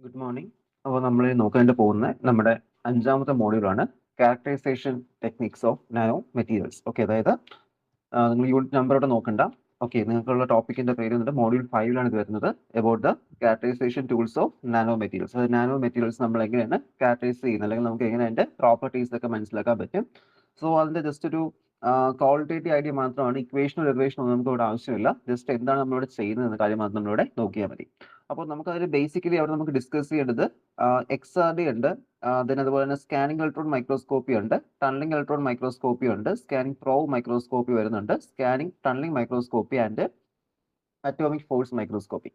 Good morning. അപ്പോൾ നമ്മൾ നോക്കേണ്ടി പോകുന്ന നമ്മുടെ അഞ്ചാമത്തെ മോഡ്യൂളാണ് characterization techniques of nano materials. Okay, അതായത് നിങ്ങൾ യൂണിറ്റ് നമ്പർ ഇവിടെ നോക്കണ്ട. ഓക്കെ, നിങ്ങൾക്കുള്ള ടോപ്പിക്കിന്റെ പേര് വന്നിട്ട് മോഡ്യൂൾ 5 ഇത് വരുന്നത് about the characterization tools of nano materials. അത് നാനോ മെറ്റീരിയൽസ് നമ്മൾ എങ്ങനെയാണ് ക്യാരക്ടറൈസ് ചെയ്യുന്നത്, അല്ലെങ്കിൽ നമുക്ക് എങ്ങനെ അതിന്റെ പ്രോപ്പർട്ടീസ് ഒക്കെ മനസ്സിലാക്കാൻ പറ്റും. സോ അതിന്റെ ജസ്റ്റ് ഒരു ക്വാളിറ്റേറ്റീവ് ഐഡിയ മാത്രമാണ്. ഇക്വേഷനോ ഡെറിവേഷനോ ഒന്നും നമുക്ക് ഇവിടെ ആവശ്യമില്ല. ജസ്റ്റ് എന്താണ് നമ്മളിവിടെ ചെയ്യുന്നത് എന്ന കാര്യം മാത്രം നമ്മളിവിടെ നോക്കിയാൽ മതി. അപ്പോൾ നമുക്ക് അതിൽ ബേസിക്കലി അവിടെ നമുക്ക് ഡിസ്കസ് ചെയ്യേണ്ടത് XRD ഉണ്ട്, അതുപോലെ തന്നെ സ്കാനിങ് ഇലക്ട്രോൺ മൈക്രോസ്കോപ്പി ഉണ്ട്, ടണലിംഗ് ഇലക്ട്രോൺ മൈക്രോസ്കോപ്പി ഉണ്ട്, സ്കാനിങ് പ്രോവ് മൈക്രോസ്കോപ്പി വരുന്നുണ്ട്, scanning tunnelling microscopy and atomic force microscopy.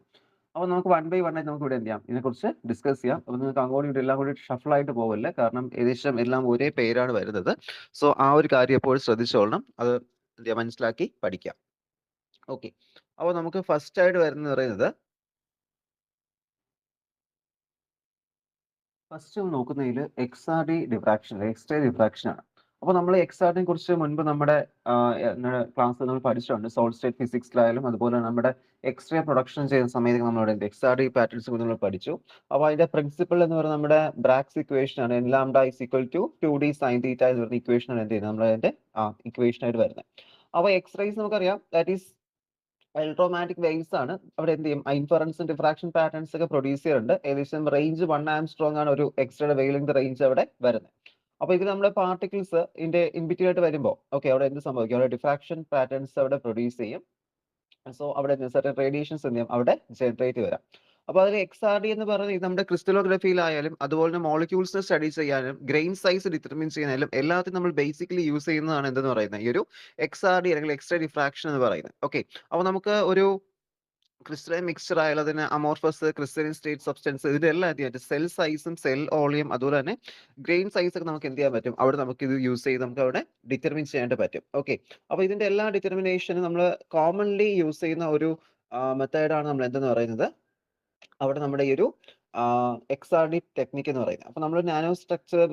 അപ്പോൾ നമുക്ക് വൺ ബൈ വൺ ആയിട്ട് നമുക്ക് ഇവിടെ എന്ത് ചെയ്യാം, ഇതിനെക്കുറിച്ച് ഡിസ്കസ് ചെയ്യാം. അപ്പോൾ നിങ്ങൾക്ക് അങ്ങോട്ടും ഇങ്ങോട്ടും എല്ലാം കൂടി ഷഫിൾ ആയിട്ട് പോകല്ലേ, കാരണം ഏകദേശം എല്ലാം ഒരേ പേരാണ് വരുന്നത്. സോ ആ ഒരു കാര്യം എപ്പോഴും ശ്രദ്ധിച്ചോളണം, അത് എന്ത് ചെയ്യാം, മനസ്സിലാക്കി പഠിക്കാം. ഓക്കെ, അപ്പോൾ നമുക്ക് ഫസ്റ്റ് ആയിട്ട് വരുന്നത് പറയുന്നത് ഫസ്റ്റ് നോക്കുന്നതിൽ XRD ഡിഫ്രാക്ഷൻ, എക്സ്റേ ഡിഫ്രാക്ഷൻ ആണ്. അപ്പോൾ നമ്മൾ XRD കുറിച്ച് മുൻപ് നമ്മുടെ ക്ലാസ് നമ്മൾ പഠിച്ചിട്ടുണ്ട്. സോളിഡ് സ്റ്റേറ്റ് ഫിസിക്സിലായാലും അതുപോലെ നമ്മുടെ എക്സ്റേ പ്രൊഡക്ഷൻ ചെയ്യുന്ന സമയത്ത് നമ്മൾ XRD പാറ്റേൺസ് നമ്മൾ പഠിച്ചു. അപ്പോൾ അതിന്റെ പ്രിൻസിപ്പിൾ എന്ന് പറയുന്നത് നമ്മുടെ ബ്രാക്സ് ഇക്വേഷൻ ആണ്. N lambda is equal to 2D sin theta എന്ന് പറയുന്ന ഇക്വേഷൻ ആണ് എന്ത് ചെയ്യുന്നത്, നമ്മൾ അതിന്റെ ഇക്വേഷൻ ആയിട്ട് വരുന്നത്. അപ്പോൾ എക്സ്റേസ് നമുക്കറിയാം, ദാറ്റ് ഈസ് ഇലക്ട്രോമാഗ്നറ്റിക് വേവ്സ് ആണ്. അവിടെ എന്ത് ചെയ്യും, ഇൻഫറൻസും ഡിഫ്രാക്ഷൻ പാറ്റേൺസ് ഒക്കെ പ്രൊഡ്യൂസ് ചെയ്യുന്നുണ്ട്. ഏകദേശം റേഞ്ച് 1 ആംസ്ട്രോങ് ആണ് ഒരു എക്സ്റേയുടെ വെവ് ലെങ്ത് റേഞ്ച് അവിടെ വരുന്നത്. അപ്പൊ ഇത് നമ്മുടെ പാർട്ടിക്കിൾസ് ഇതിന്റെ ഇൻബിറ്റ്വീൻ ആയിട്ട് വരുമ്പോൾ ഓക്കെ, അവിടെ എന്ത് സംഭവിക്കും, അവിടെ ഡിഫ്രാക്ഷൻ പാറ്റേൺസ് അവിടെ പ്രൊഡ്യൂസ് ചെയ്യും. സോ അവിടെ സർട്ടൻ റേഡിയേഷൻസ് എന്ത് ചെയ്യും, അവിടെ ജനറേറ്റ് വരാം. അപ്പൊ അതിൽ XRD എന്ന് പറയുന്നത് നമ്മുടെ ക്രിസ്റ്റലോഗ്രഫിയിലായാലും അതുപോലെ തന്നെ മോളിക്യൂൾസിനെ സ്റ്റഡി ചെയ്യാനും ഗ്രെയിൻ സൈസ് ഡിറ്റർമിൻ ചെയ്യാനും എല്ലാത്തിനും നമ്മൾ ബേസിക്കലി യൂസ് ചെയ്യുന്നതാണ് എന്തെന്ന് പറയുന്നത്, ഈ ഒരു XRD അല്ലെങ്കിൽ എക്സ്റേ ഡിഫ്രാക്ഷൻ എന്ന് പറയുന്നത്. ഓക്കെ, അപ്പൊ നമുക്ക് ഒരു ക്രിസ്റ്റലൈൻ മിക്സ്ചർ ആയാലും അതിന് അമോർഫസ് ക്രിസ്റ്റലൈൻ സ്റ്റേറ്റ് സബ്സ്റ്റൻസ് ഇതിന്റെ എല്ലാം എന്ത് ചെയ്യാൻ, സെൽ സൈസും സെൽ വോളിയം അതുപോലെ തന്നെ ഗ്രെയിൻ സൈസ് ഒക്കെ നമുക്ക് എന്ത് ചെയ്യാൻ പറ്റും, അവിടെ നമുക്ക് ഇത് യൂസ് ചെയ്ത് നമുക്ക് അവിടെ ഡിറ്റർമിൻ ചെയ്യാനായിട്ട് പറ്റും. ഓക്കെ, അപ്പൊ ഇതിന്റെ എല്ലാ ഡിറ്റർമിനേഷനും നമ്മൾ കോമൺലി യൂസ് ചെയ്യുന്ന ഒരു മെത്തേഡാണ് നമ്മൾ എന്തെന്ന് പറയുന്നത്, അവിടെ നമ്മുടെ ഈ ഒരു XRD ടെക്നിക് എന്ന് പറയുന്നത്. അപ്പൊ നമ്മൾ നാനോ സ്ട്രക്ചർ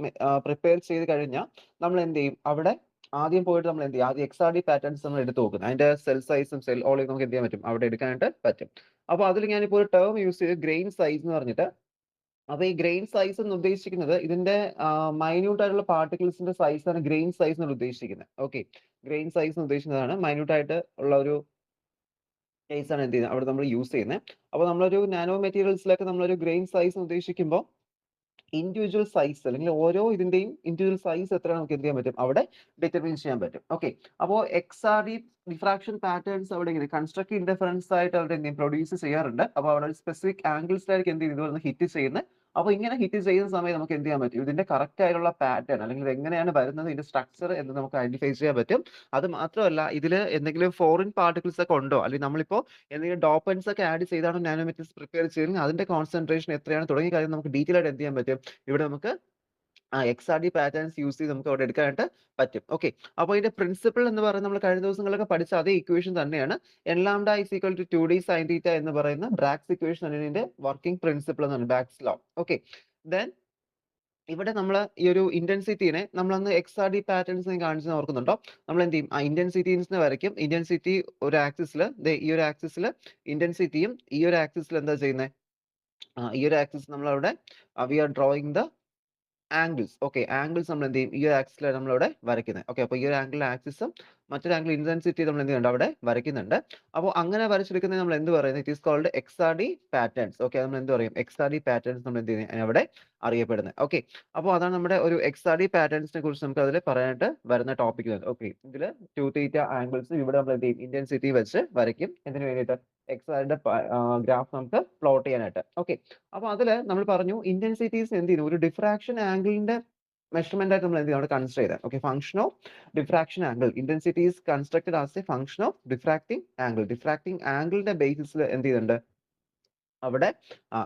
പ്രിപ്പയർ ചെയ്ത് കഴിഞ്ഞാൽ നമ്മൾ എന്ത് ചെയ്യും, അവിടെ ആദ്യം പോയിട്ട് നമ്മൾ എന്ത് ചെയ്യും, ആദ്യം XRD പാറ്റേൺസ് നമ്മൾ എടുത്ത് നോക്കുന്നത്, അതിന്റെ സെൽ സൈസും സെൽ ഓളിയും നമുക്ക് എന്ത് ചെയ്യാൻ പറ്റും, അവിടെ എടുക്കാനായിട്ട് പറ്റും. അപ്പൊ അതിൽ ഞാനിപ്പോൾ ഒരു ടേം യൂസ് ചെയ്ത് ഗ്രെയിൻ സൈസ് എന്ന് പറഞ്ഞിട്ട്. അപ്പൊ ഈ ഗ്രെയിൻ സൈസ് എന്ന് ഉദ്ദേശിക്കുന്നത് ഇതിന്റെ മൈന്യൂട്ട് ആയിട്ടുള്ള പാർട്ടിക്കിൾസിന്റെ സൈസ് ആണ് ഗ്രെയിൻ സൈസ് എന്ന് ഉദ്ദേശിക്കുന്നത്. ഓക്കെ, ഗ്രെയിൻ സൈസ് എന്ന് ഉദ്ദേശിക്കുന്നതാണ് മൈന്യൂട്ട് ആയിട്ട് ഉള്ള ഒരു കേസ് ആണ് എന്ത് ചെയ്യുന്നത്, അവിടെ നമ്മൾ യൂസ് ചെയ്യുന്നത്. അപ്പൊ നമ്മളൊരു നാനോ മെറ്റീരിയൽസിലൊക്കെ നമ്മളൊരു ഗ്രെയിൻ സൈസ് ഉദ്ദേശിക്കുമ്പോൾ ഇൻഡിവിജ്വൽ സൈസ് അല്ലെങ്കിൽ ഓരോ ഇതിന്റെയും ഇൻഡിവിജ്വൽ സൈസ് എത്രയാണ് നമുക്ക് എന്ത് ചെയ്യാൻ പറ്റും, അവിടെ ഡിറ്റർമിൻ ചെയ്യാൻ പറ്റും. ഓക്കെ, അപ്പോൾ XRD ഡിഫ്രാക്ഷൻ പാറ്റേൺസ് അവിടെ ഇങ്ങനെ കൺസ്ട്രക്റ്റീവ് ഇന്റർഫറൻസ് ആയിട്ട് അവിടെ എന്ത് പ്രൊഡ്യൂസ് ചെയ്യാറുണ്ട്. അപ്പോൾ അവിടെ സ്പെസിഫിക് ആംഗിൾസിലായിരിക്കും എന്ത് ചെയ്യുന്നത്, ഇതുപോലെ ഹിറ്റ് ചെയ്യുന്നത്. അപ്പോൾ ഇങ്ങനെ ഹിറ്റ് ചെയ്യുന്ന സമയത്ത് നമുക്ക് എന്ത് ചെയ്യാൻ പറ്റും, ഇതിന്റെ കറക്റ്റ് ആയിട്ടുള്ള പാറ്റേൺ അല്ലെങ്കിൽ ഇത് എങ്ങനെയാണ് വരുന്നത്, ഇതിന്റെ സ്ട്രക്ചർ എന്ന് നമുക്ക് ഐഡന്റിഫൈ ചെയ്യാൻ പറ്റും. അത് മാത്രമല്ല ഇതിൽ എന്തെങ്കിലും ഫോറിൻ പാർട്ടിക്കിൾസ് ഒക്കെ ഉണ്ടോ, അല്ലെങ്കിൽ നമ്മളിപ്പോൾ എന്തെങ്കിലും ഡോപ്പൻസ് ഒക്കെ ആഡ് ചെയ്താണ് നാനോമെറ്റീരിയൽസ് പ്രിപ്പയർ ചെയ്യുന്നത്, അതിന്റെ കോൺസെൻട്രേഷൻ എത്രയാണ് തുടങ്ങിയ കാര്യം നമുക്ക് ഡീറ്റെയിൽ ആയിട്ട് എന്ത് ചെയ്യാൻ പറ്റും, ഇവിടെ നമുക്ക് XRD പാറ്റേൺസ് യൂസ് ചെയ്ത് നമുക്ക് അവിടെ എടുക്കാനായിട്ട് പറ്റും. ഓക്കെ, അപ്പോൾ ഇതിന്റെ പ്രിൻസിപ്പിൾ എന്ന് പറയുന്നത് നമ്മൾ കഴിഞ്ഞ ദിവസങ്ങളിലൊക്കെ പഠിച്ച അതേ ഇക്വേഷൻ തന്നെയാണ്. N lambda is equal to 2D sin theta എന്ന് പറയുന്ന ബ്രാക്സ് ഇക്വേഷൻ ആണ് ഇതിന്റെ വർക്കിംഗ് പ്രിൻസിപ്പിൾ എന്നാണ്, ബ്രാക്സ് ലോ. ഓക്കെ, ദെൻ ഇവിടെ നമ്മൾ ഈ ഒരു ഇന്റൻസിറ്റിനെ നമ്മളന്ന് XRD പാറ്റേൺസ് കാണിച്ചു ഓർക്കുന്നുണ്ടോ, നമ്മൾ എന്ത് ചെയ്യും, ആ ഇന്റൻസിറ്റീസിനെ വരയ്ക്കും. ഇന്റൻസിറ്റി ഒരു ആക്സിസിൽ, ഈ ഒരു ആക്സിസിൽ ഇന്റൻസിറ്റിയും ഈ ഒരു ആക്സിസിൽ എന്താ ചെയ്യുന്നത്, ഈ ഒരു ആക്സിസ് നമ്മൾ അവിടെ we are drawing the angles. Okay, angles നമ്മൾ എന്ത് ചെയ്യും, ഈ ഒരു ആക്സിലാണ് നമ്മൾ ഇവിടെ വരയ്ക്കുന്നത്. ഓക്കെ, അപ്പോൾ ഈ ഒരു ആംഗിൾ ആക്സിസും മറ്റൊരു ആംഗിൾ ഇന്റൻസിറ്റി നമ്മൾ എന്ത് ചെയ്യുന്നുണ്ട്, അവിടെ വരയ്ക്കുന്നുണ്ട്. അപ്പോൾ അങ്ങനെ വരച്ചെടുക്കുന്നത് നമ്മൾ എന്ത് പറയുന്നത്, it is called XRD patterns. Okay, നമ്മൾ എന്ത് പറയും, XRD പാറ്റേൺസ് നമ്മൾ എന്ത് ചെയ്യുന്നത് അവിടെ അറിയപ്പെടുന്നത്. ഓക്കെ, അപ്പോൾ അതാണ് നമ്മുടെ ഒരു XRD പാറ്റേൺസിനെ കുറിച്ച് നമുക്ക് അതിൽ പറയാനായിട്ട് വരുന്ന ടോപ്പിക്. ഓക്കെ, ഇതിൽ 2 തീറ്റ ആംഗിൾസ് ഇവിടെ നമ്മൾ എന്ത് ചെയ്യും, ഇന്റൻസിറ്റി വെച്ച് വരയ്ക്കും. എന്തിനു വേണ്ടിയിട്ട്, XRD ഗ്രാഫ് നമുക്ക് പ്ലോട്ട് ചെയ്യാനായിട്ട്. ഓക്കെ, അപ്പൊ അതില് നമ്മൾ പറഞ്ഞു ഇന്റൻസിറ്റീസ് എന്ത് ചെയ്യുന്നു, ഒരു ഡിഫ്രാക്ഷൻ ആംഗിളിന്റെ മെഷർമെന്റ് ആയിട്ട് നമ്മൾ എന്ത് ചെയ്യും, അവിടെ കൺസിഡർ ചെയ്താൽ. Okay, function of diffraction angle, intensity is constructed as a function of diffracting angle. Diffracting ആംഗിളിന്റെ ബേസിസിൽ എന്ത് ചെയ്യുന്നുണ്ട്, അവിടെ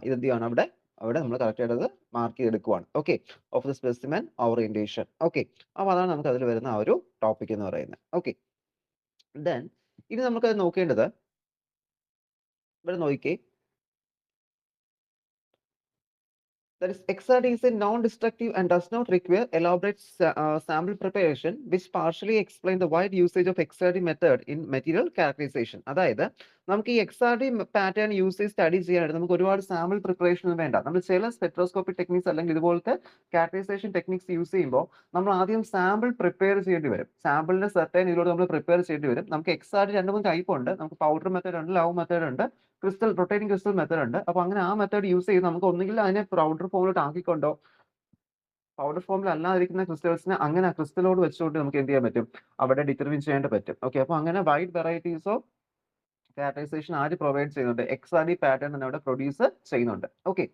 ഇത് എന്ത് ചെയ്യാണ്, അവിടെ അവിടെ നമ്മൾ കറക്റ്റ് ആയിട്ട് അത് മാർക്ക് ചെയ്തെടുക്കുവാണ്. Okay, of the specimen orientation. Okay, അപ്പൊ അതാണ് നമുക്ക് അതിൽ വരുന്ന ആ ഒരു ടോപ്പിക് എന്ന് പറയുന്നത്. ഓക്കെ, ദെൻ ഇനി നമുക്ക് നോക്കേണ്ടത്, ഇവിടെ നോക്കിക്കേ, That is, XRD is a non-destructive and does not require elaborate sample preparation, which partially explain the wide usage of XRD method in material characterization. അതായത് നമുക്ക് ഈ XRD പാറ്റേൺ യൂസ് ചെയ്ത് സ്റ്റഡി ചെയ്യാനായിട്ട് നമുക്ക് ഒരുപാട് സാമ്പിൾ പ്രിപ്പറേഷൻ ഒന്നും വേണ്ട. നമ്മൾ ചില സ്പെക്ട്രോസ്കോപ്പിക് ടെക്നിക്സ് അല്ലെങ്കിൽ ഇതുപോലത്തെ കാറ്റഗറൈസേഷൻ ടെക്നിക്സ് യൂസ് ചെയ്യുമ്പോൾ നമ്മൾ ആദ്യം സാമ്പിൾ പ്രിപ്പയർ ചെയ്യേണ്ടി വരും. സാമ്പിളിന്റെ സെർട്ടൈൻ ഇതിലൂടെ നമ്മൾ പ്രിപ്പയർ ചെയ്യേണ്ടി വരും. നമുക്ക് XRD 2-3 ടൈപ്പ് ഉണ്ട്. നമുക്ക് പൗഡർ മെത്തേഡ് ഉണ്ട്, ലവ് മെത്തേഡ് ഉണ്ട്, ക്രിസ്റ്റൽ റൊട്ടേറ്റിംഗ് ക്രിസ്റ്റൽ മെത്തേഡ് ഉണ്ട്. അപ്പോൾ അങ്ങനെ ആ മെത്തേഡ് യൂസ് ചെയ്ത് നമുക്ക് ഒന്നുകിൽ അതിനെ പൗഡർ ഫോമിലോട്ട് ആക്കിക്കൊണ്ടോ പൗഡർ ഫോമിൽ അല്ലാതിരിക്കുന്ന ക്രിസ്റ്റൽസിനെ അങ്ങനെ ക്രിസ്റ്റലോട് വെച്ചുകൊണ്ട് നമുക്ക് എന്ത് ചെയ്യാൻ പറ്റും, അവിടെ ഡിറ്റർമിൻ ചെയ്യാൻ പറ്റും. ഓക്കെ, അപ്പോൾ അങ്ങനെ വൈഡ് വെറൈറ്റീസ് ഓഫ് കാറ്റഗറൈസേഷൻ ആര് പ്രൊവൈഡ് ചെയ്യുന്നുണ്ട്, XRD പാറ്റേൺ തന്നെ അവിടെ പ്രൊഡ്യൂസ് ചെയ്യുന്നുണ്ട്. Okay,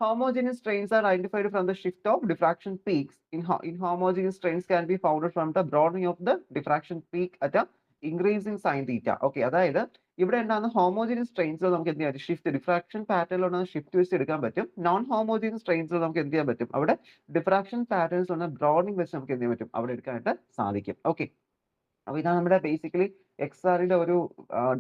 homogeneous strains are identified from the shift of diffraction peaks. Inhomogeneous strains can be found from the broadening of the diffraction peak at a increasing sin theta. Okay, അതായത് ഇവിടെ എന്താണ് homogeneous സ്ട്രെയിൻസിൽ നമുക്ക് എന്ത് ചെയ്യാം, shift diffraction പാറ്റേണിലുള്ള shift വെച്ച് എടുക്കാൻ പറ്റും. Non homogeneous സ്ട്രെയിൻസിൽ നമുക്ക് എന്ത് ചെയ്യാൻ പറ്റും, അവിടെ ഡിഫ്രാക്ഷൻ പാറ്റേൺസ് ഉള്ള ബ്രോഡനിങ് വെച്ച് നമുക്ക് എന്ത് ചെയ്യാൻ പറ്റും, അവിടെ എടുക്കാനായിട്ട് സാധിക്കും. ഓക്കെ, അപ്പോൾ ഇതാണ് നമ്മുടെ ബേസിക്കലി XRD ഒരു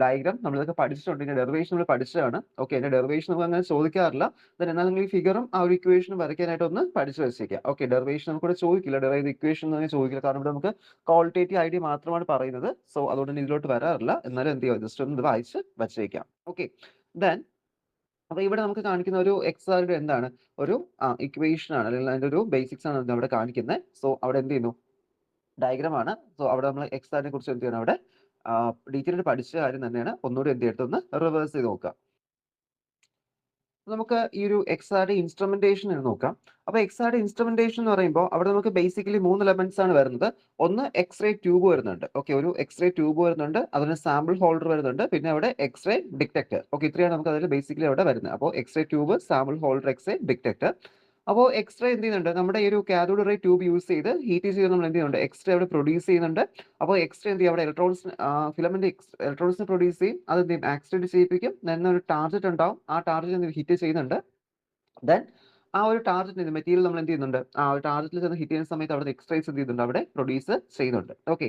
ഡയഗ്രാം. നമ്മളിതൊക്കെ പഠിച്ചിട്ടുണ്ട്, ഇതിന്റെ ഡെറിവേഷൻ നമ്മൾ പഠിച്ചതാണ്. ഓക്കെ, അതിന്റെ ഡെറിവേഷൻ നമുക്ക് അങ്ങനെ ചോദിക്കാറില്ല. എന്നാൽ നിങ്ങൾ ഈ ഫിഗറും ആ ഒരു ഇക്വേഷനും വരയ്ക്കാനായിട്ട് ഒന്ന് പഠിച്ചു വെച്ചേക്കാം. ഓക്കെ, ഡെറിവേഷൻ നമുക്ക് ചോദിക്കില്ല, ഡെറൈവ് ഇക്വേഷൻ എന്ന് ചോദിക്കില്ല, കാരണം ഇവിടെ നമുക്ക് ക്വാളിറ്റേറ്റീവ് ഐഡിയ മാത്രമാണ് പറയുന്നത്. സോ അതുകൊണ്ട് തന്നെ ഇതിലോട്ട് വരാറില്ല. എന്നാലും എന്ത് ചെയ്യുക, ജസ്റ്റ് ഒന്ന് ഇത് വായിച്ച് വെച്ചേക്കാം. ഓക്കെ, ദെൻ അപ്പൊ ഇവിടെ നമുക്ക് കാണിക്കുന്ന ഒരു XRD എന്താണ്, ഒരു ഇക്വേഷൻ ആണ്, അല്ലെങ്കിൽ അതിന്റെ ഒരു ബേസിക്സ് ആണ് അവിടെ കാണിക്കുന്നത്. സോ അവിടെ എന്ത് ചെയ്യുന്നു, ഡയഗ്രാം ആണ്. സോ അവിടെ നമ്മൾ XRD കുറിച്ച് എന്ത് ചെയ്യണം, അവിടെ ഡീറ്റെയിൽ പഠിച്ച കാര്യം തന്നെയാണ്. ഒന്നുകൂടി എന്ത് ചെയ്തിട്ടൊന്ന് റിവേഴ്സ് ചെയ്ത് നോക്കാം. നമുക്ക് ഈ ഒരു XRD ഇൻസ്ട്രുമെന്റേഷൻ എന്ന് നോക്കാം. അപ്പൊ XRD ഇൻസ്ട്രുമെന്റേഷൻ എന്ന് പറയുമ്പോൾ അവിടെ നമുക്ക് ബേസിക്കലി 3 എലമെന്റ്സ് ആണ് വരുന്നത്. ഒന്ന് എക്സ്റേ ട്യൂബ് വരുന്നുണ്ട്. ഓക്കെ, ഒരു എക്സ്റേ ട്യൂബ് വരുന്നുണ്ട്, അതിന് സാമ്പിൾ ഹോൾഡർ വരുന്നുണ്ട്, പിന്നെ അവിടെ എക്സ്റേ ഡിറ്റക്ടർ. ഓക്കെ, ഇത്രയാണ് നമുക്ക് അതിൽ ബേസിക്കലി അവിടെ വരുന്നത്. അപ്പോൾ X-ray tube, sample holder, X-ray detector. അപ്പോൾ എക്സ്റേ എന്ത് ചെയ്യുന്നുണ്ട്, നമ്മുടെ ഈ ഒരു കാഥോഡ് റേ ട്യൂബ് യൂസ് ചെയ്ത് ഹീറ്റ് ചെയ്ത് നമ്മൾ എന്ത് ചെയ്യുന്നുണ്ട്, എക്സ്റേ അവിടെ പ്രൊഡ്യൂസ് ചെയ്യുന്നുണ്ട്. അപ്പോൾ എക്സ്റേ എന്ത് ചെയ്യും, അവിടെ ഇലക്ട്രോൺസ് ഫിലമെന്റ് ഇലക്ട്രോൺസിനെ പ്രൊഡ്യൂസ് ചെയ്യും, അത് എന്ത് ചെയ്യും, ആക്സിഡന്റ് ചെയ്യിപ്പിക്കും. then ഒരു ടാർജറ്റ് ഉണ്ടാവും, ആ ടാർജറ്റ് ഹിറ്റ് ചെയ്യുന്നുണ്ട്. ദെൻ ആ ഒരു ടാർജറ്റ് മെറ്റീരിയൽ നമ്മൾ എന്ത് ചെയ്യുന്നുണ്ട്, ആ ഒരു ടാർജറ്റിൽ ചെന്ന് ഹിറ്റ് ചെയ്യുന്ന സമയത്ത് അവിടെ എക്സ്റേസ് എന്ത് ചെയ്യുന്നുണ്ട്, അവിടെ പ്രൊഡ്യൂസ് ചെയ്യുന്നുണ്ട്. ഓക്കെ,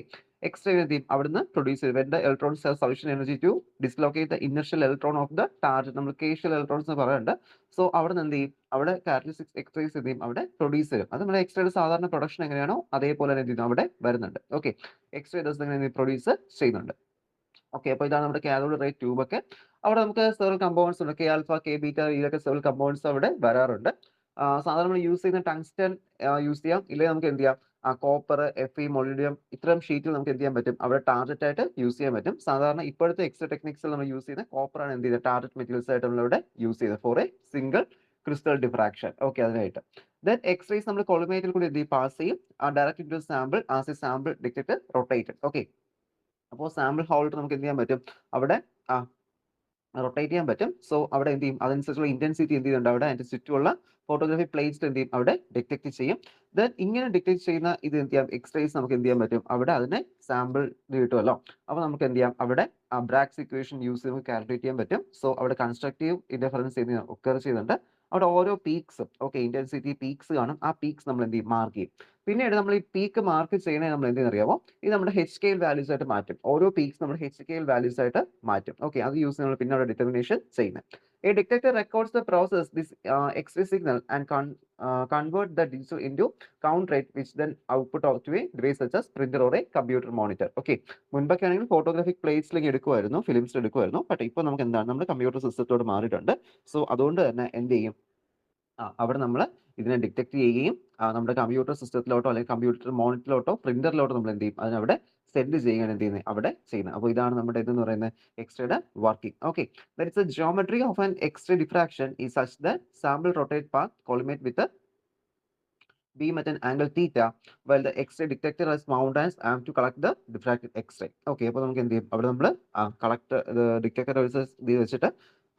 എക്സ്റേ എന്ത് ചെയ്യും, അവിടുന്ന് പ്രൊഡ്യൂസ് ചെയ്യും. when the electrons have sufficient energy to dislocate the inertial electron of the target, നമ്മൾ കേഷ്യൽ ഇലക്ട്രോൺസ് എന്ന് പറയുന്നുണ്ട്. സോ അവിടെ നിന്ന് എന്ത് ചെയ്യും, അവിടെ കാറ്റലിസ്റ്റിക് എക്സ്റേസ് എന്ത് ചെയ്യും, അവിടെ പ്രൊഡ്യൂസ് ചെയ്യും. അത് നമ്മുടെ എക്സ്റേയുടെ സാധാരണ പ്രൊഡക്ഷൻ എങ്ങനെയാണോ അതേപോലെ എന്ത് ചെയ്യുന്നു, അവിടെ വരുന്നുണ്ട്. ഓക്കെ, എക്സ്റേ പ്രൊഡ്യൂസ് ചെയ്യുന്നുണ്ട്. ഓക്കെ, അപ്പോൾ ഇതാണ് നമ്മുടെ കാഥോഡ് റേ ട്യൂബ് ഒക്കെ. അവിടെ നമുക്ക് സെവറൽ കമ്പൗണ്ട്സ് ഉണ്ട്, കെ ആൽഫ, കെ ബീറ്റ, ഇതൊക്കെ സെവറൽ കമ്പൗണ്ട്സ് അവിടെ വരാറുണ്ട്. സാധാരണ നമ്മൾ യൂസ് ചെയ്യുന്ന ടങ്സ്റ്റൺ യൂസ് ചെയ്യാം, ഇല്ലെങ്കിൽ നമുക്ക് എന്ത് ചെയ്യാം, കോപ്പർ, Fe, മൊളിഡിയം, ഇത്തരം ഷീറ്റിൽ നമുക്ക് എന്ത് ചെയ്യാൻ പറ്റും, അവിടെ ടാർജറ്റ് ആയിട്ട് യൂസ് ചെയ്യാൻ പറ്റും. സാധാരണ ഇപ്പോഴത്തെ എക്സ്റേ ടെക്നിക്സിൽ നമ്മൾ യൂസ് ചെയ്യുന്ന കോപ്പറാണ് എന്ത് ചെയ്യുന്നത്, ടാർജറ്റ് മെറ്റീരിയൽസ് ആയിട്ട് നമ്മളിവിടെ യൂസ് ചെയ്യുന്നത് for a single crystal diffraction. Okay, അതിനായിട്ട് ദെൻ എക്സ്റേസ് നമ്മൾ കൊളിമേറ്റിൽ കൂടി എന്ത് ചെയ്യും, പാസ് ചെയ്യും, direct to sample as a sample detector rotated. Okay, അപ്പോൾ സാമ്പിൾ ഹോൾഡർ നമുക്ക് എന്ത് ചെയ്യാൻ പറ്റും, അവിടെ റൊട്ടേറ്റ് ചെയ്യാൻ പറ്റും. സോ അവിടെ എന്ത് ചെയ്യും, അതനുസരിച്ചുള്ള ഇന്റൻസിറ്റി എന്ത് ചെയ്യുന്നുണ്ട്, അവിടെ അതിന്റെ ചുറ്റുമുള്ള ഫോട്ടോഗ്രാഫി പ്ലേറ്റ്സ് എന്ത് ചെയ്യും, അവിടെ ഡിറ്റക്ട് ചെയ്യും. ദെൻ ഇങ്ങനെ ഡിറ്റക്ട് ചെയ്യുന്ന ഇത് എന്ത് ചെയ്യാം, എക്സ്റേസ് നമുക്ക് എന്ത് ചെയ്യാൻ പറ്റും, അവിടെ അതിനെ സാമ്പിൾ കിട്ടുമല്ലോ. അപ്പോൾ നമുക്ക് എന്ത് ചെയ്യാം, അവിടെ ബ്രാഗ്സ് ഇക്വേഷൻ യൂസ് ചെയ്ത് കാൽക്കുലേറ്റ് ചെയ്യാൻ പറ്റും. സോ അവിടെ കൺസ്ട്രക്റ്റീവ് ഇന്റർഫറൻസ് എന്ത് ഒക്കർ ചെയ്യുന്നുണ്ട്. അവിടെ ഓരോ പീക്സും, ഓക്കെ, ഇന്റൻസിറ്റി പീക്സ് കാണും, ആ പീക്സ് നമ്മൾ എന്ത് ചെയ്യും, മാർക്ക് ചെയ്യും. പിന്നീട് നമ്മൾ ഈ പീക്ക് മാർക്ക് ചെയ്യുന്നത് നമ്മൾ എന്തെന്ന് അറിയാമോ, ഇത് നമ്മുടെ HKL വാല്യൂസ് ആയിട്ട് മാറ്റും. ഓരോ പീക്സ് നമ്മൾ HKL വാല്യൂസ് ആയിട്ട് മാറ്റും. ഓക്കെ, അത് യൂസ് നമ്മൾ പിന്നെ അവിടെ ഡിറ്റർമിനേഷൻ ചെയ്യുന്നത്. A detector records the process, this X-ray signal, and convert the digital into count rate, which then output out to a device such as printer or a computer monitor. Okay, മുൻപൊക്കെ ആണെങ്കിൽ photographic പ്ലേറ്റ്സിലേക്ക് എടുക്കുമായിരുന്നു, ഫിലിംസിൽ എടുക്കുമായിരുന്നു. But ഇപ്പോൾ നമുക്ക് എന്താണ്, നമ്മുടെ computer സിസ്റ്റത്തോട് മാറിയിട്ടുണ്ട്. So അതുകൊണ്ട് തന്നെ എന്ത് ചെയ്യും, അവിടെ നമ്മൾ ഇതിനെ ഡിറ്റക്ട് ചെയ്യുകയും നമ്മുടെ കമ്പ്യൂട്ടർ സിസ്റ്റത്തിലോട്ടോ അല്ലെങ്കിൽ കമ്പ്യൂട്ടർ മോണിറ്ററിലോട്ടോ പ്രിന്ററിലോട്ടോ നമ്മൾ എന്ത് ചെയ്യും, അതിനവിടെ സെൻഡ് ചെയ്യുകയാണ് എന്ത് ചെയ്യുന്നത്, അവിടെ ചെയ്യുന്നത്. അപ്പോൾ ഇതാണ് നമ്മുടെ ഇതെന്ന് പറയുന്നത് എക്സ്റേയുടെ working. Okay, that is a geometry of an X ray diffraction is such that sample rotate path collimate with beam at an angle theta while the X-ray detector is mounted as arm to collect the diffracted X-ray. Okay, അപ്പോൾ നമുക്ക് എന്ത് ചെയ്യും, അവിടെ നമ്മൾ collect detector ഇത് വെച്ചിട്ട്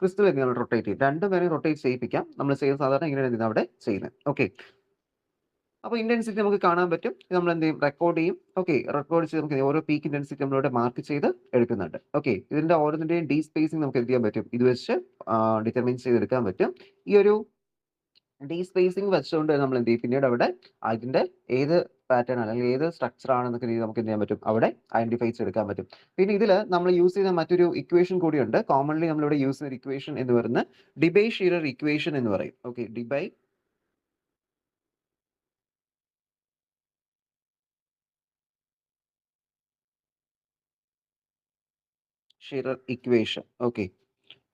crystal എങ്ങനെ rotate ചെയ്യും, രണ്ടുപേരും റൊട്ടേറ്റ് ചെയ്യിപ്പിക്കാം. നമ്മൾ ചെയ്യുന്ന സാധാരണ ഇങ്ങനെയാണ് അവിടെ ചെയ്യുന്നത്. ഓക്കെ, അപ്പോൾ ഇന്റൻസിറ്റി നമുക്ക് കാണാൻ പറ്റും, നമ്മൾ എന്ത് ചെയ്യും, റെക്കോർഡ് ചെയ്യും. ഓക്കെ, റെക്കോർഡ് ചെയ്ത് നമുക്ക് ഓരോ പീക്ക് ഇന്റൻസിറ്റി നമ്മളിവിടെ മാർക്ക് ചെയ്ത് എടുക്കുന്നുണ്ട്. ഓക്കെ, ഇതിന്റെ ഓരോന്നിന്റെയും ഡി സ്പേസിംഗ് നമുക്ക് എന്ത് ചെയ്യാൻ പറ്റും, ഇത് വെച്ച് ഡിറ്റർമിൻ ചെയ്തെടുക്കാൻ പറ്റും. ഈ ഒരു ഡി സ്പേസിംഗ് വെച്ചുകൊണ്ട് നമ്മൾ എന്ത് ചെയ്യും, പിന്നീട് അവിടെ അതിന്റെ ഏത് പാറ്റേൺ അല്ലെങ്കിൽ ഏത് സ്ട്രക്ചർ ആണെന്നൊക്കെ രീതി നമുക്ക് എന്ത് ചെയ്യാൻ പറ്റും, അവിടെ ഐഡന്റിഫൈ ചെയ്തെടുക്കാൻ പറ്റും. പിന്നെ ഇതിൽ നമ്മൾ യൂസ് ചെയ്യുന്ന മറ്റൊരു ഇക്വേഷൻ കൂടിയുണ്ട്. കോമൺലി നമ്മളിവിടെ യൂസ് ചെയ്യുന്ന ഇക്വേഷൻ എന്ന് പറയുന്നത് ഡിബൈ ഷീറർ ഇക്വേഷൻ എന്ന് പറയും. Okay, Debye Scherrer equation. Okay,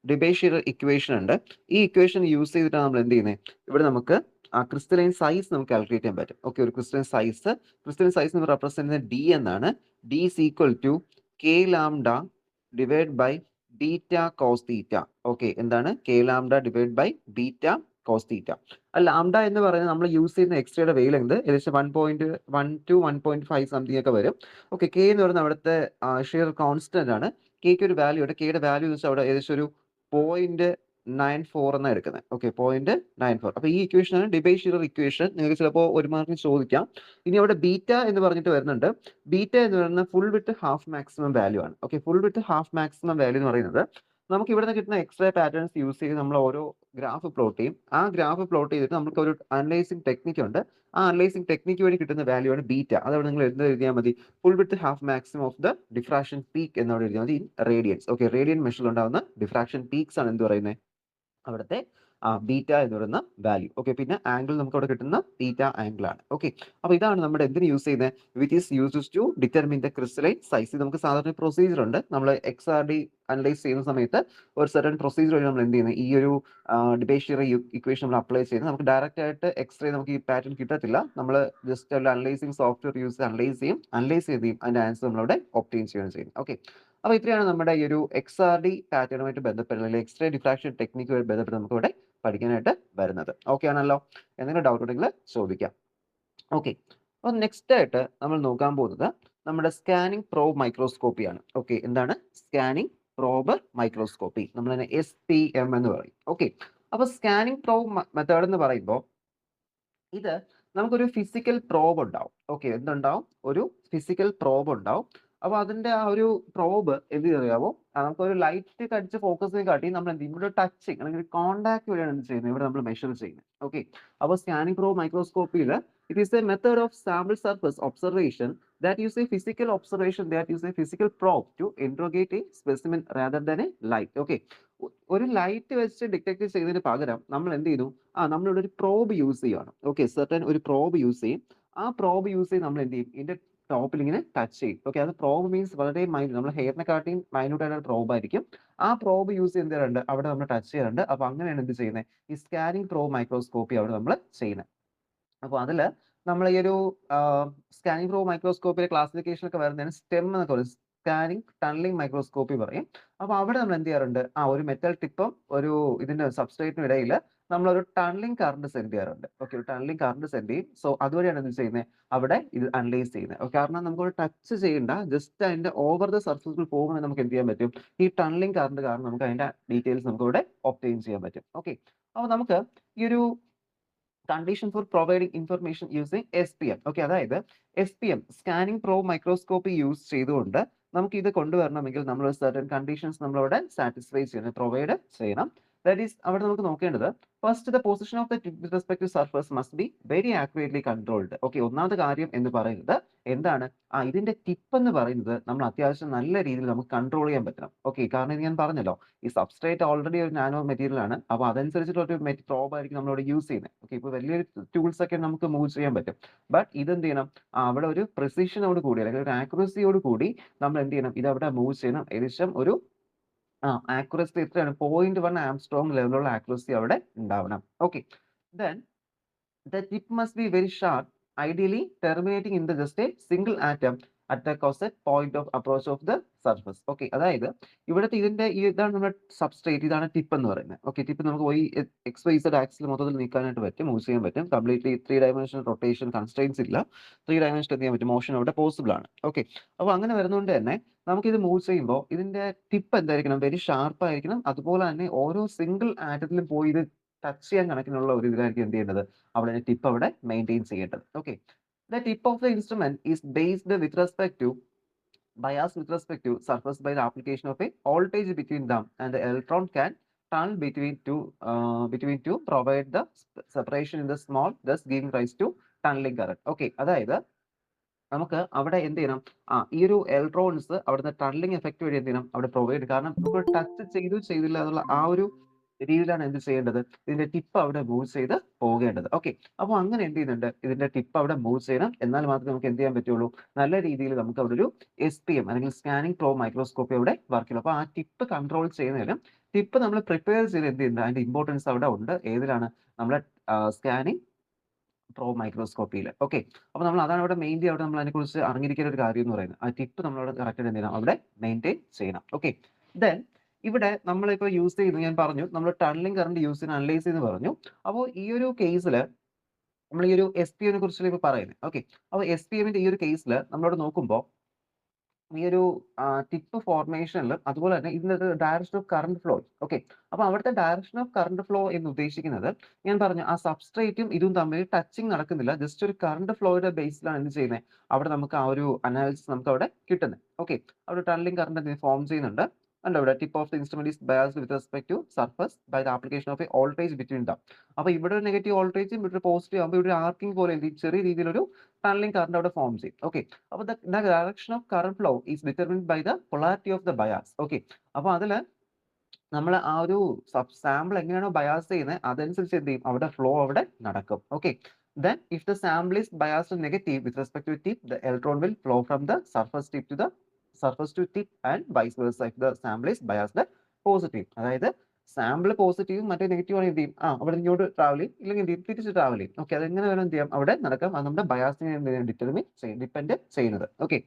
Debye Scherrer equation ഉണ്ട്. ഈ ഇക്വേഷൻ യൂസ് ചെയ്തിട്ടാണ് നമ്മൾ എന്ത് ചെയ്യുന്നത്, ഇവിടെ നമുക്ക് ആ ക്രിസ്റ്റലൈൻ സൈസ് നമുക്ക് കാൽക്കുലേറ്റ് ചെയ്യാൻ പറ്റും. ഓക്കെ, ഒരു ക്രിസ്റ്റലൈൻ സൈസ് നമ്മൾ റെപ്രസെന്റ് ചെയ്യുന്നത് ഡി എന്നാണ്. D is equal to K lambda divide by beta cos theta. Okay, എന്താണ് K lambda divide by beta cos theta. Lambda എന്ന് പറയുന്നത് നമ്മൾ യൂസ് ചെയ്യുന്ന എക്സ്ട്രയുടെ വേവ് ലെങ്ത് ഏകദേശം 1.1 to 1.5 സംതിങ് ഒക്കെ വരും. ഓക്കെ, കെ എന്ന് പറയുന്നത് അവിടുത്തെ ഷിയർ കോൺസ്റ്റന്റ് ആണ്. കെക്ക് ഒരു വാല്യൂ ഉണ്ട്. കെയുടെ വാല്യൂ എന്ന് വെച്ചാൽ അവിടെ ഏകദേശം ഒരു 0.94 എന്നാണ് എടുക്കുന്നത്. ഓക്കെ, 0.94. അപ്പോൾ ഈ ഇക്വേഷനാണ് ഡിബേ-ഷിയർ ഇക്വേഷൻ. നിങ്ങൾക്ക് ചിലപ്പോൾ ഒരു മാർക്കിന് ചോദിക്കാം. ഇനി അവിടെ ബീറ്റ എന്ന് പറഞ്ഞിട്ട് വരുന്നുണ്ട്. ബീറ്റ എന്ന് പറയുന്നത് full width half maximum value ആണ്. Okay, full width half maximum value എന്ന് പറയുന്നത് നമുക്ക് ഇവിടെ നിന്ന് കിട്ടുന്ന എക്സ്ട്രാ പാറ്റേൺസ് യൂസ് ചെയ്ത് നമ്മൾ ഓരോ ഗ്രാഫ് പ്ലോട്ട് ചെയ്യും. ആ ഗ്രാഫ് പ്ലോട്ട് ചെയ്തിട്ട് നമുക്ക് ഒരു അനലൈസിങ് ടെക്നിക്ക് ഉണ്ട്. ആ അനലൈസിങ് ടെക്നിക്ക് വഴി കിട്ടുന്ന വാല്യൂ ആണ് ബീറ്റ. അതവിടെ നിങ്ങൾ എന്ത് എഴുതിയാൽ മതി, full width half maximum of the diffraction peak എന്നോട് എഴുതിയാൽ മതി ഇൻ റേഡിയൻസ്. ഓക്കെ, റേഡിയൻ മെഷറിൽ ഉണ്ടാകുന്ന ഡിഫ്രാക്ഷൻ പീക്സ് ആണ് എന്ത് പറയുന്നത്, അവിടുത്തെ ബീറ്റ എന്ന് പറയുന്ന വാല്യൂ. ഓക്കെ, പിന്നെ ആംഗിൾ നമുക്ക് അവിടെ കിട്ടുന്ന തീറ്റ ആംഗിൾ ആണ്. ഓക്കെ, അപ്പോൾ ഇതാണ് നമ്മുടെ എന്തിന് യൂസ് ചെയ്യുന്നത്, which is used to determine the crystalline size. നമുക്ക് സാധാരണ പ്രൊസീജിയർ ഉണ്ട്. നമ്മൾ XRD അനലൈസ് ചെയ്യുന്ന സമയത്ത് ഒരു സർട്ടൻ പ്രൊസീജിയർ വഴി നമ്മൾ എന്ത് ചെയ്യുന്നത്, ഈ ഒരു ഡിബേ-ഷിയർ ഇക്വേഷൻ നമ്മൾ അപ്ലൈ ചെയ്യുന്നത്. നമുക്ക് ഡയറക്റ്റ് ആയിട്ട് എക്സ്റേ നമുക്ക് ഈ പാറ്റേൺ കിട്ടത്തില്ല. നമ്മൾ ജസ്റ്റ് ഒരു അനലൈസിങ് സോഫ്റ്റ്വെയർ യൂസ് ചെയ്ത് അനലൈസ് ചെയ്യും അതിന്റെ ആൻസർ നമ്മളവിടെ ഒബ്റ്റെയിൻ ചെയ്യുകയാണ് ചെയ്യുന്നത്. ഓക്കെ, അപ്പോൾ ഇത്രയാണ് നമ്മുടെ ഈ ഒരു XRD പാറ്റേണുമായിട്ട് ബന്ധപ്പെട്ട് അല്ലെങ്കിൽ എക്സ്റേ ഡിഫ്രാക്ഷൻ ടെക്നിക്കുമായിട്ട് ബന്ധപ്പെട്ട് നമുക്ക് ഇവിടെ പഠിക്കാനായിട്ട് വരുന്നത്. ഓക്കെ ആണല്ലോ, എന്തെങ്കിലും ഡൗട്ട് ഉണ്ടെങ്കിൽ ചോദിക്കാം. ഓക്കെ, അപ്പോൾ നെക്സ്റ്റ് ആയിട്ട് നമ്മൾ നോക്കാൻ പോകുന്നത് നമ്മുടെ സ്കാനിങ് പ്രോബ് മൈക്രോസ്കോപ്പിയാണ്. ഓക്കെ, എന്താണ് സ്കാനിങ് പ്രോബ് മൈക്രോസ്കോപ്പി, നമ്മൾ തന്നെ SPM എന്ന് പറയും. ഓക്കെ, അപ്പോൾ സ്കാനിങ് പ്രോബ് മെത്തേഡ് എന്ന് പറയുമ്പോൾ ഇത് നമുക്കൊരു ഫിസിക്കൽ പ്രോബ് ഉണ്ടാവും. ഓക്കെ, എന്തുണ്ടാവും, ഒരു ഫിസിക്കൽ പ്രോബ് ഉണ്ടാവും. അപ്പോൾ അതിന്റെ ആ ഒരു പ്രോബ് എന്ത് അറിയാമോ, നമുക്കൊരു ലൈറ്റ് അടിച്ച് ഫോക്കസിനെ കാട്ടി നമ്മൾ എന്ത് ചെയ്യും, ഇവിടെ ടച്ചിങ് അല്ലെങ്കിൽ കോണ്ടാക്ട് വഴിയാണ് എന്ത് ചെയ്യുന്നത്, ഇവിടെ നമ്മൾ മെഷർ ചെയ്യുന്നത്. ഓക്കെ, അപ്പോൾ സ്കാനിങ് പ്രോബ് മൈക്രോസ്കോപ്പിയിൽ it is a method of sample surface observation that use a physical observation, that use a physical probe to interrogate a specimen rather than a light. Okay, ഒരു light വെച്ച് detect ചെയ്യുന്നതിന് പകരം നമ്മൾ എന്ത് ചെയ്യുന്നു, നമ്മളിവിടെ ഒരു പ്രോബ് യൂസ് ചെയ്യുകയാണ്. ഓക്കെ, സെർട്ടൻ ഒരു പ്രോബ് യൂസ് ചെയ്യും. ആ പ്രോബ് യൂസ് ചെയ്ത് നമ്മൾ എന്ത് ചെയ്യും, ഇതിന്റെ ടോപ്പിൽ ഇങ്ങനെ ടച്ച് ചെയ്യും. ഓക്കെ, അത് പ്രോബ് മീൻസ് വളരെ മൈന്യൂട്ട്, നമ്മൾ ഹെയറിനെ കാട്ടിയും മൈന്യൂട്ട് ആയിട്ടുള്ള പ്രോബ് ആയിരിക്കും. ആ പ്രോബ് യൂസ് ചെയ്യാറുണ്ട്, അവിടെ നമ്മൾ ടച്ച് ചെയ്യാറുണ്ട്. അപ്പോൾ അങ്ങനെയാണ് എന്ത് ചെയ്യുന്നത്, ഈ സ്കാനിങ് പ്രോബ് മൈക്രോസ്കോപ്പി അവിടെ നമ്മൾ ചെയ്യുന്നത്. അപ്പോൾ അതിൽ നമ്മൾ ഈ ഒരു സ്കാനിങ് പ്രോബ് മൈക്രോസ്കോപ്പിലെ ക്ലാസിഫിക്കേഷൻ ഒക്കെ വരുന്നതാണ് STEM എന്നൊക്കെ പറയും, സ്കാനിങ് ടണലിംഗ് മൈക്രോസ്കോപ്പി പറയും. അപ്പോൾ അവിടെ നമ്മൾ എന്ത് ചെയ്യാറുണ്ട്, ഒരു മെറ്റൽ ടിപ്പും ഒരു ഇതിന്റെ സബ്സ്ട്രേറ്റിനും ഇടയിൽ നമ്മളൊരു ടണലിംഗ് കറണ്ട് സെൻഡ് ചെയ്യാറുണ്ട്. ഓക്കെ, ഒരു ടണലിംഗ് കറണ്ട് സെൻഡ് ചെയ്യും. സോ അതുവഴിയാണ് എന്ത് ചെയ്യുന്നത്, അവിടെ ഇത് അനലൈസ് ചെയ്യുന്നത്. കാരണം നമുക്ക് ടച്ച് ചെയ്യേണ്ട, ജസ്റ്റ് അതിന്റെ ഓവർ ദ സർഫസിൽ പോകുമ്പോൾ നമുക്ക് എന്ത് ചെയ്യാൻ പറ്റും, ഈ ടണലിംഗ് കറണ്ട് കാരണം നമുക്ക് അതിന്റെ ഡീറ്റെയിൽസ് നമുക്ക് ഇവിടെ ഒബ്റ്റെയിൻ ചെയ്യാൻ പറ്റും. ഓക്കെ, അപ്പോൾ നമുക്ക് ഈ ഒരു condition for providing information using SPM. Okay, അതായത് SPM scanning probe microscopy use ചെയ്തുകൊണ്ട് നമുക്ക് ഇത് കൊണ്ടുവരണമെങ്കിൽ നമ്മൾ സർട്ടൻ കണ്ടീഷൻസ് നമ്മളവിടെ സാറ്റിസ്ഫൈ ചെയ്യണം, പ്രൊവൈഡ് ചെയ്യണം. ദാറ്റ് ഈസ് അവിടെ നമുക്ക് നോക്കേണ്ടത്, first the position of the tip with respect to surface must be very accurately controlled. Okay, ഒന്നാമത്തെ കാര്യം എന്ന് പറയുന്നത് എന്താണ്, ഇതിന്റെ ടിപ്പ് എന്ന് പറയുന്നത് നമ്മൾ അത്യാവശ്യം നല്ല രീതിയിൽ നമുക്ക് കൺട്രോൾ ചെയ്യാൻ പറ്റണം. ഓക്കെ, കാരണം ഇത് ഞാൻ പറഞ്ഞല്ലോ, ഈ സബ്സ്ട്രേറ്റ് ഓൾറെഡി ഒരു നാനോ മെറ്റീരിയൽ ആണ്. അപ്പോൾ അതനുസരിച്ചിട്ട് ഒരു പ്രോബ് ആയിരിക്കും നമ്മളിവിടെ യൂസ് ചെയ്യുന്നത്. ഓക്കെ, ഇപ്പോൾ വലിയൊരു ടൂൾസ് ഒക്കെ നമുക്ക് മൂവ് ചെയ്യാൻ പറ്റും. ബട്ട് ഇതെന്ത് ചെയ്യണം, അവിടെ ഒരു പ്രിസിഷനോട് കൂടി അല്ലെങ്കിൽ ഒരു ആക്യുറസിയോട് കൂടി നമ്മൾ എന്ത് ചെയ്യണം, ഇത് അവിടെ മൂവ് ചെയ്യണം. ഏകദേശം ഒരു ആക്യുറസി എത്രയാണ്, 0.1 ആംസ്ട്രോങ് ലെവലുള്ള ആക്യുറസി അവിടെ ഉണ്ടാവണം. Okay, then the tip must be very sharp, ideally terminating in the just a single atom at the cosset point of approach of the surface. Okay, അതായത് ഇവിടുത്തെ ഇതിന്റെ ഇതാണ് നമ്മുടെ സബ്സ്ട്രേറ്റ്, ഇതാണ് ടിപ്പ് എന്ന് പറയുന്നത്. ഓക്കെ, ടിപ്പ് നമുക്ക് XYZ ആക്സിൽ മൊത്തത്തിൽ നീക്കാനായിട്ട് പറ്റും, മൂവ് ചെയ്യാൻ പറ്റും. കംപ്ലീറ്റ്ലി 3 ഡയമെൻഷണൽ റൊട്ടേഷൻ കൺസ്ട്രെയിൻസ് ഇല്ല, 3 ഡയമെൻഷൻ എന്ത് ചെയ്യാൻ പറ്റും, മോഷൻ അവിടെ പോസിബിൾ ആണ്. ഓക്കെ, അപ്പോൾ അങ്ങനെ വരുന്നതുകൊണ്ട് തന്നെ നമുക്കിത് മൂവ് ചെയ്യുമ്പോൾ ഇതിന്റെ ടിപ്പ് എന്തായിരിക്കണം, വെരി ഷാർപ്പ് ആയിരിക്കണം. അതുപോലെ തന്നെ ഓരോ സിംഗിൾ ആറ്റത്തിലും പോയി ഇത് ടച്ച് ചെയ്യാൻ കണക്കിനുള്ള ഒരു ഇതിലായിരിക്കും എന്ത് ചെയ്യേണ്ടത്, അവിടെ ടിപ്പ് അവിടെ മെയിൻറ്റെയിൻ ചെയ്യേണ്ടത്. Okay, the tip of the instrument is based with respect to bias with respect to surface by the application of a voltage between them, and the electron can tunnel between two provide the separation in the small, thus giving rise to tunneling current. Okay, അതായത് നമുക്ക് അവിടെ എന്ത് ചെയ്യണം, ഈ ഒരു electrons അവിടുന്ന് tunnelling effect വഴി എന്ത് ചെയ്യണം, അവിടെ പ്രൊവൈഡ്, കാരണം നമുക്ക് ടച്ച് ചെയ്തില്ല എന്നുള്ള ആ ഒരു രീതിയിലാണ് എന്ത് ചെയ്യേണ്ടത്, ഇതിന്റെ ടിപ്പ് അവിടെ മൂവ് ചെയ്ത് പോകേണ്ടത്. ഓക്കെ, അപ്പോൾ അങ്ങനെ എന്ത് ചെയ്യുന്നുണ്ട്, ഇതിന്റെ ടിപ്പ് അവിടെ മൂവ് ചെയ്യണം. എന്നാൽ മാത്രമേ നമുക്ക് എന്ത് ചെയ്യാൻ പറ്റുള്ളൂ, നല്ല രീതിയിൽ നമുക്ക് അവിടെ ഒരു SPM അല്ലെങ്കിൽ സ്കാനിങ് പ്രോ മൈക്രോസ്കോപ്പി അവിടെ വർക്ക് ചെയ്യുള്ളൂ. അപ്പോൾ ആ ടിപ്പ് കൺട്രോൾ ചെയ്യുന്നതിനും ടിപ്പ് നമ്മൾ പ്രിപ്പയർ ചെയ്ത് എന്ത് ചെയ്യുന്നുണ്ട്, അതിന്റെ ഇമ്പോർട്ടൻസ് അവിടെ ഉണ്ട്. ഏതിലാണ്, നമ്മളെ സ്കാനിങ് പ്രോ മൈക്രോസ്കോപ്പിയിൽ. ഓക്കെ, അപ്പോൾ നമ്മൾ അതാണ് അവിടെ മെയിൻലി അവിടെ നമ്മൾ അതിനെക്കുറിച്ച് അറിഞ്ഞിരിക്കേണ്ട ഒരു കാര്യം എന്ന് പറയുന്നത്. ആ ടിപ്പ് നമ്മളവിടെ കറക്റ്റ് എന്ത് ചെയ്യണം, അവിടെ മെയിൻറ്റെയിൻ ചെയ്യണം. ഓക്കെ, ദെൻ ഇവിടെ നമ്മളിപ്പോൾ യൂസ് ചെയ്യുന്നത് ഞാൻ പറഞ്ഞു, നമ്മൾ ടണലിംഗ് കറണ്ട് യൂസ് ചെയ്യുന്ന അനലൈസ് ചെയ്യുന്ന പറഞ്ഞു. അപ്പോൾ ഈ ഒരു കേസിൽ നമ്മൾ ഈ ഒരു SPM നെ കുറിച്ചുള്ള ഇപ്പോൾ പറയുന്നത്. ഓക്കെ, അപ്പോൾ SPMന്റെ ഈ ഒരു കേസിൽ നമ്മളോട് നോക്കുമ്പോൾ ഈ ഒരു ടിപ്പ് ഫോർമേഷനിൽ അതുപോലെ തന്നെ ഇതിനകത്ത് direction of current flow. Okay, അപ്പോൾ അവിടുത്തെ ഡയറക്ഷൻ ഓഫ് കറണ്ട് ഫ്ലോ എന്ന് ഉദ്ദേശിക്കുന്നത് ഞാൻ പറഞ്ഞു ആ സബ്സ്ട്രേറ്റും ഇതും തമ്മിൽ ടച്ചിങ് നടക്കുന്നില്ല, ജസ്റ്റ് ഒരു കറണ്ട് ഫ്ലോയുടെ ബേസിലാണ് എന്ത് ചെയ്യുന്നത്, അവിടെ നമുക്ക് ആ ഒരു അനാലിസിസ് നമുക്ക് അവിടെ കിട്ടുന്നത്. ഓക്കെ, അവിടെ ടണലിംഗ് കറണ്ട് ഫോം ചെയ്യുന്നുണ്ട്. കണ്ടോ ഇവിടെ, tip of the instrument is biased with respect to surface by the application of a voltage between them. അപ്പോൾ ഇവിടെ ഒരു നെഗറ്റീവ് വോൾട്ടേജും ഇവിടെ പോസിറ്റീവ് ആകുമ്പോൾ ഇവിടെ ആർക്കിംഗ് പോലെ എന്ത് ചെയ്യും, ചെറിയ രീതിയിലൊരു ടണലിംഗ് കറണ്ട് അവിടെ ഫോം ചെയ്യും. ഓക്കെ, അപ്പോൾ the direction of current flow is determined by the polarity of the bias. Okay, അപ്പോൾ അതിൽ നമ്മൾ ആ ഒരു സാമ്പിൾ എങ്ങനെയാണോ ബയാസ് ചെയ്യുന്നത് അതനുസരിച്ച് എന്ത് ചെയ്യും, അവിടെ ഫ്ലോ അവിടെ നടക്കും. Okay, then if the sample is biased negative with respect to tip, the electron will flow from the surface tip to the surface to tip and vice versa if the sample is biased positive. അതായത് sample പോസിറ്റീവും മറ്റേ negative ആണ് എന്ത് ചെയ്യും, അവിടെ ഇങ്ങോട്ട് travel ചെയ്യും, ഇല്ലെങ്കിൽ എന്ത് ചെയ്യും, തിരിച്ച് ട്രാവൽ ചെയ്യും. ഓക്കെ, അതെങ്ങനെ വേണം എന്ത് ചെയ്യാം, അവിടെ നടക്കാം. അത് നമ്മുടെ ബയാസിനെ ഡിപ്പെൻഡ് ചെയ്യുന്നത്. ഓക്കെ,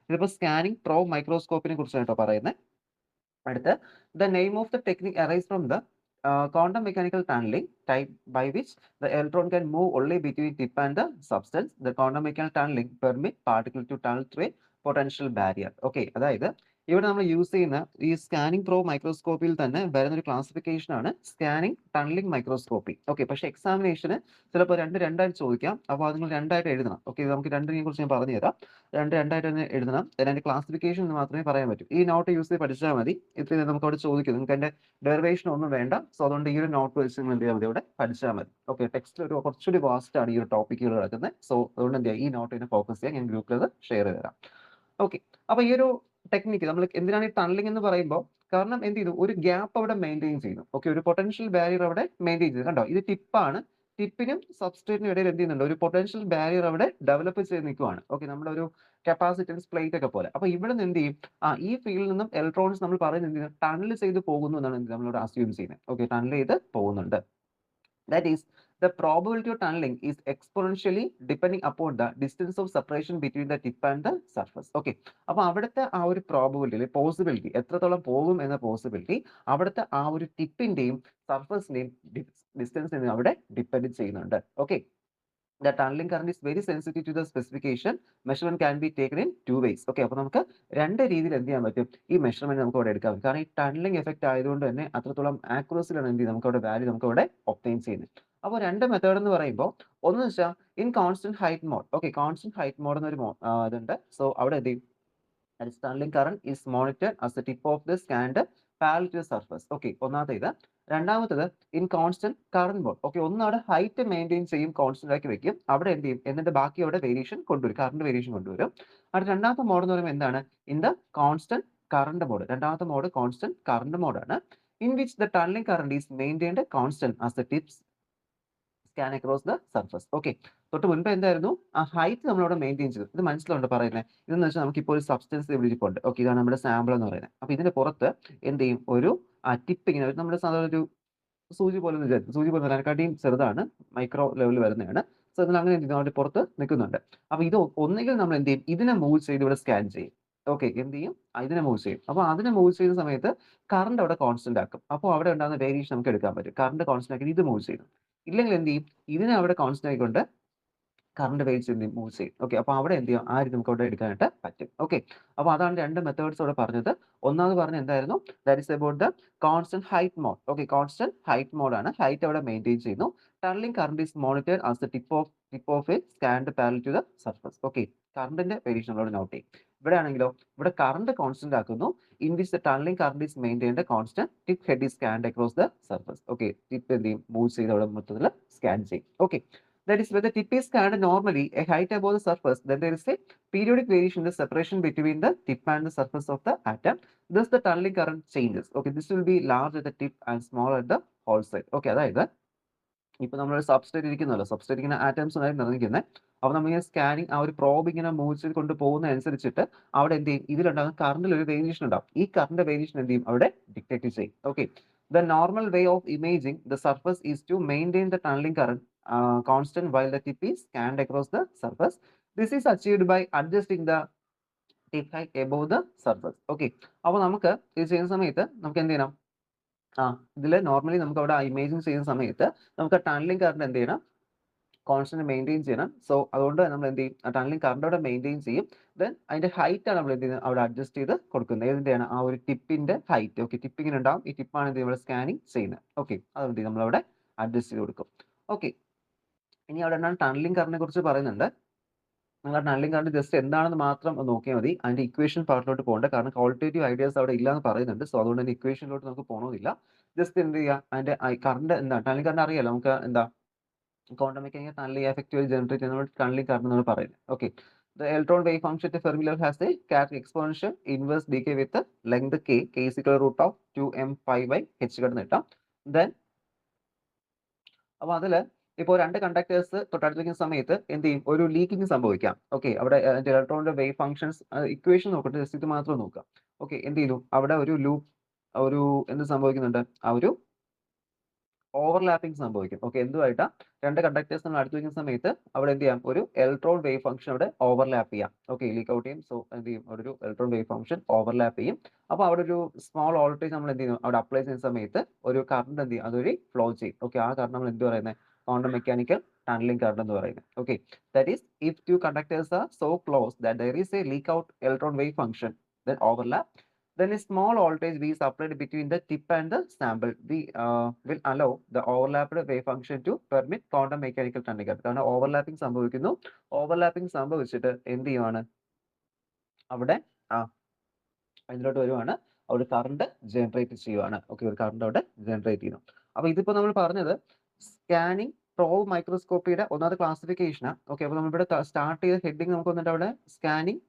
ഇതിപ്പോൾ സ്കാനിങ് പ്രോ മൈക്രോസ്കോപ്പിനെ കുറിച്ചാണ് കേട്ടോ പറയുന്നത്. അടുത്ത, the name of the technique arises from the quantum mechanical tunneling type by which the electron can move only between tip and the substance. The quantum mechanical tunneling permit particle to tunnel through a potential barrier. Okay, അതായത് ഇവിടെ നമ്മൾ use ചെയ്യുന്ന ഈ scanning pro മൈക്രോസ്കോപ്പിയിൽ തന്നെ വരുന്ന ഒരു classification ആണ് scanning tunnelling microscopy. Okay, പക്ഷേ എക്സാമിനേഷന് ചിലപ്പോൾ രണ്ടായിട്ട് ചോദിക്കാം. അപ്പോൾ അത് നിങ്ങൾ രണ്ടായിട്ട് എഴുതണം. ഓക്കെ, നമുക്ക് രണ്ടിനെ കുറിച്ച് ഞാൻ പറഞ്ഞു തരാം. രണ്ടായിട്ട് തന്നെ എഴുതണം. അതിന്റെ ക്ലാസിഫിക്കേഷൻ എന്ന് മാത്രമേ പറയാൻ പറ്റൂ. ഈ നോട്ട് യൂസ് ചെയ്ത് പഠിച്ചാൽ മതി. ഇത് നമുക്ക് അവിടെ ചോദിക്കും, നിങ്ങൾക്ക് അതിന്റെ ഡെറിവേഷൻ ഒന്നും വേണ്ട. സോ അതുകൊണ്ട് ഈ ഒരു നോട്ട് വെച്ച് നിങ്ങൾ എന്ത് ചെയ്യാൻ മതി, അവിടെ പഠിച്ചാൽ മതി. ഓക്കെ, ടെക്സ്റ്റ് ഒരു കുറച്ചുകൂടി വാസ്റ്റ് ആണ് ഈ ഒരു ടോപ്പിക്കുകൾ കിടക്കുന്നത്. സോ അതുകൊണ്ട് എന്ത് ചെയ്യുക, ഈ നോട്ടിനെ ഫോക്കസ് ചെയ്യാൻ ഞാൻ ഗ്രൂപ്പിൽ അത് ഷെയർ ചെയ്ത് തരാം. ഓക്കെ, അപ്പൊ ഈ ഒരു ടെക്നിക്ക് നമ്മൾ എന്തിനാണ് ഈ ടണലിംഗ് എന്ന് പറയുമ്പോൾ, കാരണം എന്ത് ചെയ്തു, ഒരു ഗ്യാപ്പ് അവിടെ മെയിൻറ്റെയിൻ ചെയ്യുന്നു. ഓക്കെ, ഒരു പൊട്ടൻഷ്യൽ ബാരിയർ അവിടെ മെയിൻറ്റെയിൻ ചെയ്തു. കണ്ടോ, ഇത് ടിപ്പാണ്. ടിപ്പിനും സബ്സ്ട്രേറ്റിനും ഇടയിൽ എന്ത് ചെയ്യുന്നുണ്ട്, ഒരു പൊട്ടൻഷ്യൽ ബാരിയർ അവിടെ ഡെവലപ്പ് ചെയ്ത് നിൽക്കുവാണ്. ഓക്കെ, നമ്മുടെ ഒരു കപ്പാസിറ്റൻസ് പ്ലേറ്റ് ഒക്കെ പോലെ. അപ്പൊ ഇവിടെ നിന്ന് എന്ത് ചെയ്യും, ഈ ഫീൽഡിൽ നിന്നും ഇലക്ട്രോൺസ് നമ്മൾ പറയുന്നത് എന്ത് ചെയ്യുന്നത്, ടണൽ ചെയ്ത് പോകുന്നു എന്നാണ് നമ്മളിവിടെ അസ്യൂം ചെയ്യുന്നത്. ഓക്കെ, ടണൽ ചെയ്ത് പോകുന്നുണ്ട്. That is, the probability of tunneling is exponentially depending upon the distance of separation between the tip and the surface. Okay, അപ്പോൾ അവിടുത്തെ ആ ഒരു പ്രോബബിലിറ്റി, പോസിബിലിറ്റി എത്രത്തോളം പോകും എന്ന പോസിബിലിറ്റി അവിടുത്തെ ആ ഒരു ടിപ്പിന്റെയും സർഫസിന്റെയും ഡിസ്റ്റൻസിനെയും അവിടെ ഡിപ്പെൻഡ് ചെയ്യുന്നുണ്ട്. Okay, the tunneling current is very sensitive to the specification. Measurement can be taken in two ways. Okay, അപ്പോൾ നമുക്ക് രണ്ട് രീതിയിൽ എന്ത് ചെയ്യാൻ പറ്റും, ഈ മെഷർമെന്റ് നമുക്ക് അവിടെ എടുക്കാൻ പറ്റും. കാരണം ഈ ടണലിംഗ് എഫക്ട് ആയതുകൊണ്ട് തന്നെ അത്രത്തോളം ആക്യുറസിലാണ് എന്ത് ചെയ്യുന്നത്, നമുക്ക് അവിടെ വാല്യൂ നമുക്ക് അവിടെ ഒബ്റ്റെയിൻ ചെയ്യുന്നത്. അപ്പോൾ രണ്ട് മെത്തേഡ് എന്ന് പറയുമ്പോൾ, ഒന്ന് വെച്ചാൽ in constant height mode. Okay, constant height mode എന്നൊരു ഇതുണ്ട്. സോ അവിടെ എന്ത് ചെയ്യും, tunneling current is monitored as the tip of the scanned parallel to the surface. Okay, ഒന്നാമത്തെ ഇത്. രണ്ടാമത്തത് in constant current mode. Okay, ഒന്ന് അവിടെ ഹൈറ്റ് മെയിൻറ്റെയിൻ ചെയ്യും, കോൺസ്റ്റന്റ് ആക്കി വെക്കും. അവിടെ എന്ത് ചെയ്യും, എന്നിട്ട് ബാക്കി അവിടെ വേരിയേഷൻ കൊണ്ടുവരും, കറണ്ട് വേരിയേഷൻ കൊണ്ടുവരും. അടുത്ത രണ്ടാമത്തെ മോഡ് എന്ന് പറയുമ്പോൾ എന്താണ്, in the constant current mode. രണ്ടാമത്തെ മോഡ് കോൺസ്റ്റന്റ് കറണ്ട് മോഡാണ്. In which the tunneling current is maintained constant as the tips scan across the surface. Okay, തൊട്ട് മുൻപ് എന്തായിരുന്നു, ആ ഹൈറ്റ് നമ്മളവിടെ മെയിൻറ്റെയിൻ ചെയ്തു. ഇത് മനസ്സിലുണ്ട് പറയുന്നത്. ഇതെന്ന് വെച്ചാൽ നമുക്ക് ഇപ്പോൾ ഒരു സബ്സ്റ്റൻസ് ഇവിടെ ഇരിപ്പുണ്ട്. ഓക്കെ, ഇതാണ് നമ്മുടെ സാമ്പിൾ എന്ന് പറയുന്നത്. അപ്പോൾ ഇതിന്റെ പുറത്ത് എന്ത് ചെയ്യും, ഒരു ടിപ്പ് ഇങ്ങനെ നമ്മുടെ സാധാരണ ഒരു സൂചി പോലെ വിചാരിച്ചു, സൂചി പോലെ അതിനെക്കാട്ടിയും ചെറുതാണ്, മൈക്രോ ലെവലിൽ വരുന്നതാണ്. സോ ഇതിൽ അങ്ങനെ എന്ത് ചെയ്യും, അവിടെ പുറത്ത് നിൽക്കുന്നുണ്ട്. അപ്പോൾ ഇത് ഒന്നുകിൽ നമ്മൾ എന്ത് ചെയ്യും, ഇതിനെ മൂവ് ചെയ്ത് ഇവിടെ സ്കാൻ ചെയ്യും. ഓക്കെ, എന്ത് ചെയ്യും, ഇതിനെ മൂവ് ചെയ്യും. അപ്പോൾ അതിനെ മൂവ് ചെയ്യുന്ന സമയത്ത് കറണ്ട് അവിടെ കോൺസ്റ്റന്റ് ആക്കും. അപ്പോൾ അവിടെ ഉണ്ടാകുന്ന വേരിയേഷൻ നമുക്ക് എടുക്കാൻ പറ്റും. കറണ്ട് കോൺസ്റ്റന്റ് ആക്കി ഇത് മൂവ് ചെയ്യും. ഇല്ലെങ്കിൽ എന്ത് ചെയ്യും, ഇതിനെ അവിടെ കോൺസ്റ്റന്റ് ആയിക്കൊണ്ട് കറണ്ട് വേവ്സ് എന്ത് മൂവ് ചെയ്യും. ഓക്കെ, അപ്പോൾ അവിടെ എന്ത് ചെയ്യും, ആ രീതി നമുക്ക് അവിടെ എടുക്കാനായിട്ട് പറ്റും. ഓക്കെ, അപ്പോൾ അതാണ് രണ്ട് മെത്തേഡ്സ് അവിടെ പറഞ്ഞത്. ഒന്നാമത് പറഞ്ഞ എന്തായിരുന്നു, that is about the constant height mode. Okay, constant height മോഡാണ്, ഹൈറ്റ് അവിടെ മെയിൻറ്റെയിൻ ചെയ്യുന്നു. Tunneling current is monitored as the tip of a scanned parallel to the surface. Okay, കറണ്ടിന്റെ വേരിയേഷൻ നമ്മളോട് നോട്ട് ചെയ്യും. ഇവിടെ ആണെങ്കിലോ, ഇവിടെ കറണ്ട് കോൺസ്റ്റന്റ് ആക്കുന്നു. In which the tunneling current is maintained constant, tip head is scanned across the surface. Okay, tip എന്ത് ചെയ്യും, move ചെയ്ത് അവിടെ മൊത്തത്തിൽ സ്കാൻ ചെയ്യും. Okay, That is, when the tip is scanned normally a height above the surface, then there is a periodic variation in the separation between the tip and the surface of the atom. Thus the tunneling current changes. Okay, this will be large at the tip and small at the hole side. Okay, അതായത് ഇപ്പൊ നമ്മൾ substrate ഇരിക്കുന്നല്ലോ, substrate ഇങ്ങനെ atoms ആയി നിറഞ്ഞിരിക്കുന്നത്. അപ്പോൾ നമ്മളിങ്ങനെ scanning ആ ഒരു probe ഇങ്ങനെ മൂവ് ചെയ്ത് കൊണ്ട് പോകുന്നതനുസരിച്ചിട്ട് അവിടെ എന്ത് ചെയ്യും, ഇതിലുണ്ടാകുന്ന കറണ്ടിൽ ഒരു വേരിയേഷൻ ഉണ്ടാവും. ഈ കറണ്ട് വേരിയേഷൻ എന്ത് ചെയ്യും, അവിടെ ഡിറ്റക്ട് ചെയ്യും. Okay, the normal way of imaging the surface is to maintain the tunneling current constant while the tip is scanned across the surface. This is achieved by adjusting the tip height above the surface. Okay, അപ്പോൾ നമുക്ക് ഇത് ചെയ്യുന്ന സമയത്ത് നമുക്ക് എന്ത് ചെയ്യണം, ഇതിൽ normally നമുക്ക് അവിടെ ഇമേജിങ് ചെയ്യുന്ന സമയത്ത് നമുക്ക് ടണലിംഗ് കറണ്ട് എന്ത് ചെയ്യണം, കോൺസ്റ്റന്റ് മെയിൻറ്റെയിൻ ചെയ്യണം. സോ അതുകൊണ്ട് നമ്മൾ എന്ത് ചെയ്യും, ആ ടണലിംഗ് കറണ്ട് അവിടെ മെയിൻറ്റെയിൻ ചെയ്യും. ദെൻ അതിന്റെ ഹൈറ്റ് ആണ് നമ്മൾ എന്ത് ചെയ്യുന്നത്, അവിടെ അഡ്ജസ്റ്റ് ചെയ്ത് കൊടുക്കുന്നത്. ഏതിന്റെയാണ്, ആ ഒരു ടിപ്പിന്റെ ഹൈറ്റ്. ഓക്കെ, ടിപ്പിങ്ങിന് ഉണ്ടാവും, ഈ ടിപ്പാണ് എന്ത് ചെയ്യുന്നത്, സ്കാനിങ് ചെയ്യുന്നത്. ഓക്കെ, അതുകൊണ്ട് നമ്മളവിടെ അഡ്ജസ്റ്റ് ചെയ്ത് കൊടുക്കും. ഓക്കെ, ഇനി അവിടെ എന്താണ് ടണലിംഗ് കറണ്ടിനെ കുറിച്ച് പറയുന്നുണ്ട്. നിങ്ങൾ ടണലിംഗ് കറണ്ട് ജസ്റ്റ് എന്താണെന്ന് മാത്രം നോക്കിയാൽ മതി, അതിന്റെ ഇക്വേഷൻ പാർട്ടിലോട്ട് പോകേണ്ട. കാരണം ക്വാളിറ്റേറ്റീവ് ഐഡിയാസ് അവിടെ ഇല്ലാന്ന് പറയുന്നുണ്ട്. സോ അതുകൊണ്ട് തന്നെ ഇക്വേഷനിലോട്ട് നമുക്ക് പോകണമെന്നില്ല. ജസ്റ്റ് എന്ത് ചെയ്യുക, അതിന്റെ കറണ്ട് എന്താ, ടണലിംഗ് കറണ്ട് അറിയാലോ നമുക്ക് എന്താ, quantum mechanical tunnelling effect generate ചെയ്യുന്ന ടണലിംഗ് കറണ്ട് എന്നാണ് പറയുന്നത്. Okay, the electron wave function at Fermi level has a characteristic exponential inverse decay with the length k is equal to root of 2m pi by h കിടന്ന് കിട്ടാം. Then അപ്പോൾ അതില് ഇപ്പോൾ രണ്ട് conductors തൊട്ടടുത്തിരിക്കുന്ന സമയത്ത് എന്ത് ചെയ്യും, ഒരു ലീക്കിംഗ് സംഭവിക്കാം. ഓക്കെ, അവിടെ ഇലക്ട്രോണിന്റെ വേവ് ഫംഗ്ഷൻസ് ഇക്വേഷൻ നോക്കട്ടെ, ജസ്റ്റ് ഇത് മാത്രം നോക്കാം. ഓക്കെ, എന്ത് ചെയ്തു, അവിടെ ഒരു ലൂപ്പ്, ഒരു എന്ത് സംഭവിക്കുന്നുണ്ട്, ആ ഒരു ഓവർലാപ്പിംഗ് സംഭവിക്കും. ഓക്കെ, എന്തുമായിട്ടാ, രണ്ട് കണ്ടക്ടേഴ്സ് നമ്മൾ അടുത്ത് വയ്ക്കുന്ന സമയത്ത് അവിടെ എന്ത് ചെയ്യാം, ഒരു ഇലക്ട്രോൺ വേവ് ഫംഗ്ഷൻ അവിടെ ഓവർലാപ്പ് ചെയ്യാം. ഓക്കെ, ലീക്ക് ഔട്ട് ചെയ്യും. സോ എന്ത് ചെയ്യും, അവിടെ ഒരു ഇലക്ട്രോൺ വേവ് ഫംഗ്ഷൻ ഓവർലാപ്പ് ചെയ്യും. അപ്പോൾ അവിടെ ഒരു സ്മോൾ വോൾട്ടേജ് നമ്മൾ എന്ത് ചെയ്യും, അവിടെ അപ്ലൈ ചെയ്യുന്ന സമയത്ത് ഒരു കറണ്ട് എന്ത് ചെയ്യും, അതൊരു ഫ്ലോ ചെയ്യും. ഓക്കെ, ആ കറണ്ട് നമ്മൾ എന്ത് പറയുന്നത്, ക്വാണ്ടം മെക്കാനിക്കൽ ടണലിംഗ് കറണ്ട് എന്ന് പറയുന്നത്. Okay, that is if two conductors are so close that there is a leak out electron wave function then overlap, then a small voltage V is applied between the tip and the sample. We will allow the overlapped wave function to permit quantum mechanical tunneling current. കാരണം overlapping സംഭവിക്കുന്നു. Overlapping സംഭവിച്ചിട്ട് എന്ത് ചെയ്യുവാണ്, അവിടെ അതിലോട്ട് വരുവാണ്, അവിടെ current generate ചെയ്യുവാണ്. Okay, ഒരു കറണ്ട് അവിടെ ജനറേറ്റ് ചെയ്യുന്നു. അപ്പൊ ഇതിപ്പോ നമ്മൾ പറഞ്ഞത് സ്കാനിങ് പ്രോബ് മൈക്രോസ്കോപ്പിയുടെ ഒന്നാമത്തെ ക്ലാസിഫിക്കേഷനാണ്. ഓക്കെ, അപ്പൊ നമ്മളിവിടെ സ്റ്റാർട്ട് ചെയ്ത ഹെഡിങ് നമുക്ക് വന്നിട്ട് അവിടെ സ്കാനിങ്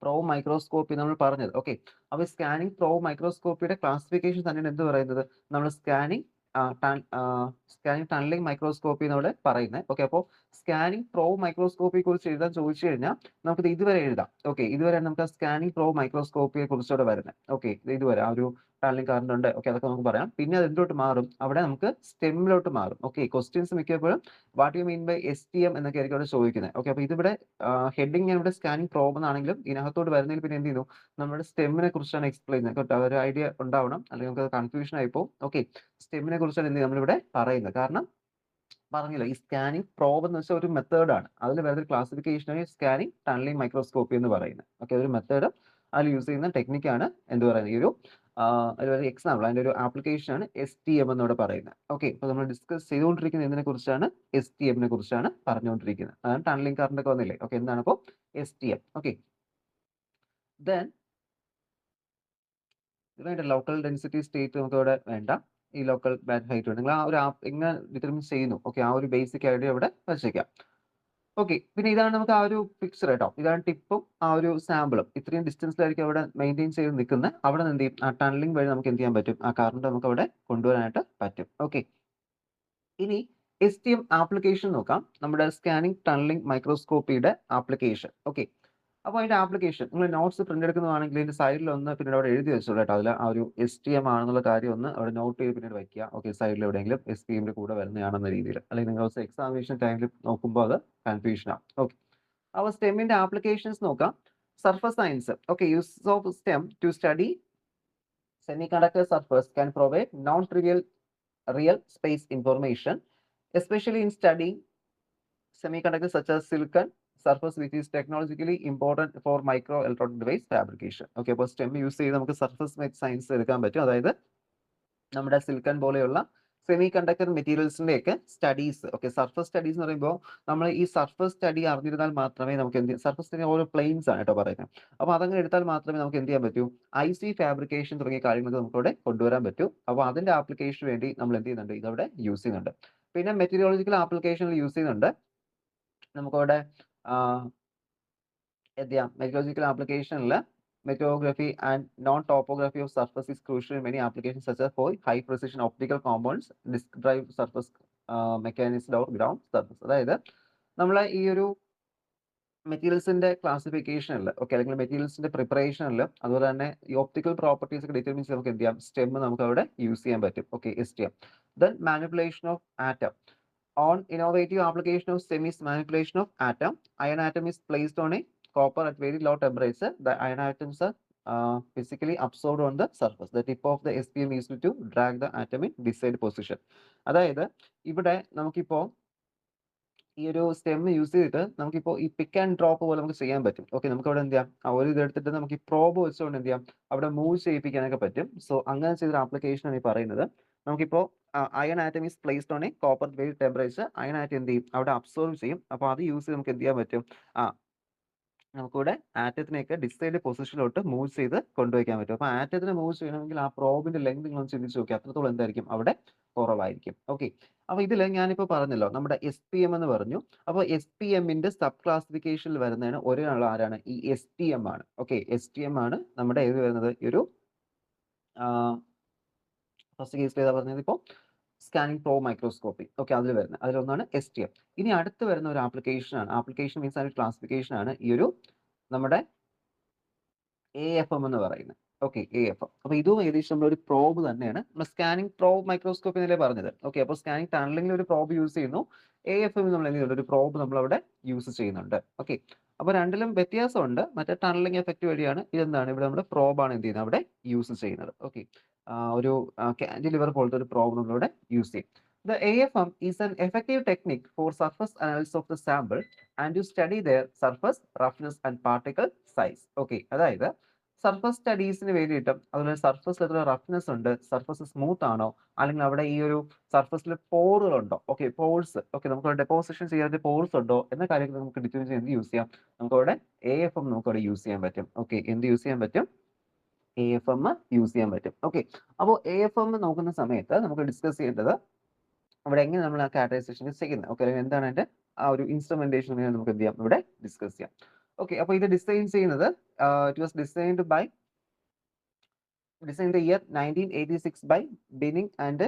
പ്രോബ് മൈക്രോസ്കോപ്പി നമ്മൾ പറഞ്ഞത്. ഓക്കെ, അപ്പോൾ സ്കാനിങ് പ്രോബ് മൈക്രോസ്കോപ്പിയുടെ ക്ലാസിഫിക്കേഷൻ തന്നെയാണ് എന്ത് പറയുന്നത്, നമ്മൾ സ്കാനിങ് ടണലിംഗ് മൈക്രോസ്കോപ്പി എന്നവിടെ പറയുന്നത്. ഓക്കെ, അപ്പോൾ സ്കാനിങ് പ്രോബ് മൈക്രോസ്കോപ്പിയെ കുറിച്ച് എഴുതാൻ ചോദിച്ചു കഴിഞ്ഞാൽ നമുക്കിത് ഇതുവരെ എഴുതാം. ഓക്കെ, ഇതുവരെ നമുക്ക് സ്കാനിങ് പ്രോബ് മൈക്രോസ്കോപ്പിയെ കുറിച്ചോടെ വരുന്നത്. ഓക്കെ, ഇതുവരെ ആ ഒരു ടണലിംഗ് കറണ്ട് ഉണ്ട്. ഓക്കെ, അതൊക്കെ നമുക്ക് പറയാം. പിന്നെ അത് എന്തിലോട്ട് മാറും, അവിടെ നമുക്ക് സ്റ്റെമ്മിലോട്ട് മാറും. ഓക്കെ, ക്വസ്റ്റ്യൻസ് മിക്കപ്പോഴും what you mean by STM എന്നൊക്കെ ആയിരിക്കും അവിടെ ചോദിക്കുന്നത്. ഓക്കെ, അപ്പോൾ ഇതിവിടെ ഹെഡിങ് ഞാൻ ഇവിടെ സ്കാനിങ് പ്രോബ് എന്നാണെങ്കിലും ഇതിനകത്തോട്ട് വരുന്നതിൽ പിന്നെ എന്ത് ചെയ്യുന്നു, നമ്മുടെ സ്റ്റെമ്മിനെ കുറിച്ചാണ് എക്സ്പ്ലെയിൻ ചെയ്യുന്നത്. കേട്ടോ, ഒരു ഐഡിയ ഉണ്ടാവണം, അല്ലെങ്കിൽ നമുക്ക് കൺഫ്യൂഷൻ ആയിപ്പോ. ഓക്കെ, സ്റ്റെമ്മിനെ കുറിച്ചാണ് എന്ത് നമ്മളിവിടെ പറയുന്നത്. കാരണം പറഞ്ഞില്ല, ഈ സ്കാനിങ് പ്രോബ് എന്ന് വെച്ചാൽ ഒരു മെത്തേഡാണ്. അതിൽ വേറൊരു ക്ലാസിഫിക്കേഷനാണ് സ്കാനിങ് ടണലിംഗ് മൈക്രോസ്കോപ്പി എന്ന് പറയുന്നത്. ഓക്കെ, ഒരു മെത്തേഡ്, അതിൽ യൂസ് ചെയ്യുന്ന ടെക്നിക്കാണ് എന്ത് പറയുന്നത്, ഈ ഒരു ഒരു എക്സാമ്പിൾ, അതിന്റെ ഒരു ആപ്ലിക്കേഷൻ ആണ് STM എന്നിവിടെ പറയുന്നത്. ഓക്കെ, അപ്പോൾ നമ്മൾ ഡിസ്കസ് ചെയ്തുകൊണ്ടിരിക്കുന്നത് എന്തിനെ കുറിച്ചാണ്, STM നെ കുറിച്ചാണ് പറഞ്ഞുകൊണ്ടിരിക്കുന്നത്. അതാണ് ടണലിംഗ് കറണ്ട് ഒക്കെ വന്നില്ലേ. ഓക്കെ, എന്താണ് അപ്പോൾ STM. ഓക്കെ, ദെൻ വേണ്ട ലോക്കൽ ഡെൻസിറ്റി സ്റ്റേറ്റ് നമുക്ക് ഇവിടെ വേണ്ട, ഈ ലോക്കൽ ബാൻഡ് ഹൈറ്റ് വേണം. നിങ്ങൾ ആ ഒരു എങ്ങനെ ഡിറ്റർമിൻ ചെയ്യുന്നു, ഓക്കെ, ആ ഒരു ബേസിക് ഐഡിയ ഇവിടെ വെച്ചേക്കാം. ഓക്കെ, പിന്നെ ഇതാണ് നമുക്ക് ആ ഒരു പിക്ചർ കേട്ടോ, ഇതാണ് ടിപ്പും ആ ഒരു സാമ്പിളും ഇത്രയും ഡിസ്റ്റൻസിലായിരിക്കും അവിടെ മെയിൻറ്റെയിൻ ചെയ്ത് നിൽക്കുന്നത്. അവിടെ നിന്ന് എന്ത് ചെയ്യും, ആ ടണലിംഗ് വഴി നമുക്ക് എന്ത് ചെയ്യാൻ പറ്റും, ആ കറണ്ട് നമുക്ക് അവിടെ കൊണ്ടുവരാനായിട്ട് പറ്റും. ഓക്കെ, ഇനി STM ആപ്ലിക്കേഷൻ നോക്കാം, നമ്മുടെ സ്കാനിങ് ടണലിംഗ് മൈക്രോസ്കോപ്പിയുടെ ആപ്ലിക്കേഷൻ. ഓക്കെ, അപ്പോൾ അതിന്റെ ആപ്ലിക്കേഷൻ നിങ്ങൾ നോട്ട്സ് പ്രിന്റ് എടുക്കുന്നതാണെങ്കിൽ ഇതിന്റെ സൈഡിൽ ഒന്ന് പിന്നീട് അവിടെ എഴുതി വെച്ചോളൂ കേട്ടോ, അതിൽ ആ ഒരു STM ആണെന്നുള്ള കാര്യം ഒന്ന് അവിടെ നോട്ട് ചെയ്ത് പിന്നീട് വയ്ക്കുക. ഓക്കെ, സൈഡിൽ എവിടെയെങ്കിലും STMന്റെ കൂടെ വരുന്നതാണെന്ന രീതിയിൽ, അല്ലെങ്കിൽ നിങ്ങൾ എക്സാമിനേഷൻ ടൈമിൽ നോക്കുമ്പോൾ അത് കൺഫ്യൂഷൻ ആവും. ഓക്കെ, അപ്പോൾ സ്റ്റെമ്മിന്റെ ആപ്ലിക്കേഷൻസ് നോക്കാം. Surface science. Okay, use of stem to study semiconductor surface can provide non-trivial real space information, especially in studying semiconductors such as silicon surface, which is technologically important for microelectronic device fabrication. Okay, അപ്പോൾ stem use ചെയ്ത് നമുക്ക് surface science എടുക്കാൻ പറ്റും. അതായത് നമ്മുടെ silicon പോലെയുള്ള semi conductor മെറ്റീരിയൽസിന്റെ ഒക്കെ studies. Okay, surface studies എന്ന് പറയുമ്പോൾ നമ്മൾ ഈ സർഫസ് സ്റ്റഡി അറിഞ്ഞിരുന്നാൽ മാത്രമേ നമുക്ക് എന്ത്, സർഫസ് സ്റ്റഡി ഓരോ പ്ലെയിൻസ് ആണ് കേട്ടോ പറയുന്നത്. അപ്പോൾ അതങ്ങനെ എടുത്താൽ മാത്രമേ നമുക്ക് എന്ത് ചെയ്യാൻ പറ്റൂ, IC ഫാബ്രിക്കേഷൻ തുടങ്ങിയ കാര്യങ്ങൾ നമുക്കിവിടെ കൊണ്ടുവരാൻ പറ്റൂ. അപ്പോൾ അതിന്റെ ആപ്ലിക്കേഷന് വേണ്ടി നമ്മൾ എന്ത് ചെയ്യുന്നുണ്ട്, ഇതവിടെ യൂസ് ചെയ്യുന്നുണ്ട്. പിന്നെ മെറ്റീരിയോളജിക്കൽ ആപ്ലിക്കേഷനിൽ യൂസ് ചെയ്യുന്നുണ്ട്. നമുക്കവിടെ എന്ത് ചെയ്യാം, മെറ്റീരിയോളജിക്കൽ ആപ്ലിക്കേഷനിൽ meteorography and non-topography of surface is crucial in many applications such as for high precision optical compounds, disk drive surface mechanism or ground surface. അതായത് നമ്മൾ ഈ ഒരു മെറ്റീരിയൽസിന്റെ ക്ലാസിഫിക്കേഷനിൽ അല്ലെങ്കിൽ മെറ്റീരിയൽസിന്റെ പ്രിപ്പറേഷനിൽ അതുപോലെ തന്നെ ഈ ഒപ്റ്റിക്കൽ പ്രോപ്പർട്ടീസ് ഒക്കെ ഡിറ്റർമിൻ ചെയ്ത് നമുക്ക് എന്ത് ചെയ്യാം, സ്റ്റെം നമുക്ക് അവിടെ യൂസ് ചെയ്യാൻ പറ്റും. STM. Then manipulation of atom. On innovative application of STEM is manipulation of atom. Iron atom is placed on a copper at very low temperature. The iron atoms are physically absorbed on the surface. The tip of the SPM is used to drag the atom in desired position. അതായത് ഇവിടെ നമുക്കിപ്പോൾ ഈ ഒരു stem use ചെയ്തിട്ട് നമുക്കിപ്പോൾ ഈ പിക്ക് and drop പോലെ നമുക്ക് ചെയ്യാൻ പറ്റും. നമുക്ക് അവിടെ എന്ത് ചെയ്യാം, ഒരു ഇതെടുത്തിട്ട് നമുക്ക് ഈ പ്രോബ് വെച്ചുകൊണ്ട് എന്ത് ചെയ്യാം, അവിടെ മൂവ് ചെയ്യിപ്പിക്കാനൊക്കെ പറ്റും. സോ അങ്ങനെ ചെയ്തൊരു ആപ്ലിക്കേഷൻ ആണ് ഈ പറയുന്നത്. നമുക്കിപ്പോൾ iron atom is placed on A copper very temperature. Iron atom എന്ത് ചെയ്യും, അവിടെ അബ്സോർവ് ചെയ്യും. അപ്പോൾ അത് യൂസ് ചെയ്ത് നമുക്ക് എന്ത് ചെയ്യാൻ പറ്റും, നമുക്കിവിടെ ആറ്റത്തിനെയൊക്കെ ഡിസൈഡ് പൊസിഷനിലോട്ട് മൂവ് ചെയ്ത് കൊണ്ടുവയ്ക്കാൻ പറ്റും. അപ്പോൾ ആറ്റത്തിനെ മൂവ് ചെയ്യണമെങ്കിൽ ആ പ്രോബിന്റെ ലെങ്ത് നിങ്ങൾ ചിന്തിച്ച് നോക്കി, അത്രത്തോളം എന്തായിരിക്കും അവിടെ കുറവായിരിക്കും. അപ്പോൾ ഇതിൽ ഞാനിപ്പോൾ പറഞ്ഞല്ലോ നമ്മുടെ SPM എന്ന് പറഞ്ഞു. അപ്പോൾ SPMന്റെ സബ് ക്ലാസിഫിക്കേഷനിൽ വരുന്നതാണ് ഒരാൾ ആരാണ്, ഈ STM ആണ്. STM ആണ് നമ്മുടെ ഏത് വരുന്നത്, ഈ ഒരു ഫസ്റ്റ് കേസിൽ ഏതാ പറഞ്ഞത്, ഇപ്പോൾ സ്കാനിങ് പ്രോ മൈക്രോസ്കോപ്പി. അതിൽ വരുന്നത് അതിലൊന്നാണ് STM. ഇനി അടുത്ത് വരുന്ന ഒരു ആപ്ലിക്കേഷൻ ആണ്, ആപ്ലിക്കേഷൻ മീൻസ് അതിന്റെ ക്ലാസിഫിക്കേഷൻ ആണ് ഈ ഒരു നമ്മുടെ AFM എന്ന് പറയുന്നത്. AFM. അപ്പോൾ ഇതും ഏകദേശം ഒരു പ്രോബ് തന്നെയാണ്. നമ്മൾ സ്കാനിങ് പ്രോബ് മൈക്രോസ്കോപ്പി എന്നല്ലേ പറഞ്ഞത്. അപ്പോൾ സ്കാനിങ് ടണലിംഗിൽ ഒരു പ്രോബ് യൂസ് ചെയ്യുന്നു. AFM നമ്മൾ എന്ത് ചെയ്യുന്നുണ്ട്, ഒരു പ്രോബ് നമ്മൾ അവിടെ യൂസ് ചെയ്യുന്നുണ്ട്. അപ്പോൾ രണ്ടിലും വ്യത്യാസമുണ്ട്. മറ്റേ ടണലിംഗ് എഫക്റ്റ് വഴിയാണ്, ഇതെന്താണ് ഇവിടെ നമ്മുടെ പ്രോബാണ് എന്ത് ചെയ്യുന്നത് അവിടെ യൂസ് ചെയ്യുന്നത്. ഒരു കാന്റിലിവർ പോലത്തെ ഒരു പ്രോബ് നമ്മളിവിടെ യൂസ് ചെയ്യും. The AFM is an effective technique for surface analysis of the sample and to study their surface roughness and particle size. അതായത് സർഫസ് സ്റ്റഡീസിന് വേണ്ടിയിട്ടും അതുപോലെ സർഫസിൽ എത്ര റഫ്നെസ് ഉണ്ട്, സർഫസ് സ്മൂത്ത് ആണോ, അല്ലെങ്കിൽ അവിടെ ഈ ഒരു സർഫസിൽ പോറുകളുണ്ടോ, പോഴ്സ് നമുക്ക് ഡെപ്പോസിഷൻ ചെയ്യാൻ പോഴ്സ് ഉണ്ടോ എന്ന കാര്യങ്ങൾ നമുക്ക് ഡിറ്റർമിൻ ചെയ്ത് യൂസ് ചെയ്യാം. നമുക്കവിടെ AFM നമുക്കവിടെ യൂസ് ചെയ്യാൻ പറ്റും. എന്ത് യൂസ് ചെയ്യാൻ പറ്റും, AFM യൂസ് ചെയ്യാൻ പറ്റും. അപ്പോൾ AFM നോക്കുന്ന സമയത്ത് നമുക്ക് ഡിസ്കസ് ചെയ്യേണ്ടത് അവിടെ എങ്ങനെ നമ്മൾ ആ കാറ്റഗറൈസേഷൻ ചെയ്യുന്നത്, അല്ലെങ്കിൽ എന്താണ് അതിന്റെ ആ ഒരു ഇൻസ്ട്രുമെന്റേഷൻ നമുക്ക് എന്ത് ചെയ്യാം ഇവിടെ ഡിസ്കസ് ചെയ്യാം. അപ്പോൾ ഇത് ഡിസൈൻ ചെയ്യുന്നത് it was designed the year 1986 by Binning and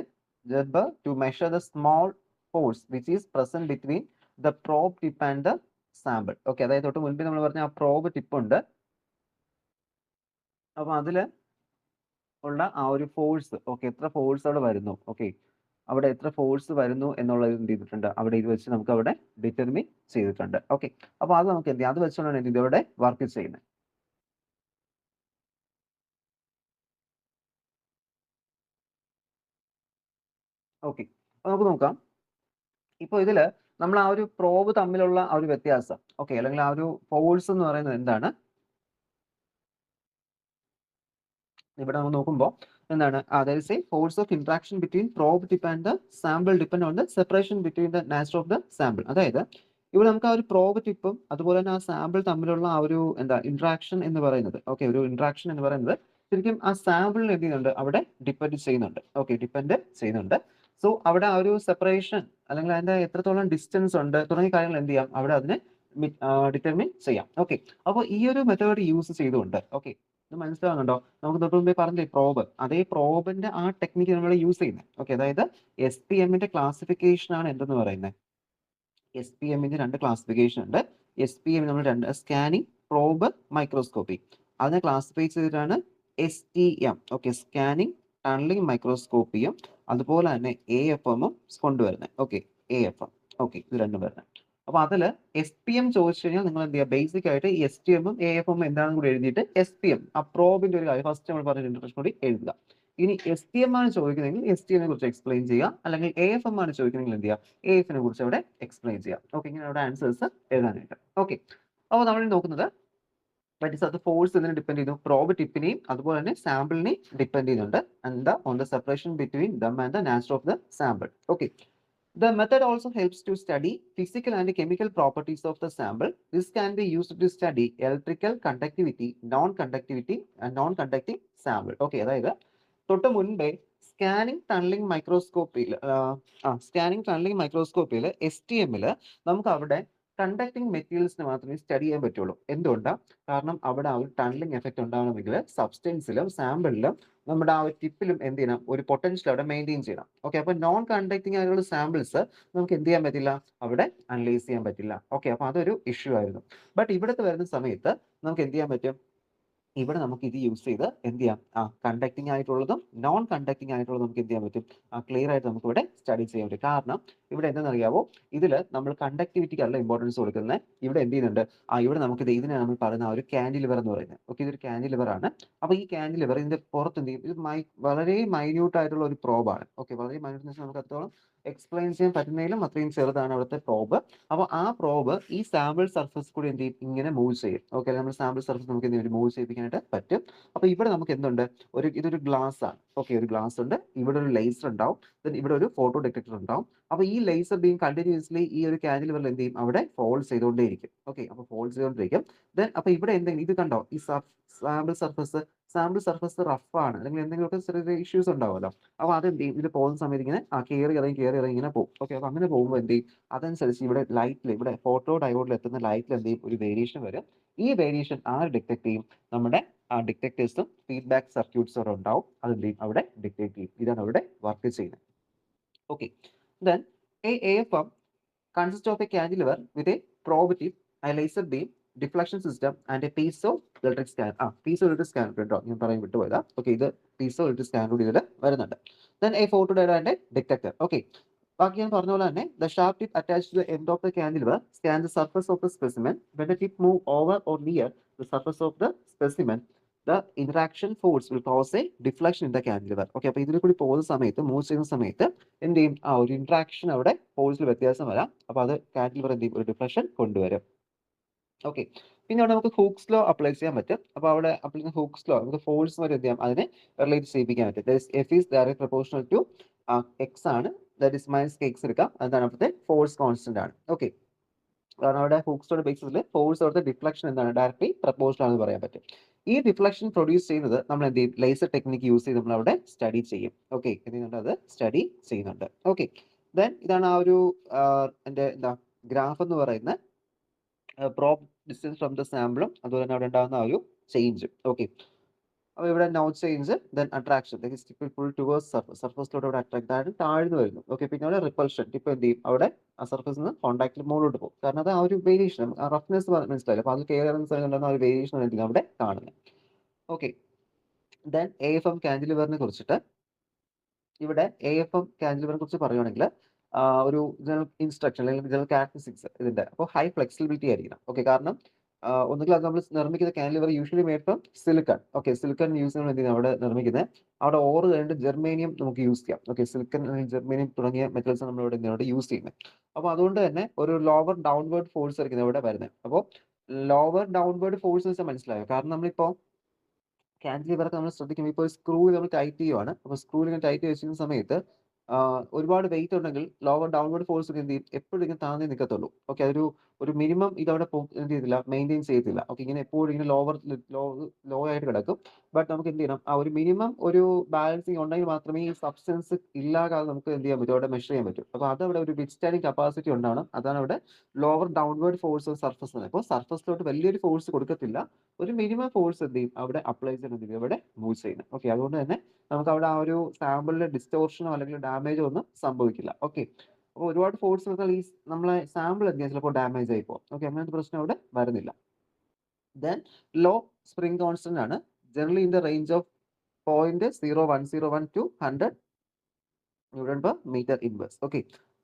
Gerber to measure the small force which is present between the probe tip and the sample. അതായത് തൊട്ട് മുൻപ് നമ്മൾ പറഞ്ഞ ആ പ്രോബ് ടിപ്പ് ഉണ്ട്, അപ്പോൾ അതിൽ ഉള്ള ആ ഒരു ഫോഴ്സ് എത്ര ഫോഴ്സ് അവിടെ വരുന്നു, അവിടെ എത്ര ഫോഴ്സ് വരുന്നു എന്നുള്ളത് എന്ത് ചെയ്തിട്ടുണ്ട്, അവിടെ ഇത് വെച്ച് നമുക്ക് അവിടെ ഡിറ്റർമിൻ ചെയ്തിട്ടുണ്ട്. അപ്പോൾ അത് നമുക്ക് എന്ത് ചെയ്യാം, അത് വെച്ചുകൊണ്ടാണ് ഇത് ഇവിടെ വർക്ക് ചെയ്യുന്നത്. അപ്പോൾ നമുക്ക് നോക്കാം. ഇപ്പോൾ ഇതിൽ നമ്മൾ ആ ഒരു പ്രോബ് തമ്മിലുള്ള ആ ഒരു വ്യത്യാസം അല്ലെങ്കിൽ ആ ഒരു ഫോഴ്സ് എന്ന് പറയുന്നത് എന്താണ്, ഇവിടെ നമ്മൾ നോക്കുമ്പോൾ എന്താണ്, there is a force of interaction between probe tip and the sample depend on the separation between the nature of the sample. അതായത് ഇവിടെ നമുക്ക് ആ ഒരു പ്രോബ് ടിപ്പും അതുപോലെ തന്നെ ആ സാമ്പിൾ തമ്മിലുള്ള ആ ഒരു ഇന്ററാക്ഷൻ എന്ന് പറയുന്നത് ഒരു ഇന്ററാക്ഷൻ എന്ന് പറയുന്നത് ശരിക്കും ആ സാമ്പിളിന് എന്ത് ചെയ്യുന്നുണ്ട് അവിടെ ഡിപ്പെൻഡ് ചെയ്യുന്നുണ്ട്. സോ അവിടെ ആ ഒരു സെപ്പറേഷൻ അല്ലെങ്കിൽ അതിന്റെ എത്രത്തോളം ഡിസ്റ്റൻസ് ഉണ്ട് തുടങ്ങിയ കാര്യങ്ങൾ എന്ത് ചെയ്യാം അവിടെ അതിനെ ഡിറ്റർമിൻ ചെയ്യാം. അപ്പോൾ ഈ ഒരു മെത്തേഡ് യൂസ് ചെയ്തുകൊണ്ട് ഇത് മനസ്സിലാവുന്നുണ്ടോ, നമുക്ക് തൊട്ട് മുമ്പേ പറഞ്ഞില്ലേ പ്രോബ്, അതേ പ്രോബിന്റെ ആ ടെക്നിക്ക് നമ്മൾ യൂസ് ചെയ്യുന്നത്. അതായത് SPMന്റെ ക്ലാസിഫിക്കേഷൻ ആണ് എന്തെന്ന് പറയുന്നത്. SPMന്റെ രണ്ട് ക്ലാസിഫിക്കേഷൻ ഉണ്ട്. SPM നമ്മൾ രണ്ട് സ്കാനിങ് പ്രോബ് മൈക്രോസ്കോപ്പി, അതിനെ ക്ലാസിഫൈ ചെയ്തിട്ടാണ് STM സ്കാനിങ് ടണലിംഗ് മൈക്രോസ്കോപ്പിയും അതുപോലെ തന്നെ AFM കൊണ്ടുവരുന്നത്. AFM ഇത് രണ്ടും വരുന്നത്. അപ്പോൾ അതിൽ SPM ചോദിച്ചു കഴിഞ്ഞാൽ നിങ്ങൾ എന്ത് ചെയ്യുക, ബേസിക് ആയിട്ട് STM AFM എന്താണെന്ന് കൂടി എഴുതിയിട്ട് SPM ആ പ്രോബിന്റെ ഒരു കാര്യം ഫസ്റ്റ് നമ്മൾ പറഞ്ഞ ഇൻട്രൊഡക്ഷൻ കൂടി എഴുതുക. ഇനി STM ആണ് ചോദിക്കുന്നതെങ്കിൽ STM കുറിച്ച് എക്സ്പ്ലെയിൻ ചെയ്യുക, അല്ലെങ്കിൽ AFM ആണ് ചോദിക്കുന്നതെങ്കിൽ എന്ത് ചെയ്യുക, AFM കുറിച്ച് അവിടെ എക്സ്പ്ലെയിൻ ചെയ്യുക. ഇങ്ങനെ അവിടെ ആൻസേഴ്സ് എഴുതാനായിട്ട്. അപ്പോൾ നമ്മൾ നോക്കുന്നത് അത് ഫോഴ്സ് ഇതിനെ ഡിപ്പെൻഡ് ചെയ്യുന്നു, പ്രോബ് ടിപ്പിനെയും അതുപോലെ തന്നെ സാമ്പിളിനെയും ഡിപ്പെൻഡ് ചെയ്യുന്നുണ്ട്. എന്താ on the separation between them and the nature of the sample. The method also helps to study physical and chemical properties of the sample. This can be used to study electrical conductivity, non-conductivity and non-conducting sample. അതായത് തൊട്ട് മുൻപേ scanning tunnelling മൈക്രോസ്കോപ്പിയിൽ STM നമുക്ക് അവിടെ conducting മെറ്റീരിയൽസിന് മാത്രമേ study ചെയ്യാൻ പറ്റുള്ളൂ. എന്തുകൊണ്ടാണ്? കാരണം അവിടെ ആ ഒരു ടണലിംഗ് എഫക്റ്റ് ഉണ്ടാവണമെങ്കിൽ സബ്സ്റ്റൻസിലും സാമ്പിളിലും നമ്മുടെ ആ ഒരു ടിപ്പിലും എന്ത് ചെയ്യണം, ഒരു പൊട്ടൻഷ്യൽ അവിടെ മെയിൻറ്റെയിൻ ചെയ്യണം. ഓക്കെ, അപ്പൊ നോൺ കണ്ടക്ടിങ് ആയിട്ടുള്ള സാമ്പിൾസ് നമുക്ക് എന്ത് ചെയ്യാൻ പറ്റില്ല, അവിടെ അനലൈസ് ചെയ്യാൻ പറ്റില്ല. ഓക്കെ, അപ്പൊ അതൊരു ഇഷ്യൂ ആയിരുന്നു. ബട്ട് ഇവിടുത്തെ വരുന്ന സമയത്ത് നമുക്ക് എന്ത് ചെയ്യാൻ പറ്റും, ഇവിടെ നമുക്ക് ഇത് യൂസ് ചെയ്ത് എന്ത് ചെയ്യാം, കണ്ടക്ടിങ് ആയിട്ടുള്ളതും നോൺ കണ്ടക്ടിങ് ആയിട്ടുള്ളതും നമുക്ക് എന്ത് ചെയ്യാൻ പറ്റും, ക്ലിയർ ആയിട്ട് നമുക്ക് ഇവിടെ സ്റ്റഡി ചെയ്യാൻ പറ്റും. കാരണം ഇവിടെ എന്താണെന്നറിയാവോ, ഇതിൽ നമ്മൾ കണ്ടക്ടിവിറ്റിക്കല്ല ഇമ്പോർട്ടൻസ് കൊടുക്കുന്നത്. ഇവിടെ എന്ത് ചെയ്യുന്നുണ്ട്, ഇവിടെ നമുക്ക് ഇതിനെ നമ്മൾ പറയുന്ന ഒരു കാൻഡിലിവർ എന്ന് പറയുന്നത്. ഓക്കെ, ഇതൊരു കാൻഡിലിവർ ആണ്. അപ്പൊ ഈ കാൻഡിലിവർ ഇതിന്റെ പുറത്ത് എന്ത് ചെയ്യും, ഇത് വളരെ മൈന്യൂട്ട് ആയിട്ടുള്ള ഒരു പ്രോബാണ്. ഓക്കെ, വളരെ മൈന്യൂട്ട്, നമുക്ക് അത്രത്തോളം എക്സ്പ്ലെയിൻ ചെയ്യാൻ പറ്റുന്നതിലും അത്രയും ചെറുതാണ് അവിടുത്തെ പ്രോബ്. അപ്പോൾ ആ പ്രോബ് ഈ സാമ്പിൾ സർഫസ് കൂടി എന്ത് ചെയ്യും, ഇങ്ങനെ മൂവ് ചെയ്യും. ഓക്കെ, നമ്മൾ സാമ്പിൾ സർഫസ് നമുക്ക് എന്ത് ചെയ്യും, മൂവ് ചെയ്യിപ്പിക്കാനായിട്ട് പറ്റും. അപ്പോൾ ഇവിടെ നമുക്ക് എന്തുണ്ട്, ഇതൊരു ഗ്ലാസ് ആണ്. ഓക്കെ, ഒരു ഗ്ലാസ് ഉണ്ട്, ഇവിടെ ഒരു ലേസർ ഉണ്ടാവും, ഇവിടെ ഒരു ഫോട്ടോ ഡിറ്റക്ടർ ഉണ്ടാവും. അപ്പോൾ ഈ ലേസർ ബീം കണ്ടിന്യൂസ്ലി ഈ ഒരു കാൻഡിലിവറിൽ എന്ത് ചെയ്യും, അവിടെ ഫോൾ ചെയ്തുകൊണ്ടേയിരിക്കും. ഓക്കെ, അപ്പോൾ ഫോൾ ചെയ്തുകൊണ്ടിരിക്കും. അപ്പോൾ ഇവിടെ എന്തെങ്കിലും ഇത് കണ്ടോ, ഈ സാമ്പിൾ സർഫസ് റഫ് ആണ്, അല്ലെങ്കിൽ എന്തെങ്കിലുമൊക്കെ ചെറിയ ഇഷ്യൂസ് ഉണ്ടാവുമല്ലോ. അപ്പോൾ അതെന്ത് ചെയ്യും, ഇത് പോകുന്ന സമയത്ത് ഇങ്ങനെ കയറി ഇറങ്ങി ഇങ്ങനെ പോകും. ഓക്കെ, അപ്പോൾ അങ്ങനെ പോകുമ്പോൾ എന്ത് ചെയ്യും, അതനുസരിച്ച് ഇവിടെ ലൈറ്റിൽ, ഇവിടെ ഫോട്ടോ ഡയോഡിൽ എത്തുന്ന ലൈറ്റിൽ എന്ത് ചെയ്യും, ഒരു വേരിയേഷൻ വരും. ഈ വേരിയേഷൻ ഡിറ്റക്ട് ചെയ്യും, നമ്മുടെ ഡിറ്റക്ടേഴ്സും ഫീഡ്ബാക്ക് സർക്യൂട്ട്സും അവിടെ ഉണ്ടാവും. അതെന്ത് ചെയ്യും, അവിടെ ഡിറ്റക്ട് ചെയ്യും. ഇതാണ് അവിടെ വർക്ക് ചെയ്യുന്നത്. Okay, then AFM consists of a cantilever with a probe tip, a laser beam, deflection system and a piezoelectric scanner. Piezoelectric scanner കേട്ടോ, ഞാൻ പറയാൻ വിട്ടുപോയതാ. ഓക്കെ, ഇത് piezoelectric scanner കൂടി ഇതിൽ വരുന്നുണ്ട്. Then a photodiode and a detector. Okay, ബാക്കി ഞാൻ പറഞ്ഞ പോലെ തന്നെ the sharp tip attached to the end of the cantilever scans the surface of the specimen. When the tip move over or near the surface of the specimen, the interaction force will cause a deflection in the cantilever. Okay, അപ്പോൾ ഇതിൽ കൂടി പോകുന്ന സമയത്ത്, move ചെയ്യുന്ന സമയത്ത് എന്ത് ചെയ്യും, ഒരു ഇന്ററാക്ഷൻ അവിടെ ഫോഴ്സിൽ വ്യത്യാസം വരാം. അപ്പോൾ അത് കാൻറ്റിലിവർ എന്ത് ചെയ്യും, ഒരു ഡിഫ്ലക്ഷൻ കൊണ്ടുവരും. ഓക്കെ, പിന്നെ അവിടെ നമുക്ക് ഹൂക്സ് ലോ അപ്ലൈ ചെയ്യാൻ പറ്റും. അപ്പോൾ അവിടെ അപ്ലൈ ചെയ്യുന്ന ഹൂക്സ് ലോ നമുക്ക് ഫോഴ്സ് വരെ എന്ത് ചെയ്യാം, അതിനെ റിലേറ്റ് ചെയ്യിപ്പിക്കാൻ പറ്റും. F is direct proportional to x ആണ്, ദാറ്റ് ഇസ് മൈനസ് x എടുക്കാം. അതാണ് അവിടുത്തെ ഫോഴ്സ് കോൺസ്റ്റന്റ് ആണ്. ഓക്കെ, കാരണം അവിടെ ഹൂക്സ് ലോയുടെ ബേസിസിൽ ഫോഴ്സ് അവിടുത്തെ ഡിഫ്ലക്ഷൻ എന്താണ്, ഡയറക്ട്ലി പ്രപ്പോർഷണൽ ആണെന്ന് പറയാൻ പറ്റും. ഈ ഡിഫ്ലക്ഷൻ പ്രൊഡ്യൂസ് ചെയ്യുന്നത് നമ്മൾ എന്ത് ചെയ്യും, ലേസർ ടെക്നിക്ക് യൂസ് ചെയ്ത് നമ്മൾ അവിടെ സ്റ്റഡി ചെയ്യും. ഓക്കെ, എന്തുകൊണ്ട് അത് സ്റ്റഡി ചെയ്യുന്നുണ്ട്. ഓക്കെ, ദെൻ ഇതാണ് ആ ഒരു എൻ്റെ ഗ്രാഫ് എന്ന് പറയുന്ന പ്രോബ് ഡിസ്റ്റൻസ് ഫ്രം ദ സാമ്പിളും അതുപോലെ തന്നെ അവിടെ ഉണ്ടാകുന്ന ആ ഒരു ചേഞ്ച്. ഓക്കെ, അപ്പോൾ ഇവിടെ no change, then attraction, full towards സർഫസിലോട്ട് അവിടെ അട്രാക്ട് ആയിട്ട് താഴ്ന്നു വരുന്നു. ഓക്കെ, പിന്നെ അവിടെ റിപ്പൾഷൻ, ഇപ്പോൾ എന്ത് ചെയ്യും, അവിടെ ആ സർഫസിൽ നിന്ന് കോൺടാക്റ്റിൽ മുകളിലോട്ട് പോകും. കാരണം അത് ആ ഒരു വേരിയേഷൻ, റഫ്നെസ് മനസ്സിലായില്ല. അപ്പോൾ അത് കെയർ ചെയ്യുന്ന സമയത്ത് ആ ഒരു വേരിയേഷൻ എന്ത് അവിടെ കാണുന്നത്. ഓക്കെ, ദെൻ AFM കാൻറ്റിലിവറിനെ കുറിച്ചിട്ട്, ഇവിടെ AFM കാൻറ്റിലിവറിനെ കുറിച്ച് പറയുകയാണെങ്കിൽ ഒരു ജനറൽ ഇൻസ്ട്രക്ഷൻ അല്ലെങ്കിൽ ജനറൽ ക്യാരക്ടറിസ്റ്റിക്സ് ഇതിന്റെ, അപ്പോൾ ഹൈ ഫ്ലെക്സിബിലിറ്റി ആയിരിക്കണം. ഓക്കെ, കാരണം ഒന്നുകിൽ അത് നമ്മൾ നിർമ്മിക്കുന്ന cantilever usually made from silicon. Okay, silicon use ചെയ്യുന്നത് എന്ത് ചെയ്യുന്നത്, അവിടെ നിർമ്മിക്കുന്നത് അവിടെ ഓറ് കഴിഞ്ഞിട്ട് ജെർമേനിയം നമുക്ക് യൂസ് ചെയ്യാം. ഓക്കെ, സിലിക്കൺ അല്ലെങ്കിൽ ജെർമേനിയം തുടങ്ങിയ മെറ്റൽസ് നമ്മൾ ഇവിടെ എന്താണ് യൂസ് ചെയ്യുന്നത്. അപ്പോൾ അതുകൊണ്ട് തന്നെ ഒരു ലോവർ ഡൗൺവേർഡ് ഫോഴ്സ് ആയിരിക്കും ഇവിടെ വരുന്നത്. അപ്പോൾ ലോവർ ഡൗൺവേർഡ് ഫോഴ്സ് വെച്ചാൽ മനസ്സിലായോ, കാരണം നമ്മളിപ്പോൾ കാൻറ്റിലിവറൊക്കെ നമ്മൾ ശ്രദ്ധിക്കുമ്പോൾ ഇപ്പോൾ സ്ക്രൂ നമ്മൾ ടൈറ്റ് ചെയ്യുവാണ്. അപ്പോൾ സ്ക്രൂ ഇങ്ങനെ ടൈറ്റ് വെച്ചിരുന്ന സമയത്ത് ഒരുപാട് വെയിറ്റ് ഉണ്ടെങ്കിൽ ലോവർ ഡൗൺവേർഡ് ഫോഴ്സ് എന്ത് ചെയ്യും, എപ്പോഴും ഇങ്ങനെ താഴ്ന്നേ നിൽക്കത്തുള്ളൂ. ഓക്കെ, ഒരു മിനിമം ഇതവിടെ എന്ത് ചെയ്തില്ല, മെയിൻറ്റെയിൻ ചെയ്യത്തില്ല. ഓക്കെ, ഇങ്ങനെ എപ്പോഴും ഇങ്ങനെ ലോ ആയിട്ട് കിടക്കും. ബട്ട് നമുക്ക് എന്ത് ചെയ്യണം, ഒരു മിനിമം ഒരു ബാലൻസിങ് ഉണ്ടെങ്കിൽ മാത്രമേ ഈ സബ്സ്റ്റൻസ് ഇല്ലാതെ നമുക്ക് എന്ത് ചെയ്യാൻ പറ്റും, അവിടെ മെഷർ ചെയ്യാൻ പറ്റും. അപ്പോൾ അതവിടെ ഒരു വിത്ത്സ്റ്റാൻഡിങ് കപ്പാസിറ്റി ഉണ്ടാവണം. അതാണ് അവിടെ ലോവർ ഡൗൺവേർഡ് ഫോഴ്സ് സർഫസ്. അപ്പോൾ സർഫസിലോട്ട് വലിയൊരു ഫോഴ്സ് കൊടുക്കത്തില്ല, ഒരു മിനിമം ഫോഴ്സ് എന്ത് ചെയ്യും, അവിടെ അപ്ലൈ ചെയ്യുന്നത് ഇവിടെ മൂവ് ചെയ്യുന്നത്. ഓക്കെ, അതുകൊണ്ട് തന്നെ നമുക്ക് അവിടെ ആ ഒരു സാമ്പിളിലെ ഡിസ്റ്റോർഷനോ അല്ലെങ്കിൽ ഡാമേജോ ഒന്നും സംഭവിക്കില്ല. ഓക്കെ, അപ്പോൾ ഒരുപാട് ഫോഴ്സ് വന്നാൽ ഈ നമ്മളെ സാമ്പിൾ എന്ത് ചെയ്യാം, ചിലപ്പോൾ ഡാമേജ് ആയി പോകും. ഓക്കെ, അങ്ങനത്തെ പ്രശ്നം അവിടെ വരുന്നില്ല. ദെൻ ലോ സ്പ്രിംഗ് കോൺസ്റ്റന്റ് ആണ്, generally in the range of 0.0101 to 100 newton per metre inverse. Okay,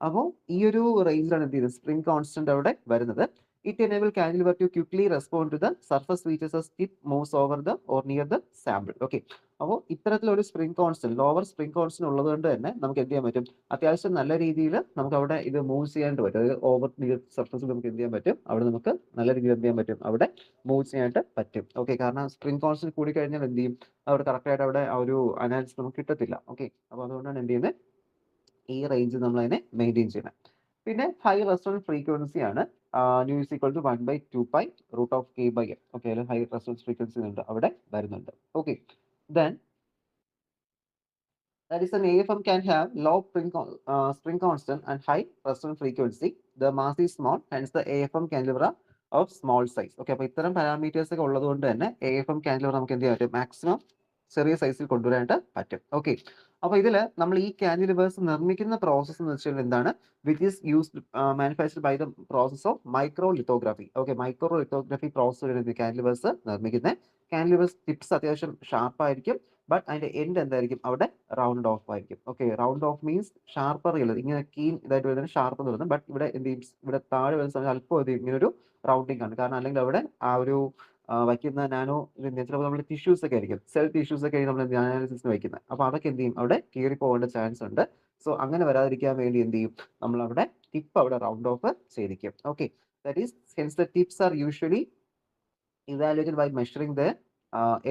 അപ്പോൾ ഈ ഒരു റേഞ്ചിലാണ് എന്ത് ചെയ്യുന്നത്, സ്പ്രിംഗ് കോൺസ്റ്റന്റ് അവിടെ വരുന്നത്. It enable cantilever to quickly respond to the surface features as it moves over the or near the sample. Okay, അപ്പോൾ ഇത്തരത്തിലൊരു spring constant, lower spring constant ഉള്ളത് കൊണ്ട് തന്നെ നമുക്ക് എന്ത് ചെയ്യാൻ പറ്റും, അത്യാവശ്യം നല്ല രീതിയിൽ നമുക്ക് അവിടെ ഇത് മൂവ് ചെയ്യാനായിട്ട് പറ്റും. അതായത് ഓവർ നിയർ സർഫസിൽ നമുക്ക് എന്ത് ചെയ്യാൻ പറ്റും, അവിടെ നമുക്ക് നല്ല രീതിയിൽ എന്ത് ചെയ്യാൻ പറ്റും, അവിടെ മൂവ് ചെയ്യാനായിട്ട് പറ്റും. ഓക്കെ, കാരണം സ്പ്രിംഗ് കോൺസ്റ്റന്റ് കൂടി കഴിഞ്ഞാൽ എന്ത് ചെയ്യും, അവിടെ കറക്റ്റായിട്ട് അവിടെ ആ ഒരു അനാലിസിസ് നമുക്ക് കിട്ടത്തില്ല. ഓക്കെ, അപ്പോൾ അതുകൊണ്ടാണ് എന്ത് ചെയ്യുന്നത്, ഈ റേഞ്ച് നമ്മൾ അതിനെ മെയിൻറ്റെയിൻ ചെയ്യണം. പിന്നെ ഹൈ റെസൊണൻസ് ഫ്രീക്വൻസി ആണ്, nu is equal to 1/2π √k/m. Okay, അതിൽ ഹൈ റെസൊണൻസ് ഫ്രീക്വൻസി ഉണ്ട് അവിടെ വരുന്നുണ്ട്. Okay, then That is, an AFM can have low spring constant and high resonant frequency. The mass is small, hence the AFM cantilever of small size. Okay, അപ്പോൾ ഇത്തരം parameters ഒക്കെ ഉള്ളതുകൊണ്ട് തന്നെ AFM cantilever നമുക്ക് എന്ത് ചെയ്യാൻ പറ്റും, മാക്സിമം ചെറിയ സൈസിൽ കൊണ്ടുവരാനായിട്ട് പറ്റും. ഓക്കെ, അപ്പോൾ ഇതിൽ നമ്മൾ ഈ കാൻറ്റിലിവേഴ്സ് നിർമ്മിക്കുന്ന പ്രോസസ്സ് എന്ന് വെച്ചാൽ എന്താണ്, which is used manufactured by the process of micro lithography. Okay, micro lithography process വഴി കാൻറ്റിലിവേഴ്സ് നിർമ്മിക്കുന്നത്. കാൻറ്റിലിവേഴ്സ് ടിപ്സ് അത്യാവശ്യം ഷാർപ്പായിരിക്കും, ബട്ട് അതിന്റെ എൻഡ് എന്തായിരിക്കും, അവിടെ റൗണ്ട് ഓഫ് ആയിരിക്കും. Okay, round of means sharper ഉള്ളത് ഇങ്ങനെ കീൻ ഇതായിട്ട് വരുന്നത് ഷാർപ്പ് എന്ന് പറയുന്നത്. ബട്ട് ഇവിടെ എന്ത് ചെയ്യും, ഇവിടെ താഴെ വരുന്ന സമയത്ത് അല്പം ഇങ്ങനെ ഒരു റൗണ്ടിങ് ആണ്. കാരണം അല്ലെങ്കിൽ അവിടെ ആ ഒരു വയ്ക്കുന്ന നാനോ ചിലപ്പോൾ നമ്മുടെ ടിഷ്യൂസ് ഒക്കെ ആയിരിക്കും, സെൽ ടിഷ്യൂസ് ഒക്കെ ആയിരിക്കും നമ്മൾ അനാലിസിസിന് വയ്ക്കുന്നത്. അപ്പോൾ അതൊക്കെ എന്ത് ചെയ്യും, അവിടെ കീറി പോകേണ്ട ചാൻസ് ഉണ്ട്. സോ അങ്ങനെ വരാതിരിക്കാൻ വേണ്ടി എന്ത് ചെയ്യും, നമ്മൾ അവിടെ ടിപ്പ് അവിടെ റൗണ്ട് ഓഫ് ചെയ്തിരിക്കും. Okay, that is hence the tips are usually evaluated by measuring the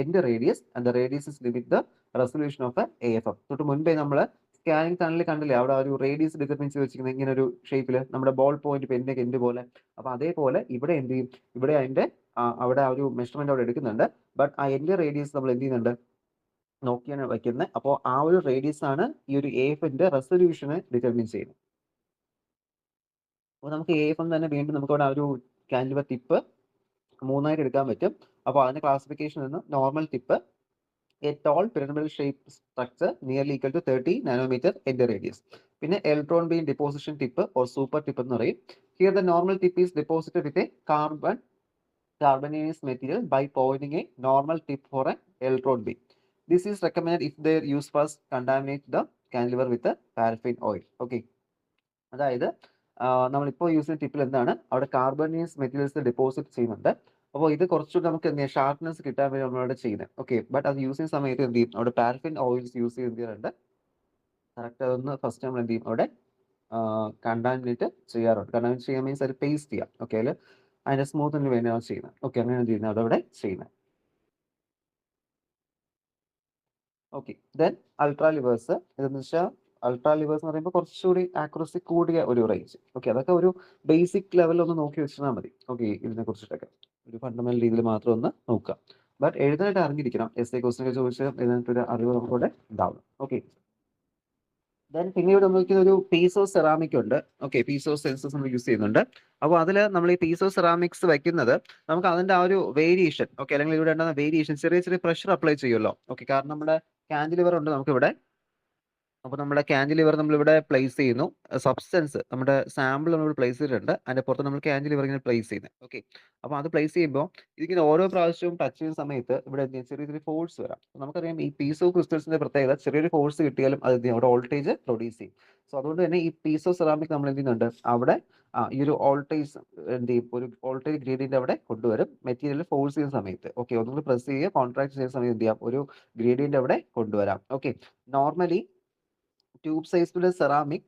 end radius, and the radius is limit the resolution of a AFM. തൊട്ട് മുൻപേ നമ്മൾ സ്കാനിങ് ടണലിൽ കണ്ടില്ലേ, അവിടെ ഒരു റേഡിയസ് ഡിറ്റർമിൻ ചെയ്ത് വെച്ചിരിക്കുന്നത് ഇങ്ങനെ ഒരു ഷേപ്പിൽ, നമ്മുടെ ബോൾ പോയിന്റ് പെന്നിന്റെ എൻഡ് പോലെ. അപ്പോൾ അതേപോലെ ഇവിടെ എന്ത് ചെയ്യും, ഇവിടെ അതിന്റെ അവിടെ ആ ഒരു മെഷർമെന്റ് അവിടെ എടുക്കുന്നുണ്ട്. ബട്ട് ആ എൻഡ് റേഡിയസ് നമ്മൾ എന്ത് ചെയ്യുന്നുണ്ട്, നോക്കിയാണ് വയ്ക്കുന്നത്. അപ്പോൾ ആ ഒരു റേഡിയസ് ആണ് ഈ ഒരു AFന്റെ റെസൊല്യൂഷനെ ഡിറ്റർമിൻ ചെയ്യുന്നത്. അപ്പോൾ നമുക്ക് AFM തന്നെ വീണ്ടും നമുക്ക് അവിടെ ആ ഒരു കാൻറ്റിലിവർ ടിപ്പ് മൂന്നായിട്ട് എടുക്കാൻ പറ്റും. അപ്പോൾ അതിന്റെ ക്ലാസിഫിക്കേഷൻ നിന്ന് normal tip, a tall pyramidal shape structure nearly equal to 30 nanometer end radius. പിന്നെ electron beam deposition tip or super tip എന്ന് പറയും. Here the normal tip is deposited with a carbonaceous material by pointing a normal tip for an electron beam. This is recommended if their use first contaminate the cantilever with a paraffin oil. Okay, അതായത് നമ്മളിപ്പോൾ use ചെയ്യുന്ന ടിപ്പിൽ എന്താണ്, അവിടെ കാർബണേസ് materials deposit ചെയ്യുന്നുണ്ട്. അപ്പോൾ ഇത് കുറച്ചുകൂടി നമുക്ക് എന്ത് ചെയ്യാം, ഷാർപ്നെസ് കിട്ടാൻ വേണ്ടി നമ്മളവിടെ ചെയ്യുന്നത്. ഓക്കെ, ബട്ട് അത് യൂസ് ചെയ്യുന്ന സമയത്ത് എന്ത് ചെയ്യും, അവിടെ പാരഫിൻ ഓയിൽസ് യൂസ് ചെയ്യാറുണ്ട്. കറക്റ്റ് അതൊന്ന് ഫസ്റ്റ് നമ്മൾ എന്ത് ചെയ്യും, അവിടെ കണ്ടാമിനേറ്റ് ചെയ്യാറുണ്ട്. കണ്ടാമിനേറ്റ് ചെയ്യാൻ മീൻസ് അത് പേസ്റ്റ് ചെയ്യാം. ഓക്കെ, അതിൽ അതിന്റെ സ്മൂത്തിന് വേണ്ടിയാണ് ചെയ്യുന്നത്. ഓക്കെ, അങ്ങനെയാണ് ചെയ്യുന്നത്, അതവിടെ ചെയ്യുന്നത്. Okay, then ultra levers. ഇതെന്ന് വെച്ചാൽ അൾട്രാ ലിവേഴ്സ് എന്ന് പറയുമ്പോൾ കുറച്ചുകൂടി ആക്യുറസി കൂടിയ ഒരു റേഞ്ച്. ഓക്കെ, അതൊക്കെ ഒരു ബേസിക് ലെവലിൽ ഒന്ന് നോക്കി വെച്ചാൽ മതി. ഓക്കെ, ഇതിനെ കുറിച്ചിട്ടൊക്കെ ഒരു ഫണ്ടമെന്റൽ രീതിയിൽ മാത്രം ഒന്ന് നോക്കുക. ബട്ട് എഴുതാനായിട്ട് അറിഞ്ഞിരിക്കണം. എസ് എ ക്വസ്റ്റൻ ഒക്കെ ചോദിച്ചാൽ എഴുതാനായിട്ടൊരു അറിവ് നമുക്കിവിടെ ഉണ്ടാവണം. ഓക്കെ, ദെൻ പിന്നീട് നമുക്ക് ഒരു പീസോ സെറാമിക് ഉണ്ട്. ഓക്കെ, പീസോ സെൻസസ് നമ്മൾ യൂസ് ചെയ്യുന്നുണ്ട്. അപ്പോൾ അതിൽ നമ്മൾ ഈ പീസോ സെറാമിക്സ് വയ്ക്കുന്നത് നമുക്ക് അതിന്റെ ആ ഒരു വേരിയേഷൻ, ഓക്കെ, അല്ലെങ്കിൽ ഇവിടെ ഉണ്ടാകുന്ന വേരിയേഷൻ ചെറിയ ചെറിയ പ്രഷർ അപ്ലൈ ചെയ്യുമല്ലോ. ഓക്കെ, കാരണം നമ്മുടെ കാൻറ്റിലിവർ ഉണ്ട് നമുക്കിവിടെ. അപ്പോൾ നമ്മുടെ കാൻറ്റിലിവർ നമ്മളിവിടെ പ്ലേസ് ചെയ്യുന്നു, സബ്സ്റ്റൻസ് നമ്മുടെ സാമ്പിൾ നമ്മൾ പ്ലേസ് ചെയ്തിട്ടുണ്ട്, അതിന്റെ പുറത്ത് നമ്മൾ കാൻറ്റിലിവർ ഇങ്ങനെ പ്ലേസ് ചെയ്യുന്നത്. ഓക്കെ, അപ്പോൾ അത് പ്ലേസ് ചെയ്യുമ്പോൾ ഇതിങ്ങനെ ഓരോ പ്രാവശ്യവും ടച്ച് ചെയ്യുന്ന സമയത്ത് ഇവിടെ ചെറിയ ചെറിയ ഫോഴ്സ് വരാം. നമുക്കറിയാം ഈ പീസോ ക്രിസ്റ്റൽസിന്റെ പ്രത്യേകത, ചെറിയൊരു ഫോഴ്സ് കിട്ടിയാലും അത് അവിടെ വോൾട്ടേജ് പ്രൊഡ്യൂസ് ചെയ്യും. സോ അതുകൊണ്ട് തന്നെ ഈ പീസോ സെറാമിക് നമ്മൾ എന്ത് ചെയ്യുന്നുണ്ട്, അവിടെ ഈ ഒരു വോൾട്ടേജ് എന്ത് ചെയ്യും, ഒരു വോൾട്ടേജ് ഗ്രേഡിയന്റ് അവിടെ കൊണ്ടുവരും മെറ്റീരിയൽ ഫോഴ്സ് ചെയ്യുന്ന സമയത്ത്. ഓക്കെ, ഒന്നുകൂടി പ്രസ് ചെയ്യുക, കോൺട്രാക്ട് ചെയ്യുന്ന സമയത്ത് എന്ത് ചെയ്യാം, ഒരു ഗ്രേഡിയന്റ് അവിടെ കൊണ്ടുവരാം. Okay, normally tube sized ceramic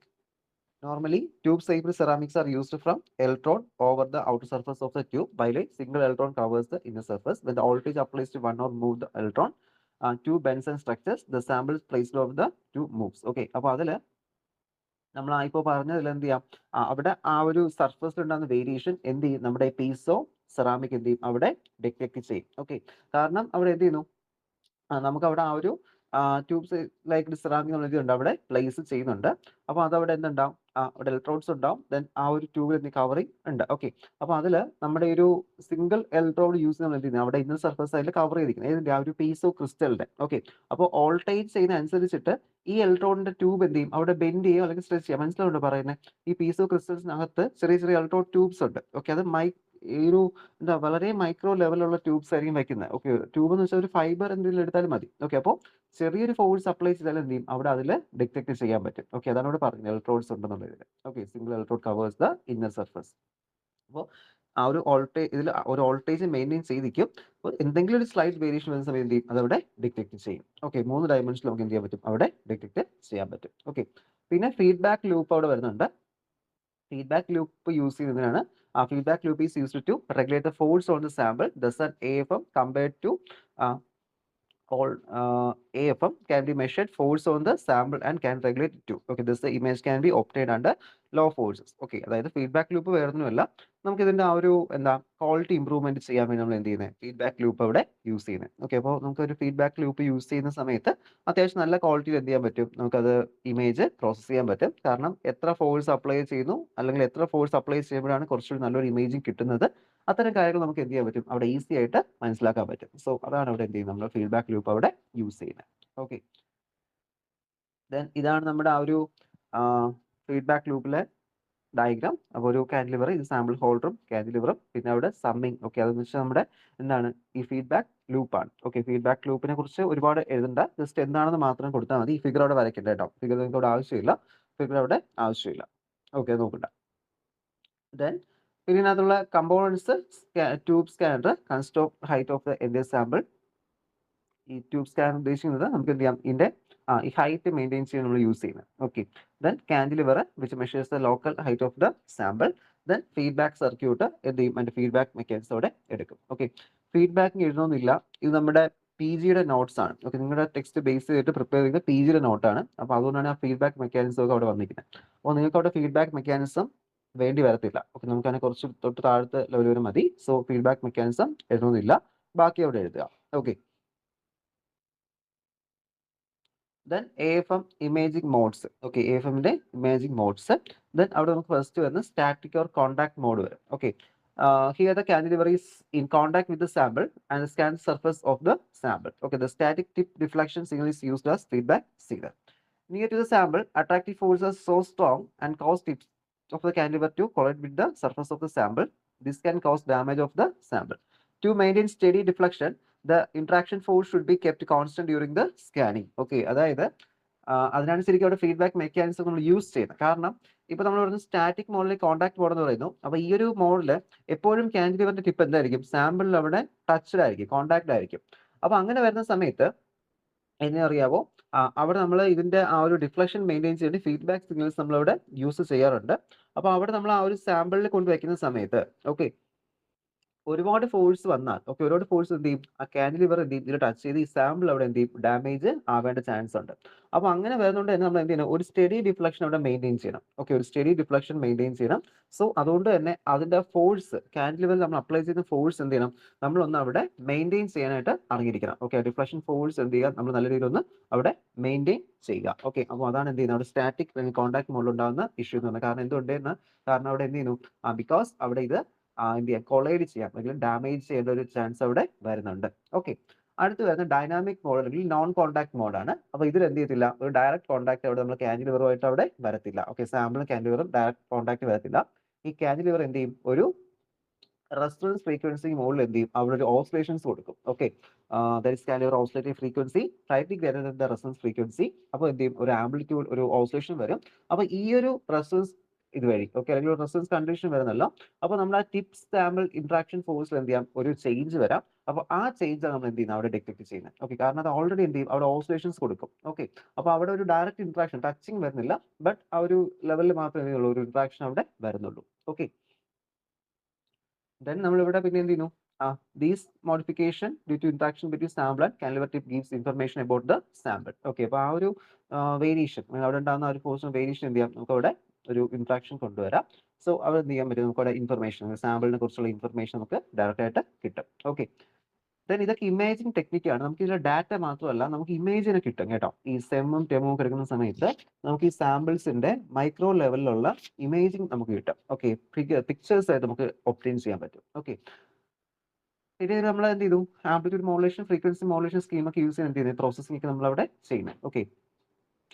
normally tube sized ceramics are used from electron over the outer surface of the tube, while a single electron covers the inner surface. When the voltage applies to one or move the electron, two bends and structures, the sample is placed over the tube moves. Okay, അപ്പോൾ അതിൽ നമ്മൾ ഇപ്പോൾ പറഞ്ഞതിൽ എന്ത് ചെയ്യാം, അവിടെ ആ ഒരു സർഫസിൽ ഉണ്ടാകുന്ന വേരിയേഷൻ എന്ത് ചെയ്യും, നമ്മുടെ പീസോ സെറാമിക് എന്ത് ചെയ്യും, അവിടെ ഡിറ്റക്ട് ചെയ്യും. ഓക്കെ, കാരണം അവിടെ എന്ത് ചെയ്യുന്നു, നമുക്ക് അവിടെ ആ ഒരു ട്യൂബ്സ് ലൈക്ക് സെറാമിക് നമ്മൾ ഇതുണ്ട് അവിടെ പ്ലേസ് ചെയ്യുന്നുണ്ട്. അപ്പോൾ അതവിടെ എന്തുണ്ടാവും, അവിടെ ഇലക്ട്രോൺസ് ഉണ്ടാവും. ദെൻ ആ ഒരു ട്യൂബിൽ കവറിങ് ഉണ്ട്. ഓക്കെ, അപ്പോൾ അതിൽ നമ്മുടെ ഒരു സിംഗിൾ ഇലക്ട്രോഡ് യൂസ് നമ്മൾ എന്ത് ചെയ്യുന്നത്, അവിടെ ഇന്നർ സർഫസ് അതിൽ കവർ ചെയ്തിരിക്കുന്നത് ഏതിന്റെ, ആ ഒരു പീസോ ക്രിസ്റ്റലിന്റെ. ഓക്കെ, അപ്പോൾ വോൾട്ടേജ് ചെയ്യുന്ന അനുസരിച്ചിട്ട് ഈ ഇലക്ട്രോണിന്റെ ട്യൂബ് എന്ത് ചെയ്യും, അവിടെ ബെൻഡ് ചെയ്യോ അല്ലെങ്കിൽ സ്ട്രെച്ച് ചെയ്യാം. മനസ്സിലാവുണ്ട് പറയുന്നത്, ഈ പീസോ ക്രിസ്റ്റൽസിനകത്ത് ചെറിയ ചെറിയ ഇലക്ട്രോഡ് ട്യൂബ്സ് ഉണ്ട്. ഓക്കെ, അത് ഈ ഒരു എന്താ വളരെ മൈക്രോ ലെവലുള്ള ട്യൂബ്സ് ആയിരിക്കും വെക്കുന്നത്. ഓക്കെ, ട്യൂബ് എന്ന് വെച്ചാൽ ഒരു ഫൈബർ എന്തെങ്കിലും എടുത്താലും മതി. ഓക്കെ, അപ്പോൾ ചെറിയൊരു ഫോഴ്സ് അപ്ലൈ ചെയ്താൽ എന്ത് ചെയ്യും, അവിടെ അതിൽ ഡിറ്റക്ട് ചെയ്യാൻ പറ്റും. ഓക്കെ, അതാണ് ഇവിടെ പറഞ്ഞത്, ഇലക്ട്രോഡ്സ് ഉണ്ടെന്നുള്ളത്. Okay, single electrode covers the inner surface. അപ്പോൾ ആ ഒരു ഇതിൽ ഒരു വോൾട്ടേജ് മെയിൻറ്റെയിൻ ചെയ്തിരിക്കും. അപ്പോൾ എന്തെങ്കിലും ഒരു സ്ലൈറ്റ് വേരിയേഷൻ വരുന്ന സമയം എന്ത് ചെയ്യും, അതവിടെ ഡിറ്റക്ട് ചെയ്യും. ഓക്കെ, 3 ഡയമെൻഷനിൽ നമുക്ക് എന്ത് ചെയ്യാൻ പറ്റും, അവിടെ ഡിറ്റക്ട് ചെയ്യാൻ പറ്റും. ഓക്കെ, പിന്നെ ഫീഡ്ബാക്ക് ലൂപ്പ് അവിടെ വരുന്നുണ്ട്. ഫീഡ്ബാക്ക് ലൂപ്പ് യൂസ് ചെയ്യുന്നതിനാണ്. Feedback loop is used to regulate the force on the sample. Thus an AFM compared to called AFM can be measured force on the sample and can regulate it too. Okay, this the image can be obtained under low forces. Okay, അതായത് feedback loop വേറൊന്നുമല്ല, നമുക്ക് ഇതിന്റെ ആ ഒരു എന്താ quality improvement ചെയ്യാൻ വേണ്ടി നമ്മൾ എന്ത് ചെയ്യുന്നത്, ഫീഡ്ബാക്ക് ലൂപ്പ് അവിടെ യൂസ് ചെയ്യുന്നത്. ഓക്കെ, അപ്പോൾ നമുക്ക് ഒരു ഫീഡ്ബാക്ക് ലൂപ്പ് യൂസ് ചെയ്യുന്ന സമയത്ത് അത്യാവശ്യം നല്ല ക്വാളിറ്റിയിൽ എന്ത് ചെയ്യാൻ പറ്റും, നമുക്കത് ഇമേജ് പ്രോസസ് ചെയ്യാൻ പറ്റും. കാരണം എത്ര ഫോഴ്സ് അപ്ലൈ ചെയ്യുന്നു അല്ലെങ്കിൽ എത്ര ഫോഴ്സ് അപ്ലൈ ചെയ്യുമ്പോഴാണ് കുറച്ചുകൂടി നല്ലൊരു ഇമേജിങ് കിട്ടുന്നത്, അത്തരം കാര്യങ്ങൾ നമുക്ക് എന്ത് ചെയ്യാൻ പറ്റും, അവിടെ ഈസി ആയിട്ട് മനസ്സിലാക്കാൻ പറ്റും. സോ അതാണ് അവിടെ എന്ത് ചെയ്യുന്നത്, നമ്മൾ ഫീഡ്ബാക്ക് ലൂപ്പ് അവിടെ യൂസ് ചെയ്യുന്നത്. ഓക്കെ, ദെൻ ഇതാണ് നമ്മുടെ ആ ഒരു ഫീഡ്ബാക്ക് ലൂപ്പിലെ ഡയഗ്രാം. അപ്പോൾ ഒരു കാൻഡിലിവർ, ഇത് സാമ്പിൾ ഹോൾഡറും കാൻഡിലിവറും, പിന്നെ അവിടെ സമ്മിങ്. ഓക്കെ, അതെന്ന് വെച്ചാൽ നമ്മുടെ എന്താണ് ഈ ഫീഡ്ബാക്ക് ലൂപ്പാണ്. ഓക്കെ, ഫീഡ്ബാക്ക് ലൂപ്പിനെ കുറിച്ച് ഒരുപാട് എഴുതണ്ട, ജസ്റ്റ് എന്താണെന്ന് മാത്രം കൊടുത്താൽ മതി. ഈ ഫിഗർ അവിടെ വരയ്ക്കണ്ട കേട്ടോ, ഫിഗർ നിങ്ങൾക്ക് അവിടെ ആവശ്യമില്ല, ഫിഗർ അവിടെ ആവശ്യമില്ല. ഓക്കെ, നോക്കണ്ട. ദെൻ ഇതിനകത്തുള്ള components, tube scanner consist of height of the entire sample. ഈ ട്യൂബ് സ്കാനർ ഉദ്ദേശിക്കുന്നത് നമുക്ക് എന്ത് ചെയ്യാം, ഇതിന്റെ ഈ ഹൈറ്റ് മെയിൻറ്റെയിൻ ചെയ്യാൻ നമ്മൾ യൂസ് ചെയ്യുന്നത്. Okay, then cantilever which measures the local height of the sample. Then feedback circuit എന്ത് ചെയ്യും, അതിന്റെ ഫീഡ്ബാക്ക് മെക്കാനിസം അവിടെ എടുക്കും. ഓക്കെ, ഫീഡ്ബാക്കിന് എഴുതണമെന്നില്ല, ഇത് നമ്മുടെ PGയുടെ നോട്ട്സ് ആണ്. ഓക്കെ, നിങ്ങളുടെ ടെക്സ്റ്റ് ബേസ് ചെയ്തിട്ട് പ്രിപ്പയർ ചെയ്ത PGയുടെ നോട്ടാണ്. അപ്പോൾ അതുകൊണ്ടാണ് ആ ഫീഡ്ബാക്ക് മെക്കാനിസം ഒക്കെ അവിടെ വന്നിരിക്കുന്നത്. അപ്പോൾ നിങ്ങൾക്ക് അവിടെ ഫീഡ്ബാക്ക് മെക്കാനിസം വേണ്ടി വരത്തില്ല. ഓക്കെ, നമുക്ക് അതിനെ കുറച്ച് തൊട്ട് താഴത്തെ ലെവൽ വരെ മതി. സോ ഫീഡ്ബാക്ക് മെക്കാനിസം എഴുതണമെന്നില്ല, ബാക്കി അവിടെ എഴുതുക. Okay, then AFM imaging modes. Okay, AFM ന്റെ imaging modes. Then അവിടെ നമുക്ക് ഫസ്റ്റ് വരുന്നത് static or contact mode വരും. Okay, here the cantilever is in contact with the sample and scans the surface of the sample. Okay, the static tip deflection signal is used as feedback signal. Near to the sample, attractive forces are so strong and cause tips of the cantilever to collide with the surface of the sample. This can cause damage of the sample. To maintain steady deflection, the interaction force should be kept constant during the scanning. Okay, അതായത് അതിനാണ് ശരിക്കും അവിടെ feedback mechanism നമ്മൾ use ചെയ്യുന്നത്. കാരണം ഇപ്പൊ നമ്മൾ പറയുന്നത് സ്റ്റാറ്റിക് മോഡിൽ കോൺടാക്ട് മോഡ് എന്ന് പറയുന്നു. അപ്പൊ ഈ ഒരു മോഡിൽ എപ്പോഴും കാൻഡിലിവറിന്റെ ടിപ്പ് എന്തായിരിക്കും, സാമ്പിളിൽ അവിടെ ടച്ച്ഡ് ആയിരിക്കും, കോൺടാക്ട് ആയിരിക്കും. അപ്പൊ അങ്ങനെ വരുന്ന സമയത്ത് എങ്ങനെ അറിയാവോ, അവിടെ നമ്മൾ ഇതിന്റെ ആ ഒരു ഡിഫ്ലക്ഷൻ മെയിൻറ്റെയിൻ ചെയ്യേണ്ട ഫീഡ്ബാക്ക് സിഗ്നൽസ് നമ്മൾ അവിടെ യൂസ് ചെയ്യാറുണ്ട്. അപ്പൊ അവിടെ നമ്മൾ ആ ഒരു സാമ്പിളിൽ കൊണ്ടുവയ്ക്കുന്ന സമയത്ത് ഓക്കെ ഒരുപാട് ഫോഴ്സ് വന്നാൽ, ഓക്കെ ഒരുപാട് ഫോഴ്സ് എന്ത് ചെയ്യും, ആ കാൻഡിലിവർ എന്ത് ചെയ്യും, ഇതിൽ ടച്ച് ചെയ്ത് ഈ സാമ്പിൾ അവിടെ എന്ത് ചെയ്യും, ഡാമേജ് ആവേണ്ട ചാൻസ് ഉണ്ട്. അപ്പൊ അങ്ങനെ വരുന്നതുകൊണ്ട് തന്നെ നമ്മൾ എന്ത് ചെയ്യണം, ഒരു സ്റ്റഡി ഡിഫ്ലക്ഷൻ അവിടെ മെയിൻറ്റെയിൻ ചെയ്യണം. ഓക്കെ, ഒരു സ്റ്റഡി ഡിഫ്ലക്ഷൻ മെയിൻറ്റെയിൻ ചെയ്യണം. സോ അതുകൊണ്ട് തന്നെ അതിന്റെ ഫോഴ്സ്, കാൻഡിലിവറിൽ നമ്മൾ അപ്ലൈ ചെയ്യുന്ന ഫോഴ്സ് എന്ത് ചെയ്യണം, നമ്മളൊന്ന് അവിടെ മെയിൻറ്റെയിൻ ചെയ്യാനായിട്ട് അറിഞ്ഞിരിക്കണം. ഓക്കെ, ഡിഫ്ലക്ഷൻ ഫോഴ്സ് എന്ത് ചെയ്യുക, നമ്മൾ നല്ല രീതിയിൽ ഒന്ന് അവിടെ മെയിൻറ്റെയിൻ ചെയ്യുക. ഓക്കെ, അപ്പോൾ അതാണ് എന്ത് ചെയ്യുന്നത്, അവിടെ സ്റ്റാറ്റിക് കോൺടാക്ട് മോഡിൽ ഉണ്ടാകുന്ന ഇഷ്യൂ എന്ന് പറഞ്ഞാൽ. കാരണം എന്തുകൊണ്ടെന്ന്, കാരണം അവിടെ എന്ത് ചെയ്യുന്നു, ബിക്കോസ് അവിടെ ഇത് എന്ത് ചെയ്യാം, കൊളൈഡ് ചെയ്യാം അല്ലെങ്കിൽ ഡാമേജ് ചെയ്യേണ്ട ഒരു ചാൻസ് അവിടെ വരുന്നുണ്ട്. ഓക്കെ, അടുത്ത് വരുന്ന ഡൈനാമിക് മോഡ് അല്ലെങ്കിൽ നോൺ കോൺടാക്ട് മോഡാണ്. അപ്പൊ ഇതിൽ എന്ത് ചെയ്യത്തില്ല, ഒരു ഡയറക്റ്റ് കോൺടാക്ട് അവിടെ നമ്മൾ കാൻഡിലിവറുമായിട്ട് അവിടെ വരത്തില്ല. ഓക്കെ, സാമ്പിളും കാൻഡിലിവറും ഡയറക്റ്റ് കോൺടാക്ട് വരത്തില്ല. ഈ കാൻഡിലിവർ എന്ത് ചെയ്യും, ഒരു റെസൊണൻസ് ഫ്രീക്വൻസി മോഡിൽ എന്ത് ചെയ്യും, അവിടെ ഒരു ഓസിലേഷൻസ് കൊടുക്കും. Okay, that is cantilever oscillatory frequency slightly greater than the resonance frequency. അപ്പോൾ എന്ത് ചെയ്യും, ഒരു ആംപ്ലിറ്റ്യൂഡ്, ഒരു ഓസിലേഷൻ വരും. അപ്പൊ ഈ ഒരു റെസൊണൻസ് ഇതുവഴി ഓക്കെ അല്ലെങ്കിൽ റെസൊണൻസ് കണ്ടീഷൻ വരുന്നല്ലോ. അപ്പോൾ നമ്മൾ ആ ടിപ്പ് സാമ്പിൾ ഇന്ററാക്ഷൻ ഫോഴ്സിൽ എന്ത് ചെയ്യാം, ഒരു ചേഞ്ച് വരാം. അപ്പോൾ ആ ചേഞ്ച് നമ്മൾ എന്ത് ചെയ്യുന്നത്, അവിടെ ഡിറ്റക്ട് ചെയ്യുന്നത്. ഓക്കെ, കാരണം അത് ഓൾറെഡി എന്ത് ചെയ്യും, അവിടെ ഓസിലേഷൻസ് കൊടുക്കും. ഓക്കെ, അപ്പോൾ അവിടെ ഒരു ഡയറക്റ്റ് ഇന്ററാക്ഷൻ ടച്ചിങ് വരുന്നില്ല, ബട്ട് ആ ഒരു ലെവലിൽ മാത്രമേ ഉള്ളൂ ഒരു ഇന്ററാക്ഷൻ അവിടെ വരുന്നുള്ളൂ. ഓക്കെ, then നമ്മൾ ഇവിടെ പിന്നെ എന്ത് ചെയ്യുന്നു, these modification due to interaction between sample and cantilever tip gives information about the sample. Okay, അപ്പോൾ ആ ഒരു വേരിയേഷൻ അവിടെ ഉണ്ടാകുന്ന ഒരു ഫോഴ്സിന് വേരിയേഷൻ എന്ത് ചെയ്യാം, നമുക്ക് അവിടെ ഒരു ഇന്ററാക്ഷൻ കൊണ്ടുവരാം. സോ അവിടെ എന്ത് ചെയ്യാൻ പറ്റും, നമുക്ക് അവിടെ ഇൻഫർമേഷൻ, സാമ്പിളിനെ കുറിച്ചുള്ള ഇൻഫർമേഷൻ നമുക്ക് ഡയറക്റ്റ് ആയിട്ട് കിട്ടും. ഓക്കെ, ദെൻ ഇതൊക്കെ ഇമേജിംഗ് ടെക്നിക്കാണ്. നമുക്ക് ഇതിലെ ഡാറ്റ മാത്രമല്ല, നമുക്ക് ഇമേജിനെ കിട്ടും കേട്ടോ. ഈ സെമ്മും ടെമും ഒക്കെ എടുക്കുന്ന സമയത്ത് നമുക്ക് ഈ സാമ്പിൾസിന്റെ മൈക്രോ ലെവലിലുള്ള ഇമേജിംഗ് നമുക്ക് കിട്ടും. ഓക്കെ, പിക്ചേഴ്സ് ആയിട്ട് നമുക്ക് ഒബ്റ്റെയിൻ ചെയ്യാൻ പറ്റും. ഓക്കെ, ഇത് നമ്മൾ എന്ത് ചെയ്തു, amplitude modulation, frequency modulation scheme ഒക്കെ യൂസ് ചെയ്യുന്നത്, എന്ത് ചെയ്യുന്നത്, പ്രോസസ്സിംഗ് ഒക്കെ നമ്മൾ അവിടെ ചെയ്യുന്നത്. ഓക്കെ,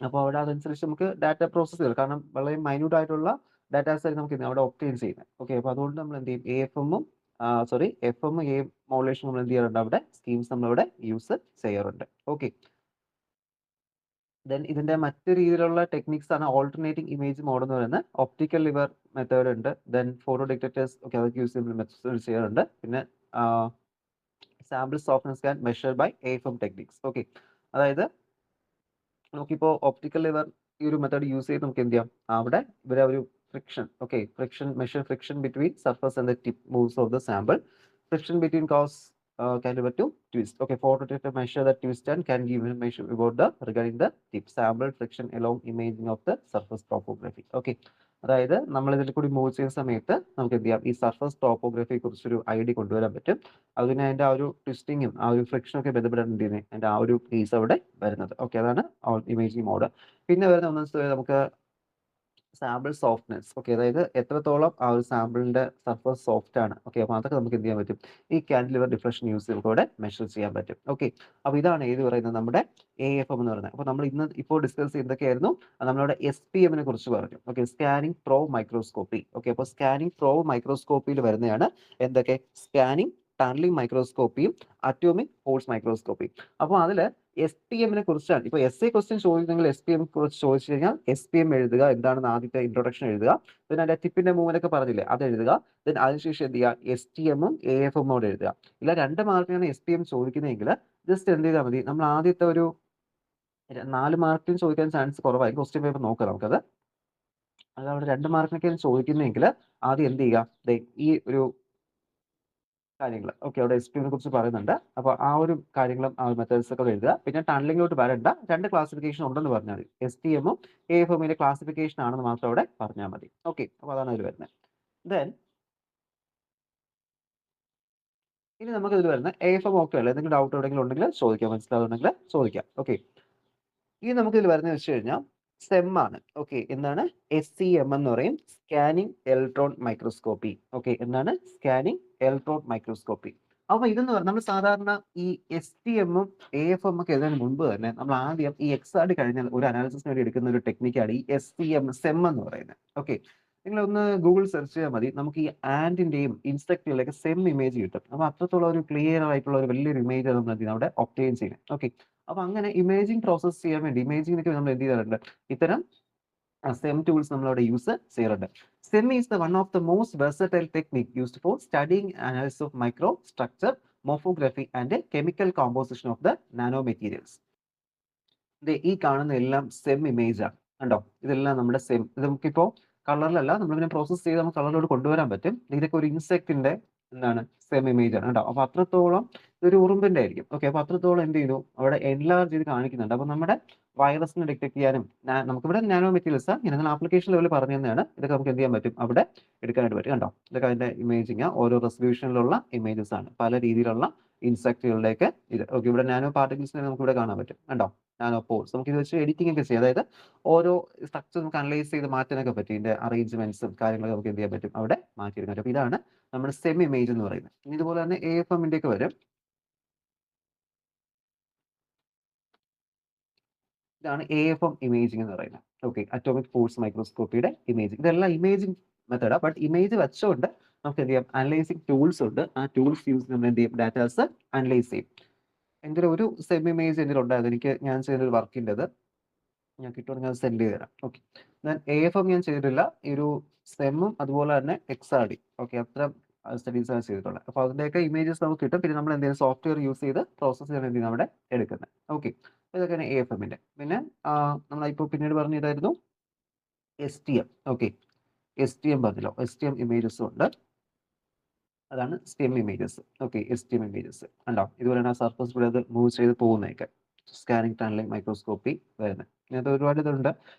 അപ്പോൾ അവിടെ അതനുസരിച്ച് നമുക്ക് ഡാറ്റ പ്രോസസ് ചെയ്യും. കാരണം വളരെ മൈന്യൂട്ട് ആയിട്ടുള്ള ഡാറ്റാസ് ആയിരിക്കും നമുക്ക് അവിടെ ഒബ്റ്റെയിൻ ചെയ്യുന്നത്. ഓക്കെ, അപ്പോൾ അതുകൊണ്ട് നമ്മൾ എന്ത് ചെയ്യും, AFM-ഉം FM A മോഡുലേഷൻ നമ്മൾ എന്ത് ചെയ്യാറുണ്ട്, അവിടെ സ്കീംസ് നമ്മളിവിടെ യൂസ് ചെയ്യാറുണ്ട്. ഓക്കെ, ദെൻ ഇതിന്റെ മറ്റു രീതിയിലുള്ള ടെക്നിക്സ് ആണ് ഓൾട്ടർനേറ്റിംഗ് ഇമേജ് മോഡ് എന്ന് പറയുന്നത്. ഒപ്റ്റിക്കൽ ലിവർ മെത്തേഡ് ഉണ്ട്, ദെൻ ഫോട്ടോ ഡിറ്റക്ടേഴ്സ് ഒക്കെ അതൊക്കെ യൂസ് ചെയ്യുന്ന മെത്തേഡ് ചെയ്യാറുണ്ട്. പിന്നെ sample softness can measure by AFM techniques. Okay, അതായത് നമുക്കിപ്പോൾ ഒപ്റ്റിക്കൽ ലിവർ ഈ ഒരു മെത്തേഡ് യൂസ് ചെയ്ത് നമുക്ക് എന്ത് ചെയ്യാം, അവിടെ ഇവരെ ഒരു friction, okay friction measure friction between surface and the tip moves of the sample. Friction between cos cantilever to twist. Okay, photo detector measure the twist and can give information about the regarding the tip sample friction along imaging of the surface topography. Okay, അതായത് നമ്മൾ ഇതിൽ കൂടി move ചെയ്യുന്ന സമയത്ത് നമുക്ക് എന്ത് ചെയ്യാം, ഈ സർഫസ് ടോപ്പോഗ്രഫിയെ കുറിച്ചൊരു ഐഡിയ കൊണ്ടുവരാൻ പറ്റും. അതിന് അതിന്റെ ആ ഒരു ട്വിസ്റ്റിങ്ങും ആ ഒരു ഫ്രിക്ഷനും ഒക്കെ ബന്ധപ്പെട്ടാണ് എന്ത് ചെയ്യുന്നത്, അതിന്റെ ആ ഒരു പീസ് അവിടെ വരുന്നത്. ഓക്കെ, അതാണ് ഇമേജിംഗ് മോഡ്. പിന്നെ വരുന്ന ഒന്നെന്ന് നമുക്ക് സാമ്പിൾ സോഫ്റ്റ്നെസ്. ഓക്കെ, അതായത് എത്രത്തോളം ആ ഒരു സാമ്പിളിന്റെ സർഫസ് സോഫ്റ്റ് ആണ്. ഓക്കെ, അപ്പോൾ അതൊക്കെ നമുക്ക് എന്ത് ചെയ്യാൻ പറ്റും, ഈ കാൻഡിലിവർ ഡിഫ്ലക്ഷൻ യൂസ് ചെയ്ത് നമുക്ക് ഇവിടെ മെഷർ ചെയ്യാൻ പറ്റും. ഓക്കെ, അപ്പോൾ ഇതാണ് ഏത് പറയുന്നത് നമ്മുടെ AFM എന്ന് പറയുന്നത്. അപ്പോൾ നമ്മൾ ഇന്ന് ഇപ്പോൾ ഡിസ്കസ് ചെയ്തൊക്കെയായിരുന്നു നമ്മളുടെ SPM കുറിച്ച് പറഞ്ഞു. Okay, scanning probe microscopy. Okay, അപ്പോൾ സ്കാനിങ് പ്രോബ് മൈക്രോസ്കോപ്പിയിൽ വരുന്നതാണ് എന്തൊക്കെ, സ്കാനിങ് ടണലിംഗ് മൈക്രോസ്കോപ്പിയും അറ്റോമിക് ഫോഴ്സ് മൈക്രോസ്കോപ്പിയും. അപ്പോൾ അതിൽ SPM കുറിച്ചാണ് ഇപ്പോൾ essay ക്വസ്റ്റ്യൻ ചോദിക്കുന്നെങ്കിൽ SPM കുറിച്ച് ചോദിച്ചു കഴിഞ്ഞാൽ SPM എഴുതുക, എന്താണെന്ന് ആദ്യത്തെ ഇൻട്രൊഡക്ഷൻ എഴുതുക, പിന്നെ അതിന്റെ ടിപ്പിന്റെ മൂവ്മെന്റ് ഒക്കെ പറഞ്ഞില്ലേ അത് എഴുതുക, ദെൻ അതിനുശേഷം എന്ത് ചെയ്യുക, STM AFM എഴുതുക. ഇല്ല 2 മാർക്കിനാണ് SPM ചോദിക്കുന്നതെങ്കിൽ ജസ്റ്റ് എന്ത് ചെയ്താൽ മതി, നമ്മൾ ആദ്യത്തെ ഒരു 4 മാർക്കിന് ചോദിക്കാൻ ചാൻസ് കുറവായി, ക്വസ്റ്റ്യൻ പേപ്പർ നോക്കാം നമുക്കത്. അത് അവിടെ 2 മാർക്കിനൊക്കെയാണ് ചോദിക്കുന്നതെങ്കിൽ ആദ്യം എന്ത് ചെയ്യുക, ഈ ഒരു കാര്യങ്ങൾ. ഓക്കെ, അവിടെ SPM കുറിച്ച് പറയുന്നുണ്ട്. അപ്പോൾ ആ ഒരു കാര്യങ്ങളും ആ മെത്തേഡ്സ് ഒക്കെ എഴുതുക. പിന്നെ ടണലിംഗിലോട്ട് വരണ്ട, 2 ക്ലാസിഫിക്കേഷൻ ഉണ്ടെന്ന് പറഞ്ഞാൽ മതി, STM AFM ക്ലാസിഫിക്കേഷൻ ആണെന്ന് മാത്രം അവിടെ പറഞ്ഞാൽ മതി. ഓക്കെ, അപ്പോൾ അതാണ് അതിൽ വരുന്നത്. ദെൻ ഇനി നമുക്ക് ഇതിൽ വരുന്ന AFM ഓക്കെ അല്ലേ, എന്തെങ്കിലും ഡൗട്ട് എവിടെയെങ്കിലും ഉണ്ടെങ്കിൽ ചോദിക്കാം, മനസ്സിലാവുന്നെങ്കിൽ ചോദിക്കാം. ഓക്കെ, ഇനി നമുക്ക് ഇതിൽ വരുന്നത് വെച്ച് കഴിഞ്ഞാൽ SEM ആണ്. ഓക്കെ, എന്താണ് SEM എന്ന് പറയും, സ്കാനിങ് ഇലക്ട്രോൺ മൈക്രോസ്കോപ്പി. ഓക്കെ, എന്താണ് സ്കാനിങ് ഇലക്ട്രോൺ മൈക്രോസ്കോപ്പി. അപ്പൊ ഇതെന്ന് പറഞ്ഞാൽ നമ്മൾ സാധാരണ ഈ STM AFM ഒക്കെ എഴുതുന്നതിന് മുമ്പ് തന്നെ നമ്മൾ ആദ്യം ഈ XRD കഴിഞ്ഞാൽ ഒരു അനാലിസിസിന് വേണ്ടി എടുക്കുന്ന ഒരു ടെക്നിക്കാണ് ഈ SEM എന്ന് പറയുന്നത്. ഓക്കെ, നിങ്ങൾ ഒന്ന് ഗൂഗിൾ സെർച്ച് ചെയ്യാൽ മതി, നമുക്ക് ഈ ആൻഡിന്റെയും ഇൻസെക്റ്റുകളുടെയൊക്കെ സെം ഇമേജ് കിട്ടും. അപ്പൊ അത്രത്തോളം ഒരു ക്ലിയർ ആയിട്ടുള്ള ഒരു വലിയൊരു ഇമേജ് നമ്മൾ എന്ത് ചെയ്യുന്നത് അവിടെ ഒബ്റ്റെയിൻ ചെയ്യുന്നത്. ഓക്കെ, അപ്പൊ അങ്ങനെ ഇമേജിംഗ് പ്രോസസ് ചെയ്യാൻ വേണ്ടി ഇമേജിങ്ങിനൊക്കെ നമ്മൾ എന്ത് ചെയ്യാറുണ്ട്, ഇത്തരം SEM ടൂൾസ് നമ്മൾ അവിടെ യൂസ് ചെയ്യാറുണ്ട്. SEM is the one of the most versatile technique used for studying analysis of micro structure, morphography and chemical composition of the nano materials. ഈ കാണുന്ന എല്ലാം സെം ഇമേജ് ആണ്, കണ്ടോ, ഇതെല്ലാം നമ്മുടെ സെം. ഇത് നമുക്കിപ്പോ കളറിലല്ല, നമ്മളിങ്ങനെ പ്രോസസ് ചെയ്ത് നമുക്ക് കളറിലോട്ട് കൊണ്ടുവരാൻ പറ്റും. ഇതൊക്കെ ഒരു ഇൻസെക്ടിന്റെ എന്താണ് സെം ഇമേജ് ആണ് കേട്ടോ. അപ്പൊ അത്രത്തോളം ഇതൊരു ഉറുമ്പിന്റെ ആയിരിക്കും. ഓക്കെ, അപ്പൊ അത്രത്തോളം എന്ത് ചെയ്തു അവിടെ എൻലാർജ് ചെയ്ത് കാണിക്കുന്നുണ്ട്. അപ്പൊ നമ്മുടെ വൈറസിനെ ഡിറ്റക്ട് ചെയ്യാനും നമുക്കിവിടെ നാനോ മെറ്റീരിയൽസ് ഇങ്ങനെ ആപ്ലിക്കേഷൻ ലെവലിൽ പറഞ്ഞു തന്നെയാണ്. ഇതൊക്കെ നമുക്ക് എന്ത് ചെയ്യാൻ പറ്റും, അവിടെ എടുക്കാനായിട്ട് പറ്റും. കണ്ടോ, ഇതൊക്കെ അതിന്റെ ഇമേജിങ് ഓരോ റെസൊല്യൂഷനിലുള്ള ഇമേജസ് ആണ്, പല രീതിയിലുള്ള ഇൻസെക്റ്റുകളുടെയൊക്കെ ഇത്. ഓക്കെ, ഇവിടെ നാനോ പാർട്ടിക്കിൾസിനെ നമുക്ക് ഇവിടെ കാണാൻ പറ്റും. കണ്ടോ, നാനോ പോർസ്. നമുക്ക് ഇത് വെച്ച് എഡിറ്റിംഗ് ഒക്കെ ചെയ്യാം, അതായത് ഓരോ സ്ട്രക്ചർ നമുക്ക് അനലൈസ് ചെയ്ത് മാറ്റാനൊക്കെ പറ്റും. ഇതിന്റെ അറേഞ്ച്മെന്റ്സും കാര്യങ്ങളൊക്കെ നമുക്ക് എന്ത് ചെയ്യാൻ പറ്റും, അവിടെ മാറ്റിയെടുക്കാൻ പറ്റും. അപ്പൊ ഇതാണ് നമ്മുടെ സെം ഇമേജ് എന്ന് പറയുന്നത്. ഇനി ഇതുപോലെ തന്നെ AFM ഒക്കെ വരും. ഇതാണ് AFM ഇമേജിംഗ് എന്ന് പറയുന്നത്. ഓക്കെ, അറ്റോമിക് ഫോഴ്സ് മൈക്രോസ്കോപ്പിയുടെ ഇമേജിംഗ്. ഇതെല്ലാം ഇമേജിംഗ് മെത്തേഡാണ്. ബട്ട് ഇമേജ് വെച്ചുകൊണ്ട് നമുക്ക് എന്ത് ചെയ്യാം, അനലൈസിംഗ് ടൂൾസ് ഉണ്ട്. ആ ടൂൾസ് യൂസ് നമ്മൾ എന്ത് ചെയ്യും, ഡാറ്റാസ് അനലൈസ് ചെയ്യും. എൻ്റെ ഒരു സെം ഇമേജ് എൻ്റെ ഉണ്ടായിരുന്നു, ഞാൻ ചെയ്തൊരു വർക്കിൻ്റെത് ഞാൻ കിട്ടുവാണെങ്കിൽ അത് സെൻഡ് ചെയ്ത് തരാം. ഓക്കെ, ഞാൻ AFM ഞാൻ ചെയ്തിട്ടില്ല, ഈ ഒരു സെമ്മും അതുപോലെ തന്നെ XRD. ഓക്കെ, അത്ര സ്റ്റഡീസ് ആണ് ചെയ്തിട്ടുള്ളത്. അപ്പോൾ അതിൻ്റെയൊക്കെ ഇമേജസ് നമുക്ക് കിട്ടും. പിന്നെ നമ്മൾ എന്തെങ്കിലും സോഫ്റ്റ്വെയർ യൂസ് ചെയ്ത് പ്രോസസ്സ് ചെയ്യാൻ വേണ്ടി നമ്മുടെ എടുക്കുന്നത്. ഓക്കെ, ഇതൊക്കെയാണ് AFM. പിന്നെ നമ്മളിപ്പോൾ പിന്നീട് പറഞ്ഞ ഇതായിരുന്നു STM. ഓക്കെ, STM പറഞ്ഞല്ലോ, STM ഇമേജസും ഉണ്ട്. അതാണ് STEM images. Okay, STM images കണ്ടോ, ഇതുപോലെയാണ് ആ സർഫസ് കൂടെ അത് മൂവ് ചെയ്ത് പോകുന്നതൊക്കെ. സ്കാനിങ് ടണലിംഗ് മൈക്രോസ്കോപ്പി വരുന്നത്. ഇങ്ങനത്തെ ഒരുപാട് ഇതുണ്ട്.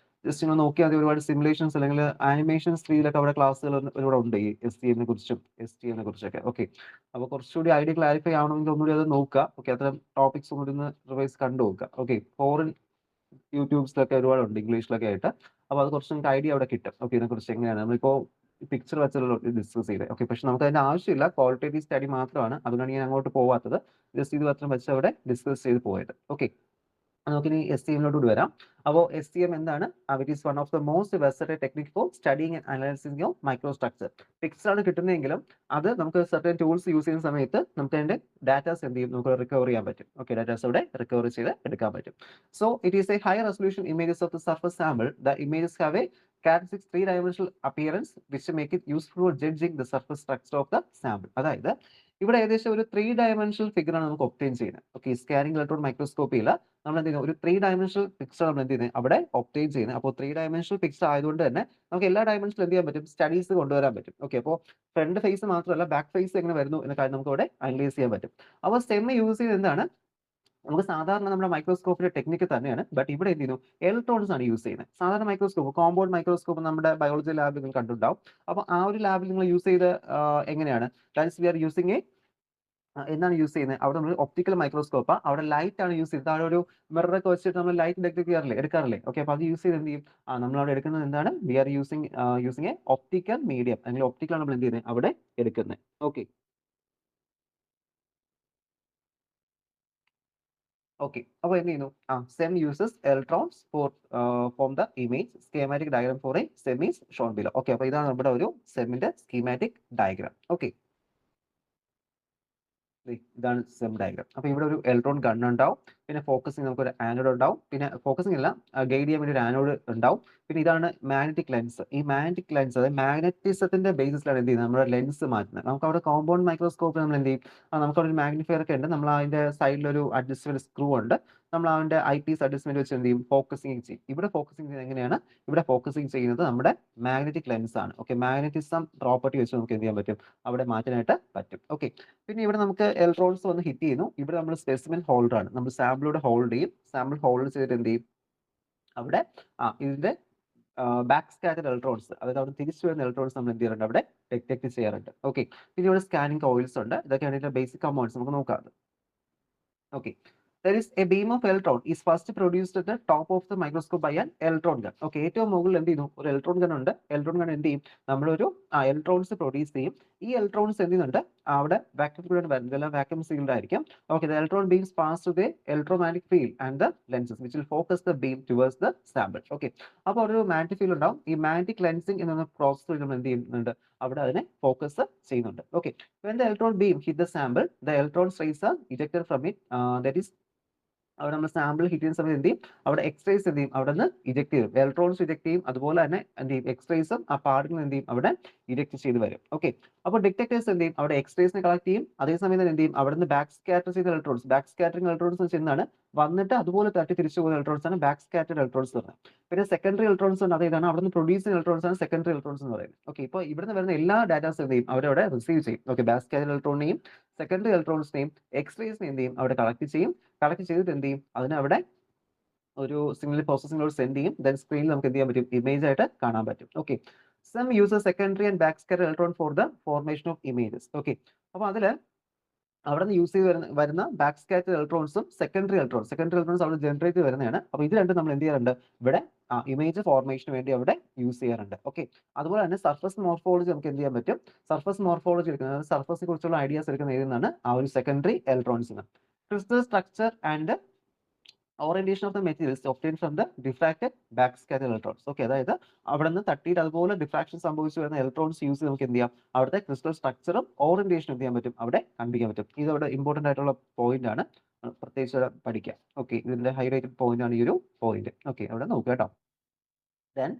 ജസ്റ്റ് നിങ്ങൾ നോക്കിയാൽ മതി, ഒരുപാട് സിമുലേഷൻസ് അല്ലെങ്കിൽ ആനിമേഷൻസ് രീതിയിലൊക്കെ അവിടെ ക്ലാസ്സുകൾ ഒരുപാട് ഉണ്ട് ഈ STM കുറിച്ചും STM കുറിച്ചൊക്കെ. ഓക്കെ, അപ്പോൾ കുറച്ചുകൂടി ഐഡിയ ക്ലാരിഫൈ ആവണമെങ്കിൽ ഒന്നുകൂടി അത് നോക്കുക. ഓക്കെ, അത്തരം ടോപ്പിക്സ് ഒന്നുകൂടി ഒന്ന് റിവൈസ് കണ്ടു നോക്കുക. ഓക്കെ, ഫോറിൻ യൂട്യൂബ്സിലൊക്കെ ഒരുപാടുണ്ട് ഇംഗ്ലീഷിലൊക്കെ ആയിട്ട്. അപ്പോൾ അത് കുറച്ച് നമുക്ക് ഐഡിയ അവിടെ കിട്ടും. ഓക്കെ, ഇതിനെക്കുറിച്ച് എങ്ങനെയാണ് നമ്മളിപ്പോൾ പിക്ചർ വെച്ചുള്ള ഡിസ്കസ് ചെയ്തത്. ഓക്കെ, പക്ഷെ നമുക്ക് അതിന്റെ ആവശ്യമില്ല, ക്വാളിറ്റേറ്റീവ് സ്റ്റഡി മാത്രമാണ്. അതുകൊണ്ടാണ് ഞാൻ അങ്ങോട്ട് പോവാത്തത്. ജസ്റ്റ് ഇത് മാത്രം വെച്ച് അവിടെ ഡിസ്കസ് ചെയ്ത് പോയത്. ഓക്കെ, നമുക്കിനി STM വരാം. അപ്പോൾ STM എന്താണ്, it is one of the most versatile technique four studying and analysing of micro structure. Picture ആണ് കിട്ടുന്നതെങ്കിലും അത് നമുക്ക് സർട്ടൻ ടൂൾസ് യൂസ് ചെയ്യുന്ന സമയത്ത് നമുക്ക് അതിന്റെ ഡാറ്റാസ് എന്ത് ചെയ്യും, നമുക്ക് റിക്കവർ ചെയ്യാൻ പറ്റും. ഓക്കെ, ഡാറ്റാസ് അവിടെ റിക്കവർ ചെയ്ത് എടുക്കാൻ പറ്റും. So it is A high resolution images of the surface sample. The images have A characteristic three-dimensional appearance which make it useful for judging the surface structure of the sample. അതായത് ഇവിടെ ഏകദേശം ഒരു 3 dimensional figure ആണ് നമുക്ക് obtain ചെയ്യുന്നത്. Okay, scanning electron മൈക്രോസ്കോപ്പിയിൽ നമ്മൾ എന്ത് ചെയ്യുന്നത്, ഒരു 3 ഡയമെൻഷണൽ പിക്ചർ നമ്മൾ എന്ത് ചെയ്യുന്നത് അവിടെ ഒബ്റ്റെയിൻ ചെയ്യുന്നത്. അപ്പോൾ 3 ഡയമെൻഷണൽ പിക്ചർ ആയതുകൊണ്ട് തന്നെ നമുക്ക് എല്ലാ ഡയമെൻഷനിലും എന്ത് ചെയ്യാൻ പറ്റും, സ്റ്റഡീസ് കൊണ്ടുവരാൻ പറ്റും. ഓക്കെ, അപ്പോൾ ഫ്രണ്ട് ഫേസ് മാത്രമല്ല ബാക്ക് ഫേസ് എങ്ങനെ വരുന്നു എന്ന കാര്യം നമുക്ക് ഇവിടെ അനലൈസ് ചെയ്യാൻ പറ്റും. അപ്പോൾ STEM യൂസ് ചെയ്യുന്നത് എന്താണ്, നമുക്ക് സാധാരണ നമ്മുടെ മൈക്രോസ്കോപ്പിന്റെ ടെക്നിക്ക് തന്നെയാണ്. ബട്ട് ഇവിടെ എന്ത് ചെയ്യുന്നു, ഇലക്ട്രോൺസ് ആണ് യൂസ് ചെയ്യുന്നത്. സാധാരണ മൈക്രോസ്കോപ്പ്, കോമ്പൗണ്ട് മൈക്രോസ്കോപ്പ് നമ്മുടെ ബയോളജി ലാബിൽ നിങ്ങൾ കണ്ടിട്ടുണ്ടാവും. അപ്പോൾ ആ ഒരു ലാബിൽ നിങ്ങൾ യൂസ് ചെയ്ത് എങ്ങനെയാണ്, ദാറ്റ്സ് വി ആർ യൂസിങ് എന്താണ് യൂസ് ചെയ്യുന്നത്, അവിടെ നമ്മൾ ഒപ്റ്റിക്കൽ മൈക്രോസ്കോപ്പ്, അവിടെ ലൈറ്റ് ആണ് യൂസ് ചെയ്യുന്നത്. അവിടെ ഒരു മിററൊക്കെ വെച്ചിട്ട് നമ്മൾ ലൈറ്റ് ഡിറ്റക്ട് ചെയ്യാറില്ലേ, എടുക്കാറില്ലേ. ഓക്കെ, അപ്പോൾ അത് യൂസ് ചെയ്ത് എന്ത് ചെയ്യും, നമ്മൾ അവിടെ എടുക്കുന്നത് എന്താണ്, we are using a optical medium, അല്ലെങ്കിൽ ഒപ്റ്റിക്കലാണ് നമ്മൾ എന്ത് ചെയ്യുന്നത് അവിടെ എടുക്കുന്നത്. ഓക്കെ ഓക്കെ, അപ്പോൾ എന്ത് ചെയ്യുന്നു, SEM uses electrons for form the image schematic diagram for a SEM is shown below. Okay, അപ്പോൾ ഇതാണ് നമ്മുടെ ഒരു SEMന്റെ സ്കീമാറ്റിക് ഡയഗ്രാം. ഓക്കെ, ഇതാണ് SEM ഡയഗ്രാം. അപ്പോൾ ഇവിടെ ഒരു ഇലക്ട്രോൺ ഗൺ ഉണ്ടാവും, പിന്നെ ഫോക്കസിങ് നമുക്ക് ഒരു ആനോഡ് ഉണ്ടാവും, പിന്നെ ഫോക്കസിങ് അല്ല ഗൈഡ് ചെയ്യാൻ വേണ്ടി ഒരു ആനോഡ് ഉണ്ടാവും. പിന്നെ ഇതാണ് മാഗ്നറ്റിക് ലെൻസ്. ഈ മാഗ്നറ്റിക് ലെൻസ് അതായത് മാഗ്നറ്റിസത്തിന്റെ ബേസിസിലാണ് എന്ത് ചെയ്യുന്നത്, നമ്മുടെ ലെൻസ് മാറ്റുന്നത്. നമുക്ക് അവിടെ കോമ്പൗണ്ട് മൈക്രോസ്കോപ്പിൽ നമ്മൾ എന്ത് ചെയ്യും, നമുക്ക് അവിടെ ഒരു മാഗ്നിഫയർ ഒക്കെ ഉണ്ട്, നമ്മൾ അതിന്റെ സൈഡിൽ ഒരു അഡ്ജസ്റ്റ്മെന്റ് സ്ക്രൂ ഉണ്ട്, നമ്മൾ അതിന്റെ ഐ പീസ് അഡ്ജസ്റ്റ്മെന്റ് വെച്ച് എന്ത് ചെയ്യും, ഫോക്കസിങ് ചെയ്യും. ഇവിടെ ഫോക്കസിങ് ചെയ്യുന്നത് എങ്ങനെയാണ്, ഇവിടെ ഫോക്കസിങ് ചെയ്യുന്നത് നമ്മുടെ മാഗ്നറ്റിക് ലെൻസ് ആണ്. ഓക്കെ, മാഗ്നറ്റിസം പ്രോപ്പർട്ടി വെച്ച് നമുക്ക് എന്ത് ചെയ്യാൻ പറ്റും, അവിടെ മാറ്റാനായിട്ട് പറ്റും. ഓക്കെ, പിന്നെ ഇവിടെ നമുക്ക് ഇലക്ട്രോൺസ് വന്ന് ഹിറ്റ് ചെയ്യുന്നു. ഇവിടെ നമ്മൾ സ്പെസിമെൻ ഹോൾഡർ ആണ്, നമ്മൾ സാമ്പിളോടെ ഹോൾഡ് ചെയ്യും. സാമ്പിൾ ഹോൾഡ് ചെയ്തിട്ട് എന്ത് ചെയ്യും, അവിടെ ഇതിന്റെ ബാക്ക് സ്കാറ്റർ ഇലക്ട്രോൺസ്, അതായത് അവിടെ തിരിച്ചു വരുന്ന ഇലക്ട്രോൺസ് നമ്മൾ എന്ത് ചെയ്യാറുണ്ട്, അവിടെ ഡിറ്റക്ട് ചെയ്യാറുണ്ട്. ഓക്കെ, പിന്നെ ഇവിടെ സ്കാനിങ് കോയിൽസ് ഉണ്ട്. ഇതൊക്കെയാണ് ഇതിന്റെ ബേസിക് കമ്പോണൻസ്. നമുക്ക് നോക്കാം. Okay. There is a beam of electron is first produced at the top of the microscope by an electron gun. Okay, ഏറ്റവും മുകളിൽ എന്ത് ചെയ്യുന്നു, ഒരു ഇലക്ട്രോൺ ഗൺ ഉണ്ട്. ഇലക്ട്രോൺ ഗൺ എന്ത് ചെയ്യും, നമ്മളൊരു ഇലക്ട്രോൺസ് പ്രൊഡ്യൂസ് ചെയ്യും. ഈ ഇലക്ട്രോൺസ് എന്ത് ചെയ്യുന്നുണ്ട്, അവിടെ വാക്യൂം വരുന്നത്, എല്ലാം വാക്യൂം സീൽഡ് ആയിരിക്കും. Okay, the electron beams pass to the electromagnetic field and the lenses which will focus the beam towards the sample. Okay, അപ്പോൾ ഒരു മാഗ്നറ്റിക് ഫീൽഡ് ഉണ്ടാവും. ഈ മാഗ്നറ്റിക് ലെൻസിങ് എന്ന പ്രോസസ് നമ്മൾ എന്ത് ചെയ്യുന്നുണ്ട്, അവിടെ അതിനെ ഫോക്കസ് ചെയ്യുന്നുണ്ട്. Okay, when the electron beam hit the sample, the electrons rays are ejected from it. That is, അവിടെ നമ്മൾ സാമ്പിൾ ഹിറ്റ് ചെയ്യുന്ന സമയത്ത് എന്ത് ചെയ്യും, അവിടെ എക്സ്റേസ് എന്ത് ചെയ്യും, അവിടെ നിന്ന് ഇജക്ട് ചെയ്യും, ഇലക്ട്രോൺസ് ഇജക്ട് ചെയ്യും. അതുപോലെ തന്നെ എന്ത് ചെയ്യും, എക്സ്റേസും ആ പാർട്ടിക്കിൾ എന്ത് ചെയ്യും, അവിടെ ഇജക്ട് ചെയ്ത് വരും. ഓക്കെ, അപ്പോൾ ഡിറ്റക്ടേഴ്സ് എന്ത് ചെയ്യും, അവിടെ എക്സ്റേസിനെ കളക്ട് ചെയ്യും. അതേസമയം തന്നെ എന്ത് ചെയ്യും, അവിടെ നിന്ന് ബാക്ക് സ്കാറ്റർ ചെയ്ത ഇലക്ട്രോൺസ്, ബാക്ക് സ്കാറ്ററിംഗ് ഇലക്ട്രോൺസ് എന്ന് വെച്ചാൽ വന്നിട്ട് അതുപോലെ തട്ടി തിരിച്ചു പോകുന്ന ഇലക്ട്രോൺസ് ആണ് ബാക്ക് സ്കാറ്റർഡ് ഇലക്ട്രോൺസ് എന്ന് പറയുന്നത്. പിന്നെ സെക്കൻഡറി ഇലക്ട്രോൺസ് ഉണ്ട്, അതാണ് അവിടെ നിന്ന് പ്രൊഡ്യൂസ് ചെയ്യുന്ന ഇലക്ട്രോൺസ് ആണ് സെക്കൻഡറി ഇലക്ട്രോൺസ് എന്ന് പറയുന്നത്. ഓക്കെ, ഇപ്പോൾ ഇവിടുന്ന് വരുന്ന എല്ലാ ഡാറ്റാസ് എന്ത് ചെയ്യും, അവരവിടെ റിസീവ് ചെയ്യും. ഓക്കെ, ബാക്ക് സ്കാറ്റർ ഇലക്ട്രോണിനെയും സെക്കൻഡറി ഇലക്ട്രോൺസിനെയും എക്സ്റേസിനെ എന്ത് ചെയ്യും, അവിടെ കളക്ട് ചെയ്യും. കളക്ട് ചെയ്തിട്ട് എന്ത് ചെയ്യും, അതിനെ അവിടെ ഒരു സിഗ്നൽ പ്രോസസ്സിംഗിലോട് സെൻഡ് ചെയ്യും. ദെൻ സ്ക്രീനിൽ നമുക്ക് എന്ത് ചെയ്യാൻ പറ്റും, ഇമേജ് ആയിട്ട് കാണാൻ പറ്റും. Okay, some uses secondary and back scatter electron for the formation of images. Okay, അപ്പോൾ അതിൽ അവിടെ നിന്ന് യൂസ് ചെയ്ത് വരുന്ന ബാക്ക് സ്കാറ്റർ ഇലക്ട്രോൺസും സെക്കൻഡറി ഇലക്ട്രോൺസ് അവിടെ ജനറേറ്റ് വരുന്നതാണ്. അപ്പോൾ ഇത് രണ്ടും നമ്മൾ എന്ത് ചെയ്യാറുണ്ട്, ഇവിടെ ഇമേജ് ഫോർമേഷന് വേണ്ടി അവിടെ യൂസ് ചെയ്യാറുണ്ട്. ഓക്കെ, അതുപോലെ തന്നെ സർഫസ് മോർഫോളജി നമുക്ക് എന്ത് ചെയ്യാൻ പറ്റും, സർഫസ് മോർഫോളജി എടുക്കുന്നത്, സർഫസിനെ കുറിച്ചുള്ള ഐഡിയാസ് എടുക്കുന്ന ഏതെന്നാണ്, ആ ഒരു സെക്കൻഡറി ഇലക്ട്രോൺസിന്. Crystal structure and orientation of the materials obtain from the diffracted back scatter electrons. Okay, അതായത് അവിടെ നിന്ന് തട്ടിയിട്ട് അതുപോലെ ഡിഫ്രാക്ഷൻ സംഭവിച്ചു വരുന്ന ഇലക്ട്രോൺസ് യൂസ് ചെയ്ത് നമുക്ക് എന്ത് ചെയ്യാം, അവിടുത്തെ ക്രിസ്റ്റൽ സ്ട്രക്ചറും ഓറിയന്റേഷനും എന്ത് ചെയ്യാൻ പറ്റും, അവിടെ കണ്ടുപിടിക്കാൻ പറ്റും. ഇത് അവിടെ ഇമ്പോർട്ടന്റ് ആയിട്ടുള്ള പോയിന്റ് ആണ്, പ്രത്യേകിച്ച് പഠിക്കാം. ഓക്കെ, ഇതിന്റെ ഹൈലൈറ്റഡ് പോയിന്റ് ആണ് ഈ ഒരു പോയിന്റ്. ഓക്കെ, അവിടെ നോക്കുക കേട്ടോ. Then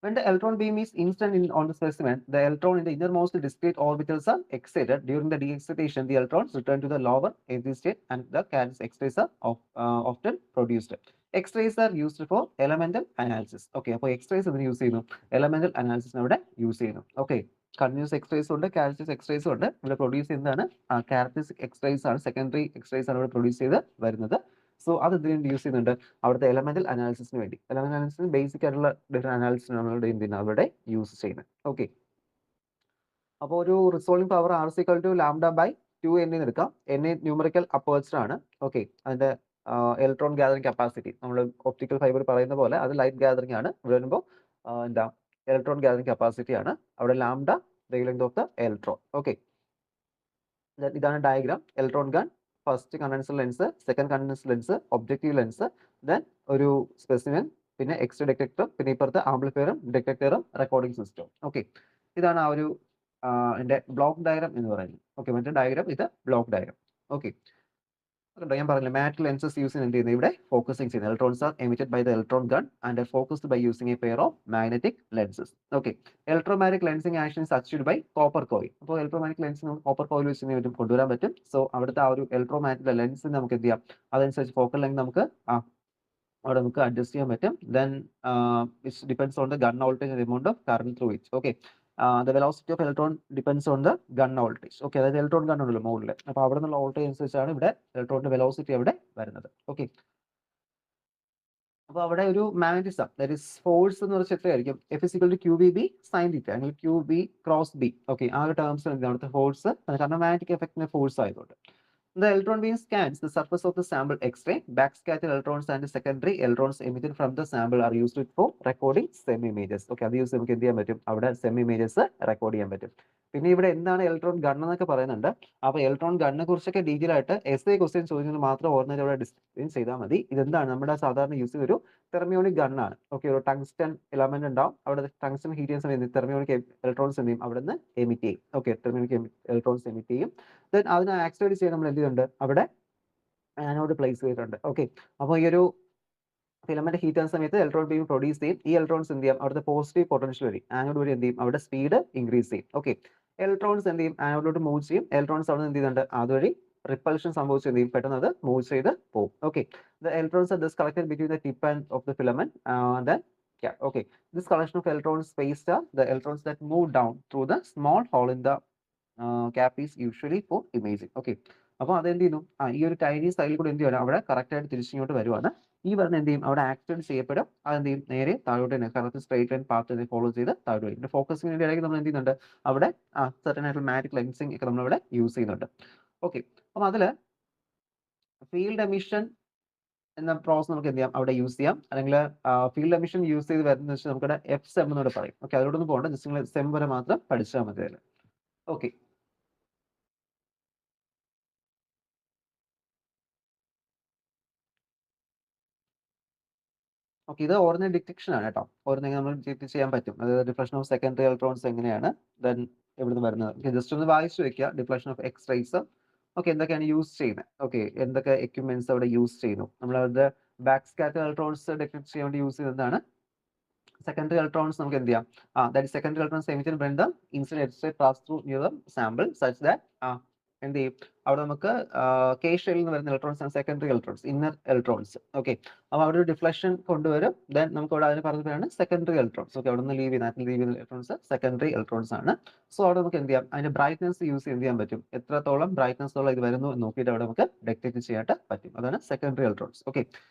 when the electron beam is incident on the specimen, the electron in the innermost discrete orbitals are excited. During the de-excitation, the electrons return to the lower energy state and the carrier X-rays are often produced. X-rays are used for elemental analysis. Okay, അപ്പോൾ X-rays എന്തിനു use ചെയ്യുന്നു, elemental analysis അവിടെ use ചെയ്യുന്നു. Okay, continuous X-rays ഉണ്ട്, characteristic X-rays ഉണ്ട്. ഇവിടെ produce ചെയ്യുന്നതാണ് characteristic X-rays ആണ്, സെക്കൻഡറി എക്സ്റേസ് ആണ് ഇവിടെ പ്രൊഡ്യൂസ് ചെയ്ത് വരുന്നത്. സോ അത് എന്തിനു യൂസ് ചെയ്യുന്നുണ്ട്, അവിടുത്തെ എലമെന്റൽ അനാലിസിസിന് വേണ്ടി. എലമെന്റൽ അനാലിസിന് ബേസിക് ആയിട്ടുള്ള ഡിഫറെന്റ് അനാലിസിസ് നമ്മളുടെ എന്തിനാണ് അവിടെ യൂസ് ചെയ്യുന്നത്. ഓക്കെ, അപ്പോൾ ഒരു റിസോൾവിംഗ് പവർ R=λ/2 എന്ന് എടുക്കാം. N ന്യൂമറിക്കൽ അപ്പേർച്ചർ ആണ്. ഓക്കെ, അതിന്റെ ഇലക്ട്രോൺ ഗ്യാതറിംഗ് കപ്പാസിറ്റി നമ്മൾ ഒപ്റ്റിക്കൽ ഫൈബർ പറയുന്ന പോലെ അത് ലൈറ്റ് ഗ്യാതറിംഗ് ആണ്. ഇവിടെ വരുമ്പോൾ എന്താ ഇലക്ട്രോൺ ഗ്യാതറിംഗ് കപ്പാസിറ്റി ആണ്. അവിടെ lambda wavelength of the electron. Okay, ഇതാണ് diagram. Electron gun, first condenser lens, second condenser lens, objective lens, then ഒരു സ്പെസിമെൻ, പിന്നെ എക്സ്റേ ഡിറ്റക്ടർ, പിന്നെ ഇപ്പുറത്തെ ആംപ്ലിഫയറും ഡിറ്റക്ടറും റെക്കോർഡിംഗ് സിസ്റ്റം. ഓക്കെ, ഇതാണ് ആ ഒരു എൻ്റെ ബ്ലോക്ക് ഡയഗ്രാം എന്ന് പറയുന്നത്. ഓക്കെ, മറ്റേ ഡയഗ്രാം ഇത് ബ്ലോക്ക് ഡയഗ്രാം. ഓക്കെ, ഞാൻ പറഞ്ഞില്ല മാറ്റ് ലെൻസസ് യൂസ് ചെയ്യുന്നത് ഇവിടെ ഫോക്കസിങ് ചെയ്യുന്നത് electrons are emitted by the electron gun and focused by using a pair of magnetic lenses. Okay, electromagnetic lensing action is achieved by copper coil. അപ്പോൾ electromagnetic lens നമുക്ക് copper coil വെച്ച് പറ്റും കൊണ്ടുവരാൻ പറ്റും. So അവിടുത്തെ ആ ഒരു ഇലക്ട്രോമാഗ്നറ്റിക് ലെൻസ് നമുക്ക് എന്ത് ചെയ്യാം, അതനുസരിച്ച് ഫോക്കൽ ലെങ്ത് നമുക്ക് അവിടെ നമുക്ക് അഡ്ജസ്റ്റ് ചെയ്യാൻ പറ്റും. Then it depends on the gun voltage and amount of current through it. Okay, the velocity of electron depends on the gun voltage. Okay, അതായത് ഇലക്ട്രോൺ ഗൺ ഉണ്ടല്ലോ മുകളിൽ, അപ്പോൾ അവിടെ നിന്നുള്ള വോൾട്ടേജ് അനുസരിച്ചാണ് ഇവിടെ ഇലക്ട്രോണിന്റെ വെലോസിറ്റി അവിടെ വരുന്നത്. ഓക്കെ, അപ്പോൾ അവിടെ ഒരു മാഗ്നറ്റിസം ദാറ്റ് ഈസ് ഫോഴ്സ് എന്ന് പറഞ്ഞാൽ എത്രയായിരിക്കും, F is equal to Q B B sine theta അല്ലെങ്കിൽ Q B cross B. Okay, ആ ഒരു ടേംസ് അവിടുത്തെ ഫോഴ്സ്, കാരണം മാഗ്നറ്റിക് എഫക്റ്റിന്റെ ഫോഴ്സ് ആയതുകൊണ്ട്. The electron beam scans the surface of the sample X-ray. Backscatter electrons and secondary electrons emitted from the sample are used for recording SEM images. Okay, അത് use നമുക്ക് എന്ത് ചെയ്യാൻ പറ്റും, അവിടെ SEM images റെക്കോർഡ് ചെയ്യാൻ പറ്റും. പിന്നെ ഇവിടെ എന്താണ് ഇലക്ട്രോൺ ഗൺ എന്നൊക്കെ പറയുന്നുണ്ട്. അപ്പോൾ ഇലക്ട്രോൺ ഗണ്ണിനെ കുറിച്ചൊക്കെ ഡീറ്റെയിൽ ആയിട്ട് എസ്എ ക്വസ്റ്റ്യൻ ചോദിക്കുന്നത് മാത്രം ഓർമ്മ അവിടെ ഡിസ്കസ് ചെയ്താൽ മതി. ഇതെന്താണ് നമ്മുടെ സാധാരണ യൂസ് ചെയ്തൊരു തെർമിയോണിക് ഗണ്ണാണ്. ഓക്കെ, ഒരു ടങ്സ്റ്റൺ എലമെന്റ് ഉണ്ടാവും, അവിടെ ടങ്സ്റ്റൺ ഹീറ്റ് ചെയ്യുന്ന സമയത്ത് തെർമിയോണിക് ഇലക്ട്രോൺസ് എന്ത് ചെയ്യും, അവിടെ നിന്ന് എമിറ്റ് ചെയ്യും. ഓക്കെ, തെർമിയോണിക് ഇലക്ട്രോൺസ് എമിറ്റ് ചെയ്യും. ദെൻ അതിനെ ആക്സിലേറ്റ് ചെയ്യാൻ നമ്മൾ എന്ത് ചെയ്യുന്നുണ്ട്, അവിടെ ആനോഡ് പ്ലേസ് ചെയ്തിട്ടുണ്ട്. ഓക്കെ, അപ്പോൾ ഈ ഒരു ഫിലമെന്റ് ഹീറ്റ് ആകുന്ന സമയത്ത് ഇലക്ട്രോൺ ബീം പ്രൊഡ്യൂസ് ചെയ്യും. ഈ ഇലക്ട്രോൺസ് എന്ത് ചെയ്യും, അവിടുത്തെ പോസിറ്റീവ് പൊട്ടൻഷ്യൽ വഴി ആനോഡ് വഴി എന്ത് ചെയ്യും, അവിടെ സ്പീഡ് ഇൻക്രീസ് ചെയ്യും. ഓക്കെ, ഇലക്ട്രോൺസ് എന്ത് ചെയ്യും, ആനോഡിലോട്ട് മൂവ് ചെയ്യും. ഇലക്ട്രോൺസ് അവിടെ എന്ത് ചെയ്യുന്നുണ്ട്, അതുവഴി റിപ്പൾഷൻ സംഭവിച്ച് എന്ത് ചെയ്യും, പെട്ടെന്ന് അത് മൂവ് ചെയ്ത് പോകും. Okay, the electrons are this collected between the tip and of the filament. Then okay, this collection of electrons spaced are the electrons that move down through the small hole in the cap is usually for imaging. Okay, അപ്പോൾ അതെന്ത് ചെയ്യുന്നു, ഈ ഒരു tiny സൈഡിൽ കൂടെ എന്ത് ചെയ്യണം, അവിടെ കറക്റ്റ് ആയിട്ട് തിരിച്ചിങ്ങോട്ട് വരുവാണ്. ഈ പറഞ്ഞ എന്ത് ചെയ്യും, അവിടെ ആക്ടിവേറ്റ് ചെയ്യപ്പെടും. അതെന്ത് ചെയ്യും, നേരെ താഴോട്ട് തന്നെ കറക്റ്റ് സ്ട്രൈറ്റ് ലൈൻ പാത്ത് തന്നെ ഫോളോ ചെയ്ത് താഴോട്ട് വരും. പിന്നെ ഫോക്കസിന് വേണ്ടി ഇടയ്ക്ക് നമ്മൾ എന്ത് ചെയ്യുന്നുണ്ട്, അവിടെ സർട്ടൻ ആയിട്ടുള്ള മാഗ്നറ്റിക് ലെൻസിങ് ഒക്കെ നമ്മളിവിടെ യൂസ് ചെയ്യുന്നുണ്ട്. ഓക്കെ, അപ്പം അതിൽ ഫീൽഡ് എമിഷൻ എന്ന പ്രോസസ് നമുക്ക് എന്ത് ചെയ്യാം, അവിടെ യൂസ് ചെയ്യാം. അല്ലെങ്കിൽ ഫീൽഡ് എമിഷൻ യൂസ് ചെയ്ത് വരുന്നത് വെച്ചാൽ നമുക്കിവിടെ എഫ് സെം എന്നോട് പറയും. ഓക്കെ, അതിലോട്ടൊന്നും പോകണ്ട, ജസ്റ്റ് നിങ്ങൾ സെം വരെ മാത്രം പഠിച്ചാൽ മതി അതിൽ. ഓക്കെ, ഓക്കെ, ഇത് ഓർഡിനറി ഡിറ്റക്ഷൻ ആണ് കേട്ടോ. ഓർഡിനറി നമ്മൾ ഡിറ്റക്ട് ചെയ്യാൻ പറ്റും. അതായത് ഡിഫ്ലക്ഷൻ ഓഫ് സെക്കൻഡറി ഇലക്ട്രോൺസ് എങ്ങനെയാണ് ദെൻ എവിടുന്ന് വരുന്നത്. ജസ്റ്റ് ഒന്ന് വായിച്ചു വെക്കുക, ഡിഫ്ലക്ഷൻ ഓഫ് എക്സ്റേസ്. ഓക്കെ, എന്തൊക്കെയാണ് യൂസ് ചെയ്യുന്നത്, ഓക്കെ, എന്തൊക്കെ എക്യുപ്മെന്റ്സ് അവിടെ യൂസ് ചെയ്യുന്നു. നമ്മൾ അവരുടെ ബാക്ക് സ്കാറ്റർ ഇലക്ട്രോൺസ് ഡിറ്റക്ട് ചെയ്യാൻ വേണ്ടി യൂസ് ചെയ്യുന്നതാണ് secondary electrons നമുക്ക് എന്ത് ചെയ്യാം, that is secondary electrons emitted when the incident X-ray pass through near the sample such that എന്ത് ചെയ്യും, അവിടെ നമുക്ക് കെ ഷെല്ലിൽ നിന്ന് വരുന്ന ഇലക്ട്രോൺസ് ആണ് secondary electrons, inner electrons. Okay, അപ്പോൾ അവിടെ ഒരു ഡിഫ്ലക്ഷൻ കൊണ്ടുവരും. ദെൻ നമുക്ക് അവിടെ അതിന് പറഞ്ഞതാണ് സെക്കൻഡറി ഇലക്ട്രോൺസ്. ഓക്കെ, അവിടെ നിന്ന് ലീവ് ചെയ്യുന്ന ഇലക്ട്രോൺസ് സെക്കൻഡറി ഇലക്ട്രോൺസ് ആണ്. സോ അവിടെ നമുക്ക് എന്ത് ചെയ്യാം, അതിന്റെ ബ്രൈറ്റ്നസ് യൂസ് എന്ത് ചെയ്യാൻ പറ്റും, എത്രത്തോളം ബ്രൈറ്റ്നസ്സോളം ഇത് വരുന്നു എന്ന് നോക്കിയിട്ട് അവിടെ നമുക്ക് ഡിറ്റക്ട് ചെയ്യാനായിട്ട് പറ്റും. അതാണ് സെക്കൻഡറി ഇലക്ട്രോൺസ്. ഓക്കെ,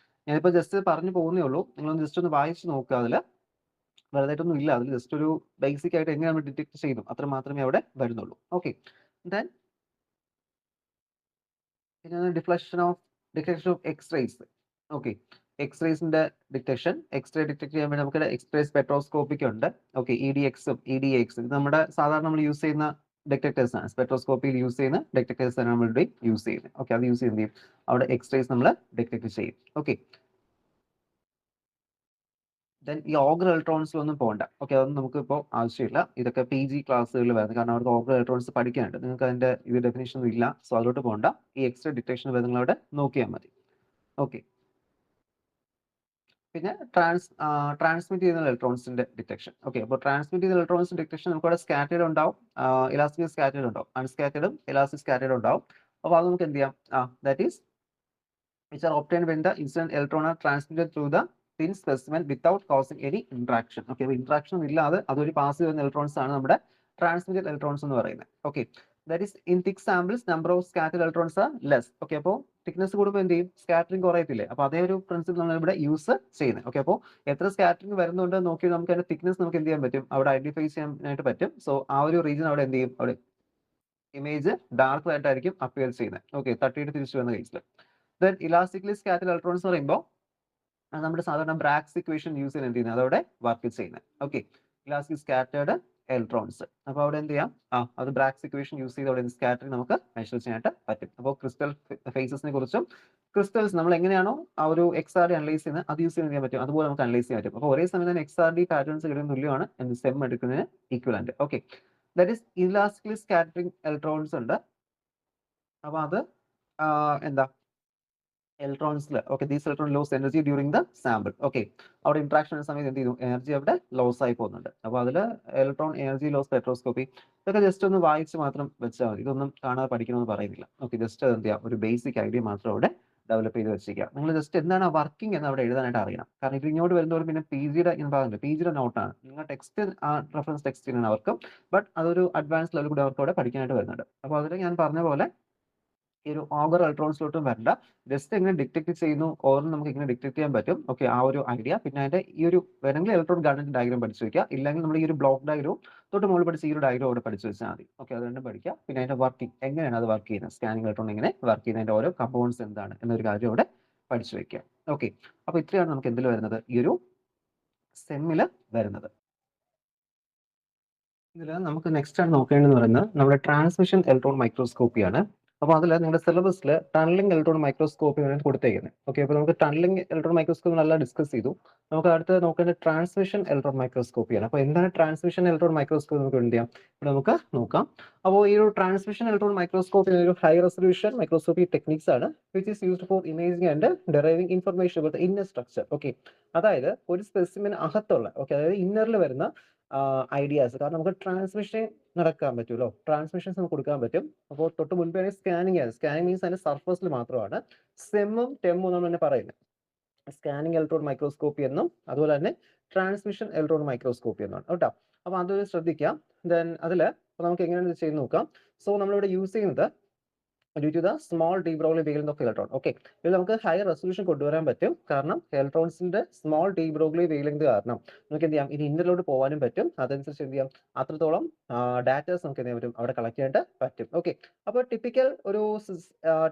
ഞാനിപ്പോൾ ജസ്റ്റ് പറഞ്ഞു പോകുന്നേ ഉള്ളൂ, നിങ്ങളൊന്ന് ജസ്റ്റ് ഒന്ന് വായിച്ച് നോക്കുക. അതിൽ വലുതായിട്ടൊന്നും ഇല്ല, അതിൽ ജസ്റ്റ് ഒരു ബേസിക് ആയിട്ട് എങ്ങനെ നമ്മൾ ഡിറ്റക്ട് ചെയ്യുന്നു അത്ര മാത്രമേ അവിടെ വരുന്നുള്ളൂ. ഓക്കെ, ദെൻ പിന്നെ ഡിറ്റക്ഷൻ ഓഫ് എക്സ്റേസ്. ഓക്കെ, എക്സ്റേസിന്റെ ഡിറ്റക്ഷൻ, എക്സ്റേ ഡിറ്റക്ട് ചെയ്യാൻ വേണ്ടി നമുക്ക് എക്സ്റേ സ്പെക്ട്രോസ്കോപ്പിക് ഉണ്ട്. ഓക്കെ, EDXും EDAXും ഇത് നമ്മുടെ സാധാരണ നമ്മൾ യൂസ് ചെയ്യുന്ന ഡിറ്റക്ടേഴ്സ് ആണ്. സ്പെക്ട്രോസ്കോപ്പിയിൽ യൂസ് ചെയ്യുന്ന ഡിറ്റക്ടേഴ്സ് ആണ് നമ്മളിവിടെ യൂസ് ചെയ്യുന്നത്. ഓക്കെ, അത് യൂസ് ചെയ്യും, അവിടെ എക്സ്റേസ് നമ്മൾ ഡിറ്റക്ട് ചെയ്യും. ഓക്കെ, ദെൻ ഈ ഓഗർ ഇലക്ട്രോൺസിലൊന്നും പോകണ്ട. ഓക്കെ, അതൊന്നും നമുക്ക് ഇപ്പോൾ ആവശ്യമില്ല. ഇതൊക്കെ PG ക്ലാസ്സുകളിൽ വരുന്നത്, കാരണം അവർക്ക് ഓഗർ ഇലക്ട്രോൺസ് പഠിക്കാനുണ്ട്. നിങ്ങൾക്ക് അതിന്റെ ഇത് ഡെഫിനേഷൻ ഒന്നും ഇല്ല, സോ അതിലോട്ട് പോകണ്ട. ഈ എക്സ്ട്രാ ഡിറ്റക്ഷൻ വരുന്നത് അവിടെ നോക്കിയാൽ മതി. ഓക്കെ, പിന്നെ ട്രാൻസ്മിറ്റ് ചെയ്യുന്ന ഇലക്ട്രോൺസിന്റെ ഡിറ്റക്ഷൻ. ഓക്കെ, അപ്പോൾ ട്രാൻസ്മിറ്റ് ചെയ്യുന്ന ഇലക്ട്രോൺസിന്റെ ഡിറ്റക്ഷൻ നമുക്ക് അവിടെ സ്കാറ്റേർഡ് ഉണ്ടാവും, ഇലാസ്റ്റിക് സ്കാറ്റേർഡ് ഉണ്ടാവും, അൺസ്കാറ്റേർഡും ഇലാസ്റ്റിക് സ്കാറ്റേർഡ് ഉണ്ടാവും. അപ്പോൾ അത് നമുക്ക് എന്ത് ചെയ്യാം, that is which are obtained when the incident electron are transmitted through the thin specimen without causing any interaction. Okay, അപ്പോൾ interaction ഇല്ലാതെ അതൊരു പാസ് ചെയ്യുന്ന ഇലക്ട്രോൺസ് ആണ് നമ്മുടെ ട്രാൻസ്മിറ്റഡ് ഇലക്ട്രോൺസ് എന്ന് പറയുന്നത്. Okay, that is in thick samples number of scattered electrons are less. Okay, അപ്പോൾ thickness കൂടുമ്പോൾ എന്ത് ചെയ്യും, സ്കാറ്ററിംഗ് കുറയത്തില്ലേ. അപ്പോൾ അതേ ഒരു പ്രിൻസിപ്പിൾ നമ്മൾ ഇവിടെ യൂസ് ചെയ്യുന്നത്. ഓക്കെ, അപ്പോൾ എത്ര സ്കാറ്ററിംഗ് വരുന്നുണ്ട് നോക്കി നമുക്ക് അതിന്റെ തിക്നെസ് നമുക്ക് എന്ത് ചെയ്യാൻ പറ്റും, അവിടെ ഐഡന്റിഫൈ ചെയ്യാനായിട്ട് പറ്റും. സോ ആ ഒരു റീജിയൻ അവിടെ എന്ത് ചെയ്യും, അവിടെ ഇമേജ് ഡാർക്ക് ആയിട്ടായിരിക്കും അപ്പിയർ ചെയ്യുന്നത്. ഓക്കെ, തട്ടിയിട്ട് തിരിച്ചു വരുന്ന കേസിൽ. ദെൻ ഇലാസ്റ്റിക്കലി സ്കാറ്റർഡ് ഇലക്ട്രോൺസ് എന്ന് പറയുമ്പോൾ നമ്മുടെ സാധാരണ ബ്രാഗ്സ് ഇക്വേഷൻ യൂസ് ചെയ്യാൻ എന്ത് ചെയ്യുന്നത്, അതവിടെ വർക്ക് ചെയ്യുന്നത്. Okay, elastic scattered electrons. അപ്പോൾ അവിടെ എന്ത് ചെയ്യാം, അത് ബ്രാഗ്സ് ഇക്വേഷൻ യൂസ് ചെയ്ത് അവിടെ സ്കാറ്ററിംഗ് നമുക്ക് മെഷർ ചെയ്യാനായിട്ട് പറ്റും. അപ്പോൾ ക്രിസ്റ്റൽ ഫേസസിനെ കുറിച്ചും ക്രിസ്റ്റൽസ് നമ്മൾ എങ്ങനെയാണോ ആ ഒരു XRD അനലൈസ് ചെയ്യുന്നത് അത് യൂസ് ചെയ്യാൻ പറ്റും, അതുപോലെ നമുക്ക് അനലൈസ് ചെയ്യാൻ പറ്റും. അപ്പോൾ ഒരേ സമയം തന്നെ XRD പാറ്റേൺസ് കിട്ടുന്ന തുല്യമാണ് എന്ത് സെം എടുക്കുന്നതിന് equivalent. Okay, that is elastically scattering electrons ഉണ്ട്. അപ്പോൾ അത് എന്താ ഇലക്ട്രോൺസിൽ okay these electron loss energy during the sample. Okay, അവിടെ ഇന്ററാക്ഷൻ സമയത്ത് എന്ത് ചെയ്തു, എനർജി അവിടെ ലോസ് ആയി പോകുന്നുണ്ട്. അപ്പോൾ അതിൽ ഇലക്ട്രോൺ എനർജി ലോസ് സ്പെക്ട്രോസ്കോപ്പി ഇതൊക്കെ ജസ്റ്റ് ഒന്ന് വായിച്ച് മാത്രം വെച്ചാൽ മതി, ഇതൊന്നും കാണാതെ പഠിക്കണമെന്ന് പറയുന്നില്ല. ഓക്കെ, ജസ്റ്റ് എന്ത് ചെയ്യാം, ഒരു ബേസിക് ഐഡിയ മാത്രം അവിടെ ഡെവലപ്പ് ചെയ്ത് വെച്ചിരിക്കുക. നിങ്ങൾ ജസ്റ്റ് എന്താണ് വർക്കിംഗ് എന്ന് അവിടെ എഴുതാനായിട്ട് അറിയണം. കാരണം ഇത് ഇങ്ങോട്ട് വരുന്നവർ പിന്നെ പി ജിയുടെ ഞാൻ പറഞ്ഞില്ല, പി ജിയുടെ നോട്ടാണ് നിങ്ങൾ ടെക്സ്റ്റ് റെഫറൻസ് ടെക്സ്റ്റിനാണ് അവർക്കും, ബട്ട് അതൊരു അഡ്വാൻസ് ലെവൽ കൂടി അവർക്ക് അവിടെ പഠിക്കാനായിട്ട് വരുന്നുണ്ട്. അപ്പോൾ അതിൽ ഞാൻ പറഞ്ഞ പോലെ ഈ ഒരു ഓഗർ ഇലക്ട്രോൺസിലോട്ടും വരണ്ട, ജസ്റ്റ് എങ്ങനെ ഡിറ്റക്ട് ചെയ്യുന്നു ഓർ നമുക്ക് ഇങ്ങനെ ഡിറ്റക്ട് ചെയ്യാൻ പറ്റും. ഓക്കെ, ആ ഒരു ഐഡിയ. പിന്നെ അതിന്റെ ഈ ഒരു വേണമെങ്കിൽ ഇലക്ട്രോൺ ഗാർഡന്റ് ഡയഗ്രാം പഠിച്ചു വെക്കുക, ഇല്ലെങ്കിൽ നമ്മൾ ഈ ഒരു ബ്ലോക്ക് ഡയഗ്രാം തൊട്ട് മുകളിൽ പഠിച്ച ഈ ഒരു ഡയഗ്രാം അവിടെ പഠിച്ചു വെച്ചാൽ മതി. ഓക്കെ, അത് രണ്ടും പഠിക്കുക. പിന്നെ അതിന്റെ വർക്കിംഗ് എങ്ങനെയാണ് അത് വർക്ക് ചെയ്യുന്നത്, സ്കാനിങ് ഇലക്ട്രോൺ എങ്ങനെ വർക്ക് ചെയ്യുന്നതിന്റെ ഓരോ കമ്പോണൻസ് എന്താണ് എന്നൊരു കാര്യം അവിടെ പഠിച്ചു വെക്കുക. ഓക്കെ, അപ്പൊ ഇത്രയാണ് നമുക്ക് എന്തിൽ വരുന്നത്, ഈ ഒരു സെമ്മില് വരുന്നത്. ഇതിൽ നമുക്ക് നെക്സ്റ്റ് ആണ് നോക്കേണ്ടതെന്ന് പറയുന്നത് നമ്മുടെ ട്രാൻസ്മിഷൻ ഇലക്ട്രോൺ മൈക്രോസ്കോപ്പിയാണ്. അപ്പോൾ അതിൽ നിങ്ങളുടെ സിലബസിൽ ടണലിംഗ് ഇലക്ട്രോൺ മൈക്രോസ്കോപ്പി ആണ് കൊടുത്തേക്കുന്നത്. ഓക്കെ, അപ്പോൾ നമുക്ക് ടണലിംഗ് ഇലക്ട്രോൺ മൈക്രോസ്കോപ്പി നല്ല ഡിസ്കസ് ചെയ്തു. നമുക്ക് അടുത്ത് നോക്കേണ്ടത് ട്രാൻസ്മിഷൻ ഇലക്ട്രോൺ മൈക്രോസ്കോപ്പിയാണ്. അപ്പോൾ എന്താണ് ട്രാൻസ്മിഷൻ ഇലക്ട്രോൺ മൈക്രോസ്കോപ്പി നമുക്ക് എന്ത് ചെയ്യാം, ഇവിടെ നമുക്ക് നോക്കാം. അപ്പോൾ ഈ ഒരു ട്രാൻസ്മിഷൻ ഇലക്ട്രോൺ മൈക്രോസ്കോപ്പി ഒരു ഹൈ റെസൊല്യൂഷൻ മൈക്രോസ്കോപ്പി ടെക്നിക്സ് ആണ്, which is used for imaging and deriving information about the inner structure. Okay, അതായത് ഒരു സ്പെസിമെൻ അകത്തുള്ള, ഓക്കെ, അതായത് ഇന്നറിൽ വരുന്ന ഐഡിയാസ്. കാരണം നമുക്ക് ട്രാൻസ്മിഷൻ നടക്കാൻ പറ്റുമല്ലോ, ട്രാൻസ്മിഷൻസ് നമുക്ക് കൊടുക്കാൻ പറ്റും. അപ്പോൾ തൊട്ട് മുൻപേ സ്കാനിങ് ആണ്. സ്കാനിങ് മീൻസ് അതിന്റെ സർഫസിൽ മാത്രമാണ് സെമ്മും ടെമ്മും നമ്മൾ തന്നെ പറയുന്നത്. സ്കാനിങ് ഇലക്ട്രോൺ മൈക്രോസ്കോപ്പി എന്നും അതുപോലെ തന്നെ ട്രാൻസ്മിഷൻ ഇലക്ട്രോൺ മൈക്രോസ്കോപ്പി എന്നാണ് കേട്ടോ. അപ്പോൾ അതൊരു ശ്രദ്ധിക്കാം. ദെൻ അതിൽ നമുക്ക് എങ്ങനെയാണ് ചെയ്ത് നോക്കാം. സോ നമ്മളിവിടെ യൂസ് ചെയ്യുന്നത് due to the small de Broglie wavelength of electron. Okay, ഇതിൽ നമുക്ക് ഹൈ റെസൊല്യൂഷൻ കൊണ്ടുവരാൻ പറ്റും. കാരണം ഇലക്ട്രോൺസിന്റെ സ്മോൾ ഡീ ബ്രോഗ്ലി വേവ്ലെങ്ത് കാരണം നമുക്ക് എന്ത് ചെയ്യാം, ഇനി ഇന്നറിലോട്ട് പോകാനും പറ്റും. അതനുസരിച്ച് എന്ത് ചെയ്യാം, അത്രത്തോളം ഡാറ്റാസ് നമുക്ക് എന്ത് ചെയ്യാൻ പറ്റും, അവിടെ കളക്ട് ചെയ്യാനായിട്ട് പറ്റും. ഓക്കെ, അപ്പോൾ ടിപ്പിക്കൽ ഒരു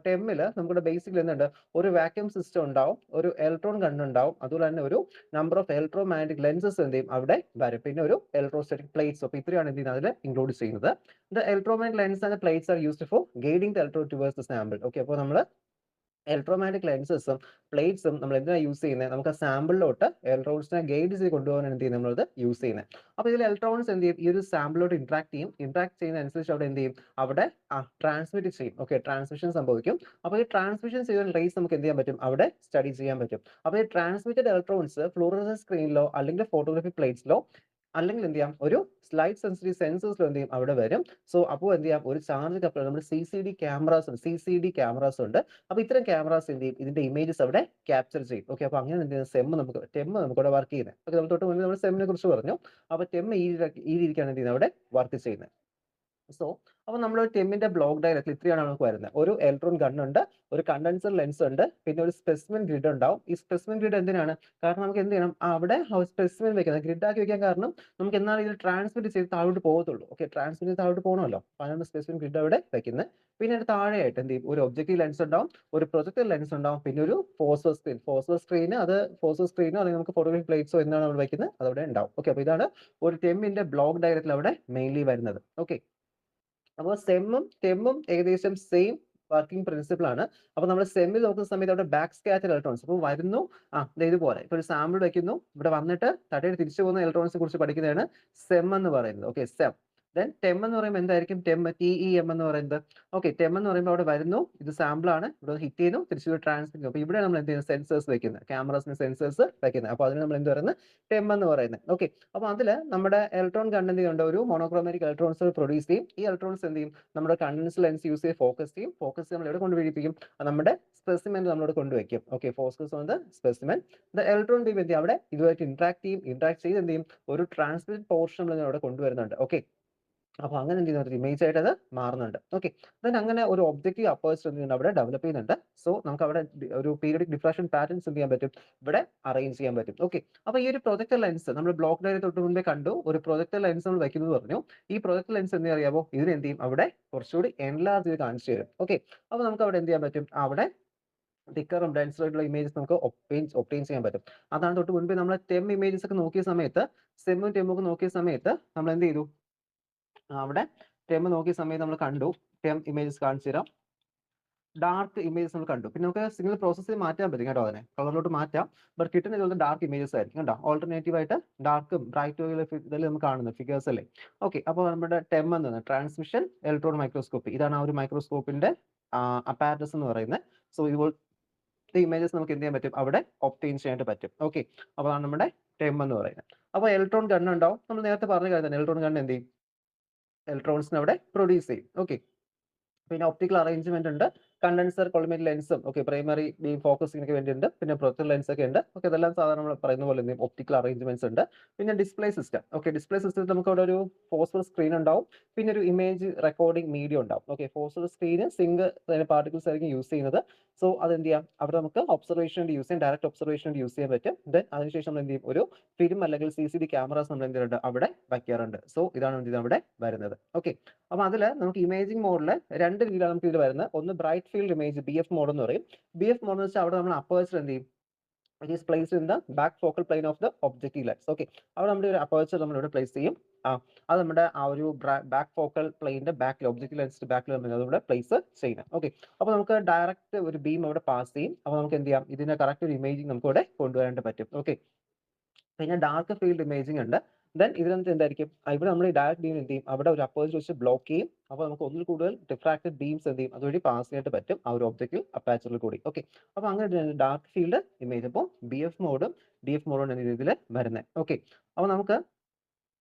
ടെമ്മിൽ നമ്മുടെ ബേസിക്കലി എന്തുണ്ട്, ഒരു വാക്യൂം സിസ്റ്റം ഉണ്ടാവും, ഒരു ഇലക്ട്രോൺ ഗൺ ഉണ്ടാവും, അതുപോലെ തന്നെ ഒരു number of electromagnetic lenses എന്ത് ചെയ്യും അവിടെ വരും, പിന്നെ ഒരു ഇലക്ട്രോസ്റ്റാറ്റിക് പ്ലേറ്റ്സ്. അപ്പോൾ ഇത്രയാണ് എന്ത് ചെയ്യുന്നത് അതിൽ ഇൻക്ലൂഡ് ചെയ്യുന്നത്. The electromagnetic lenses and the plates are used for guiding the electron towards the sample. Okay, അപ്പോൾ നമ്മൾ ഇലക്ട്രോമാഗ്നറ്റിക് ലെൻസസും പ്ലേറ്റ്സും നമ്മൾ എന്തിനാണ് യൂസ് ചെയ്യുന്നത്, നമുക്ക് ആ സാമ്പിളിലോട്ട് ഇലക്ട്രോൺസിനെ ഗൈഡ് ചെയ്ത് കൊണ്ടുപോകാൻ എന്ത് ചെയ്യും, നമ്മളത് യൂസ് ചെയ്യുന്നത്. അപ്പോൾ ഇതിൽ ഇലക്ട്രോൺസ് എന്ത് ചെയ്യും, ഈ ഒരു സാമ്പിളിലോട്ട് ഇന്ററാക്ട് ചെയ്യും. ഇന്ററാക്ട് ചെയ്യുന്ന അനുസരിച്ച് അവിടെ എന്ത് ചെയ്യും, അവിടെ ട്രാൻസ്മിറ്റ് ചെയ്യും. ഓക്കെ, ട്രാൻസ്മിഷൻ സംഭവിക്കും. അപ്പോൾ ഈ ട്രാൻസ്മിഷൻ ചെയ്യുന്ന റേസ് നമുക്ക് എന്ത് ചെയ്യാൻ പറ്റും, അവിടെ സ്റ്റഡി ചെയ്യാൻ പറ്റും. അപ്പോൾ ഈ ട്രാൻസ്മിറ്റഡ് ഇലക്ട്രോൺസ് ഫ്ലൂറസെൻസ് സ്ക്രീനിലോ അല്ലെങ്കിൽ ഫോട്ടോഗ്രാഫി പ്ലേറ്റ്സിലോ അല്ലെങ്കിൽ എന്ത് ചെയ്യാം, ഒരു സ്ലൈഡ് സെൻസിറ്റീവ് സെൻസേഴ്സിലോ എന്ത് ചെയ്യും അവിടെ വരും. സോ അപ്പോൾ എന്ത് ചെയ്യാം, ഒരു ചാർജ് കപ്ലർ നമ്മുടെ CCD ക്യാമറാസ് ഉണ്ട്. അപ്പോൾ ഇത്തരം ക്യാമറാസ് എന്ത് ചെയ്യും, ഇതിന്റെ ഇമേജസ് അവിടെ ക്യാപ്ചർ ചെയ്യും. ഓക്കെ, അപ്പോൾ അങ്ങനെ എന്ത് ചെയ്യുന്നത്, ടെം നമുക്ക് അവിടെ വർക്ക് ചെയ്യുന്നത്. ഓക്കെ, നമ്മൾ തൊട്ട് മുന്നേ നമ്മൾ സെമ്മിനെ കുറിച്ച് പറഞ്ഞു. അപ്പോൾ ടെം ഈ രീതിക്കാണ് എന്ത് ചെയ്യുന്നത് അവിടെ വർക്ക് ചെയ്യുന്നത്. സോ അപ്പോൾ നമ്മൾ ടെമ്മിന്റെ ബ്ലോക്ക് ഡയഗ്രത്തിൽ ഇത്രയാണ് നമുക്ക് വരുന്നത്. ഒരു ഇലക്ട്രോൺ ഗൺ ഉണ്ട്, ഒരു കണ്ടൻസർ ലെൻസ് ഉണ്ട്, പിന്നെ ഒരു സ്പെസിമെൻ ഗ്രിഡ് ഉണ്ടാവും. ഈ സ്പെസിമെൻ ഗ്രിഡ് എന്തിനാണ്, കാരണം നമുക്ക് എന്ത് ചെയ്യണം, അവിടെ സ്പെസിമെൻ വെക്കുന്നത് ഗ്രിഡ് ആക്കി വെക്കാൻ കാരണം നമുക്ക് എന്താണ് ഇത് ട്രാൻസ്മിറ്റ് ചെയ്ത് താഴോട്ട് പോകത്തുള്ളൂ. ഓക്കെ, ട്രാൻസ്മിറ്റ് ചെയ്ത് താഴോട്ട് പോകണമല്ലോ, അപ്പോൾ സ്പെസിമെൻ ഗ്രിഡ് അവിടെ വെക്കുന്നത്. പിന്നെ അതിന് താഴെയായിട്ട് എന്ത് ചെയ്യും, ഒരു ഒബ്ജക്റ്റീവ് ലെൻസ് ഉണ്ടാവും, ഒരു പ്രൊജക്ടർ ലെൻസ് ഉണ്ടാവും, പിന്നെ ഒരു ഫോസ്ഫർ സ്ക്രീൻ അല്ലെങ്കിൽ നമുക്ക് ഫോട്ടോഗ്രാഫി പ്ലേറ്റ്സോ എന്താണ് നമ്മൾ വെക്കുന്നത് അതവിടെ ഉണ്ടാവും. ഓക്കെ, അപ്പോൾ ഇതാണ് ഒരു ടെമ്മിന്റെ ബ്ലോക്ക് ഡയഗ്രത്തിൽ അവിടെ മെയിൻലി വരുന്നത്. ഓക്കെ, അപ്പോൾ സെമ്മും ടെമ്മും ഏകദേശം സെയിം വർക്കിംഗ് പ്രിൻസിപ്പിൾ ആണ്. അപ്പോൾ നമ്മൾ സെമ്മിൽ നോക്കുന്ന സമയത്ത് അവിടെ ബാക്ക് സ്കാറ്റർ ഇലക്ട്രോൺസ് അപ്പോൾ വരുന്നു, ഇതുപോലെ ഇപ്പോൾ ഒരു സാമ്പിൾ വെക്കുന്നു, ഇവിടെ വന്നിട്ട് തടയിൽ തിരിച്ചു പോകുന്ന ഇലക്ട്രോൺസിനെ കുറിച്ച് പഠിക്കുന്നതാണ് സെം എന്ന് പറയുന്നത്. Okay, sem. ദെൻ ടെം എന്ന് പറയുമ്പോൾ എന്തായിരിക്കും, TEM എന്ന് പറയുന്നത്. ഓക്കെ, ടെം എന്ന് പറയുമ്പോൾ അവിടെ വരുന്നു, ഇത് സാമ്പിൾ ആണ്, ഇവിടെ ഹിറ്റ് ചെയ്യുന്നു, തിരിച്ചു ട്രാൻസ്മിറ്റ്. അപ്പോൾ ഇവിടെ നമ്മൾ എന്ത് ചെയ്യുന്നത്, സെൻസേഴ്സ് വെക്കുന്നത്, ക്യാമറാസിന് സെൻസേഴ്സ് വെക്കുന്നത്. അപ്പോൾ അതിന് നമ്മൾ എന്ത് പറയുന്നത്, ടെം എന്ന് പറയുന്നത്. ഓക്കെ, അപ്പോൾ അതിൽ നമ്മുടെ ഇലക്ട്രോൺ കണ്ടന്റ് ഉണ്ട്, ഒരു മോണോക്രോമാറ്റിക് ഇലക്ട്രോൺസ് പ്രൊഡ്യൂസ് ചെയ്യും. ഈ ഇലക്ട്രോൺസ് എന്ത് ചെയ്യും, നമ്മുടെ കണ്ടൻസ് ലെൻസ് യൂസ് ചെയ്ത് ഫോക്കസ് ചെയ്യും. നമ്മൾ എവിടെ കൊണ്ടുപിടിപ്പിക്കും, നമ്മുടെ സ്പെസിമെൻ നമ്മളോട് കൊണ്ടുവയ്ക്കും. Okay, focus on the specimen. The electron beam എന്ത് ചെയ്യും, അവിടെ ഇതുമായിട്ട് ഇന്ററാക്ട് ചെയ്ത് എന്ത് ചെയ്യും, ഒരു ട്രാൻസ്മിറ്റ് പോർഷൻ നമ്മൾ അവിടെ കൊണ്ടുവരുന്നുണ്ട്. ഓക്കെ, അപ്പോൾ അങ്ങനെ എന്ത് ചെയ്യുന്നത്, ഇമേജ് ആയിട്ട് അത് മാറുന്നുണ്ട്. ഓക്കെ, ദെൻ അങ്ങനെ ഒരു ഒബ്ജക്റ്റീവ് അപ്പേഴ്ച്ചർ എന്ത് ചെയ്യുന്നുണ്ട് അവിടെ ഡെവലപ്പ് ചെയ്യുന്നുണ്ട്. സോ നമുക്ക് അവിടെ ഒരു പീരിയോഡിക് ഡിഫ്രാക്ഷൻ പാറ്റേൺസ് എന്ത് ചെയ്യാൻ പറ്റും, ഇവിടെ അറേഞ്ച് ചെയ്യാൻ പറ്റും. ഓക്കെ, അപ്പോൾ ഈ ഒരു പ്രൊജക്ടർ ലെൻസ് നമ്മൾ ബ്ലോക്ക് ഡയറി തൊട്ട് മുമ്പേ കണ്ടു, ഒരു പ്രൊജക്ടർ ലെൻസ് നമ്മൾ വെക്കുന്നത് പറഞ്ഞു. ഈ പ്രൊജക്ടർ ലെൻസ് എന്ത് അറിയാമോ, ഇതിന് എന്ത് ചെയ്യും, അവിടെ കുറച്ചുകൂടി എൻലാർജ് ചെയ്ത് കാണിച്ചു തരും. ഓക്കെ, അപ്പോൾ നമുക്ക് അവിടെ എന്ത് ചെയ്യാൻ പറ്റും, അവിടെ തിക്കറും ഡെൻസർ ആയിട്ടുള്ള ഇമേജസ് നമുക്ക് ഒപ്റ്റെയിൻ ചെയ്യാൻ പറ്റും. അതാണ് തൊട്ട് മുൻപേ നമ്മൾ ടെം ഇമേജസ് ഒക്കെ നോക്കിയ സമയത്ത്, സെമ്മും ടെമ്മും ഒക്കെ നോക്കിയ സമയത്ത് നമ്മൾ എന്ത് ചെയ്തു, അവിടെ ടെം നോക്കിയ സമയത്ത് നമ്മൾ കണ്ടു, ടെം ഇമേജസ് കാണിച്ചു തരാം. ഡാർക്ക് ഇമേജസ് നമ്മൾ കണ്ടു. പിന്നെ നമുക്ക് സിഗ്നൽ പ്രോസസ്സ് മാറ്റാൻ പറ്റും കേട്ടോ, അതിനെ കളറിലോട്ട് മാറ്റാം. ബട്ട് കിട്ടുന്ന ഇതുപോലെ ഡാർക്ക് ഇമേജസ് ആയിരിക്കും കേട്ടോ. ഓൾട്ടർനേറ്റീവ് ആയിട്ട് ഡാർക്കും ബ്രൈറ്റും ഇതിൽ നമുക്ക് കാണുന്നത് ഫിഗേഴ്സ് അല്ലേ. ഓക്കെ, അപ്പോൾ നമ്മുടെ ടെം എന്നത് ട്രാൻസ്മിഷൻ ഇലക്ട്രോൺ മൈക്രോസ്കോപ്പി, ഇതാണ് ആ ഒരു മൈക്രോസ്കോപ്പിന്റെ അപ്പാരറ്റസ് എന്ന് പറയുന്നത്. സോ ദ ഇമേജസ് നമുക്ക് എന്ത് ചെയ്യാൻ പറ്റും, അവിടെ ഒബ്റ്റെയിൻ ചെയ്യാനായിട്ട് പറ്റും. ഓക്കെ, അപ്പോൾ അതാണ് നമ്മുടെ TEM എന്ന് പറയുന്നത്. അപ്പോൾ ഇലക്ട്രോൺ ഗൺ ഉണ്ടാവും. നമ്മൾ നേരത്തെ പറഞ്ഞ കാര്യം തന്നെ, ഇലക്ട്രോൺ ഗൺ എന്ത് ചെയ്യും, ഇലക്ട്രോൺസിനെ അവിടെ പ്രൊഡ്യൂസ് ചെയ്യും. ഓക്കെ, പിന്നെ ഒപ്റ്റിക്കൽ അറേഞ്ച്മെന്റ് ഉണ്ട്, കണ്ടൻസർ, കൊളിമേറ്റ് ലെൻസും, ഓക്കെ, പ്രൈമറി ബീം ഫോക്കസിംഗിന് വേണ്ടിയുണ്ട്, പിന്നെ പ്രൊജക്ടർ ലെൻസ് ഒക്കെ ഉണ്ട്. ഓക്കെ, ഇതെല്ലാം സാധാരണ നമ്മൾ പറയുന്ന പോലെ എന്ത് ഒപ്റ്റിക്കൽ അറേഞ്ച്മെന്റ്സ് ഉണ്ട്. പിന്നെ ഡിസ്പ്ലേ സിസ്റ്റം. ഓക്കെ, ഡിസ്പ്ലേ സിസ്റ്റത്തിൽ നമുക്ക് അവിടെ ഒരു ഫോസ്ഫർ സ്ക്രീൻ ഉണ്ടാവും, പിന്നെ ഒരു ഇമേജ് റെക്കോർഡിംഗ് മീഡിയം ഉണ്ടാവും. Okay, phosphor screen zinc particles ആയിരിക്കും യൂസ് ചെയ്യുന്നത്. സോ അതെന്ത് ചെയ്യാം, അവിടെ നമുക്ക് ഒബ്സർവേഷൻ യൂസ് ചെയ്യാം, ഡയറക്റ്റ് ഒബ്സർവേഷൻ യൂസ് ചെയ്യാൻ പറ്റും. ദെൻ അതിനുശേഷം നമ്മൾ എന്ത് ചെയ്യും, ഒരു ഫിലിം അല്ലെങ്കിൽ CCD ക്യാമറാസ് നമ്മൾ എന്ത് ചെയ്യുന്നുണ്ട്, അവിടെ വയ്ക്കാറുണ്ട്. സോ ഇതാണ് എന്ത് ചെയ്യുന്നത് അവിടെ വരുന്നത്. ഓക്കെ, അപ്പോൾ അതിൽ നമുക്ക് ഇമേജിംഗ് മോഡിൽ രണ്ട് രീതിയിലാണ് നമുക്ക് ഇതിൽ വരുന്നത്. ഒന്ന് bright field image, BF mode എന്ന് പറയും. BF മോഡ് എന്ന് വെച്ചാൽ അവിടെ നമ്മൾ അപ്പേർച്ചർ എന്ത് ചെയ്യും, it is placed in the back focal plain of the objective lens. Okay, അവിടെ നമ്മുടെ ഒരു അപ്പേർച്ചർ നമ്മൾ ഇവിടെ പ്ലേസ് ചെയ്യും. അത് നമ്മുടെ ആ ഒരു ബാക്ക് ഫോക്കൽ പ്ലെയിനിന്റെ ബാക്കിൽ, ഒബ്ജക്റ്റീവ് ലെൻസിന്റെ ബാക്കിൽ നമ്മൾ അതിവിടെ പ്ലേസ് ചെയ്യണം. ഓക്കെ, അപ്പോൾ നമുക്ക് ഡയറക്റ്റ് ഒരു ബീം അവിടെ പാസ് ചെയ്യും. അപ്പോൾ നമുക്ക് എന്ത് ചെയ്യാം, ഇതിന്റെ കറക്റ്റ് ഒരു ഇമേജിംഗ് നമുക്ക് ഇവിടെ കൊണ്ടുവരാനായിട്ട് പറ്റും. ഓക്കെ, പിന്നെ ഡാർക്ക് ഫീൽഡ് ഇമേജിംഗ് ഉണ്ട്. ദെൻ ഇതിനകത്ത് എന്തായിരിക്കും, ഇവിടെ നമ്മൾ ഈ ഡയറക്റ്റ് ബീം എന്ത് ചെയ്യും, അവിടെ ഒരു അപ്പേർച്ചർ വെച്ച് ബ്ലോക്ക് ചെയ്യും. അപ്പോൾ നമുക്ക് ഒന്നിൽ കൂടുതൽ ഡിഫ്രാക്റ്റഡ് ബീംസ് എന്ത് ചെയ്യും, അതുവഴി പാസ് ചെയ്യാനായിട്ട് പറ്റും ആ ഒരു ഒബ്ജക്റ്റിൽ അപ്പാച്ചറിൽ കൂടി. ഓക്കെ, അപ്പോൾ അങ്ങനെ ഡാർക്ക് ഫീൽഡ് ഇമേജ്. അപ്പോൾ BF മോഡും DF മോഡും എന്ന രീതിയിൽ വരുന്നത്. ഓക്കെ, അപ്പോൾ നമുക്ക്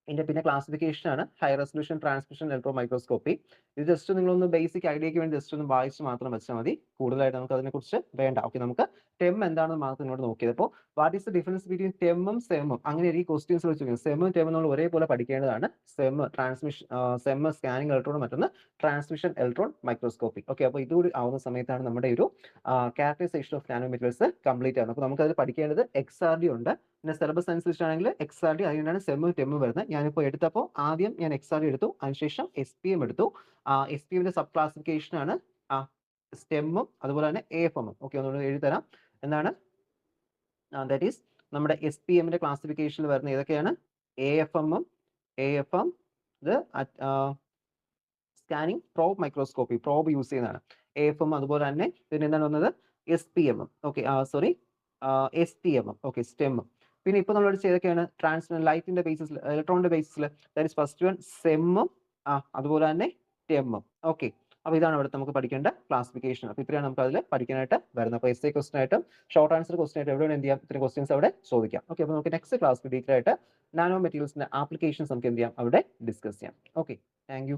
ഇതിന്റെ പിന്നെ ക്ലാസിഫിക്കേഷൻ ആണ് high resolution transmission electron microscopy. ഇത് ജസ്റ്റ് നിങ്ങളൊന്ന് ബേസിക് ഐഡിയയ്ക്ക് വേണ്ടി ജസ്റ്റ് ഒന്ന് വായിച്ച് മാത്രം വെച്ചാൽ മതി, കൂടുതലായിട്ട് നമുക്ക് അതിനെക്കുറിച്ച് വേണ്ട. ഓക്കെ, നമുക്ക് TEM എന്താണെന്ന് മാത്രം ഇങ്ങോട്ട് നോക്കിയത്. അപ്പോൾ what is the difference between TEM-ഉം SEM-ഉം, അങ്ങനെ ഈ ക്വസ്റ്റ്യൻസ് വെച്ച് SEM-ഉം TEM-ഉം നമ്മൾ ഒരേപോലെ പഠിക്കേണ്ടതാണ്. SEM സ്കാനിങ് ഇലക്ട്രോൺ, മറ്റൊന്ന് ട്രാൻസ്മിഷൻ ഇലക്ട്രോൺ മൈക്രോസ്കോപ്പി. ഓക്കെ, അപ്പോൾ ഇതുകൂടി ആവുന്ന സമയത്താണ് നമ്മുടെ ഒരു characterization of nano materials complete ആവുന്നത്. അപ്പോൾ നമുക്ക് അതിൽ പഠിക്കേണ്ടത് XRD ഉണ്ട്. പിന്നെ സിലബസ് അനുസരിച്ച് ആണെങ്കിൽ XRD, അതിനാണ് SEM-ഉം TEM-ഉം വരുന്നത്. ഞാനിപ്പോൾ എടുത്തപ്പോൾ ആദ്യം ഞാൻ XRD എടുത്തു, അതിനുശേഷം SPM എടുത്തു. SPM-ന്റെ സബ് ക്ലാസിഫിക്കേഷൻ ആണ് STEM-ഉം അതുപോലെ തന്നെ AFM-ഉം. ഓക്കെ, ഒന്നുകൂടി എഴുതി തരാം. എന്താണ് ദാറ്റ് ഈസ് നമ്മുടെ SPM-ന്റെ ക്ലാസിഫിക്കേഷനിൽ വരുന്ന ഏതൊക്കെയാണ്, AFM-ഉം ഇത് scanning probe microscopy, probe use ചെയ്യുന്നതാണ് AFM. അതുപോലെ തന്നെ പിന്നെ എന്താണ് വന്നത്, SPM-ഉം. ഓക്കെ, സോറി, STM-ഉം. ഓക്കെ, STEM-ഉം. പിന്നെ ഇപ്പോൾ നമ്മൾ ചെയ്തൊക്കെയാണ് ലൈറ്റിന്റെ ബേസിസിൽ, ഇലക്ട്രോണിന്റെ ബേസിസിൽ, ദാറ്റ് ഈസ് ഫസ്റ്റ് വൺ SEM-ഉം അതുപോലെ തന്നെ TEM-ഉം. ഓക്കെ, അപ്പോൾ ഇതാണ് ഇവിടെ നമുക്ക് പഠിക്കേണ്ട ക്ലാസിഫിക്കേഷൻ. അപ്പോൾ ഇത്രയാണ് നമുക്ക് അതിൽ പഠിക്കാനായിട്ട് വരുന്നത്. അപ്പോൾ essay ക്വസ്റ്റൻ ആയിട്ടും ഷോർട്ട് ആൻസർ ക്വസ്റ്റൻ ആയിട്ട് എവിടെയാണ് എന്ത് ചെയ്യാം, ഇത്രയും ക്വസ്റ്റ്യൻസ് അവിടെ ചോദിക്കാം. ഓക്കെ, അപ്പോൾ നമുക്ക് നെക്സ്റ്റ് ക്ലാസ് ഡീറ്റെയിൽ ആയിട്ട് നാനോ മെറ്റീരിയൽസിന്റെ ആപ്ലിക്കേഷൻസ് നമുക്ക് എന്ത് ചെയ്യാം അവിടെ ഡിസ്കസ് ചെയ്യാം. Okay, thank you.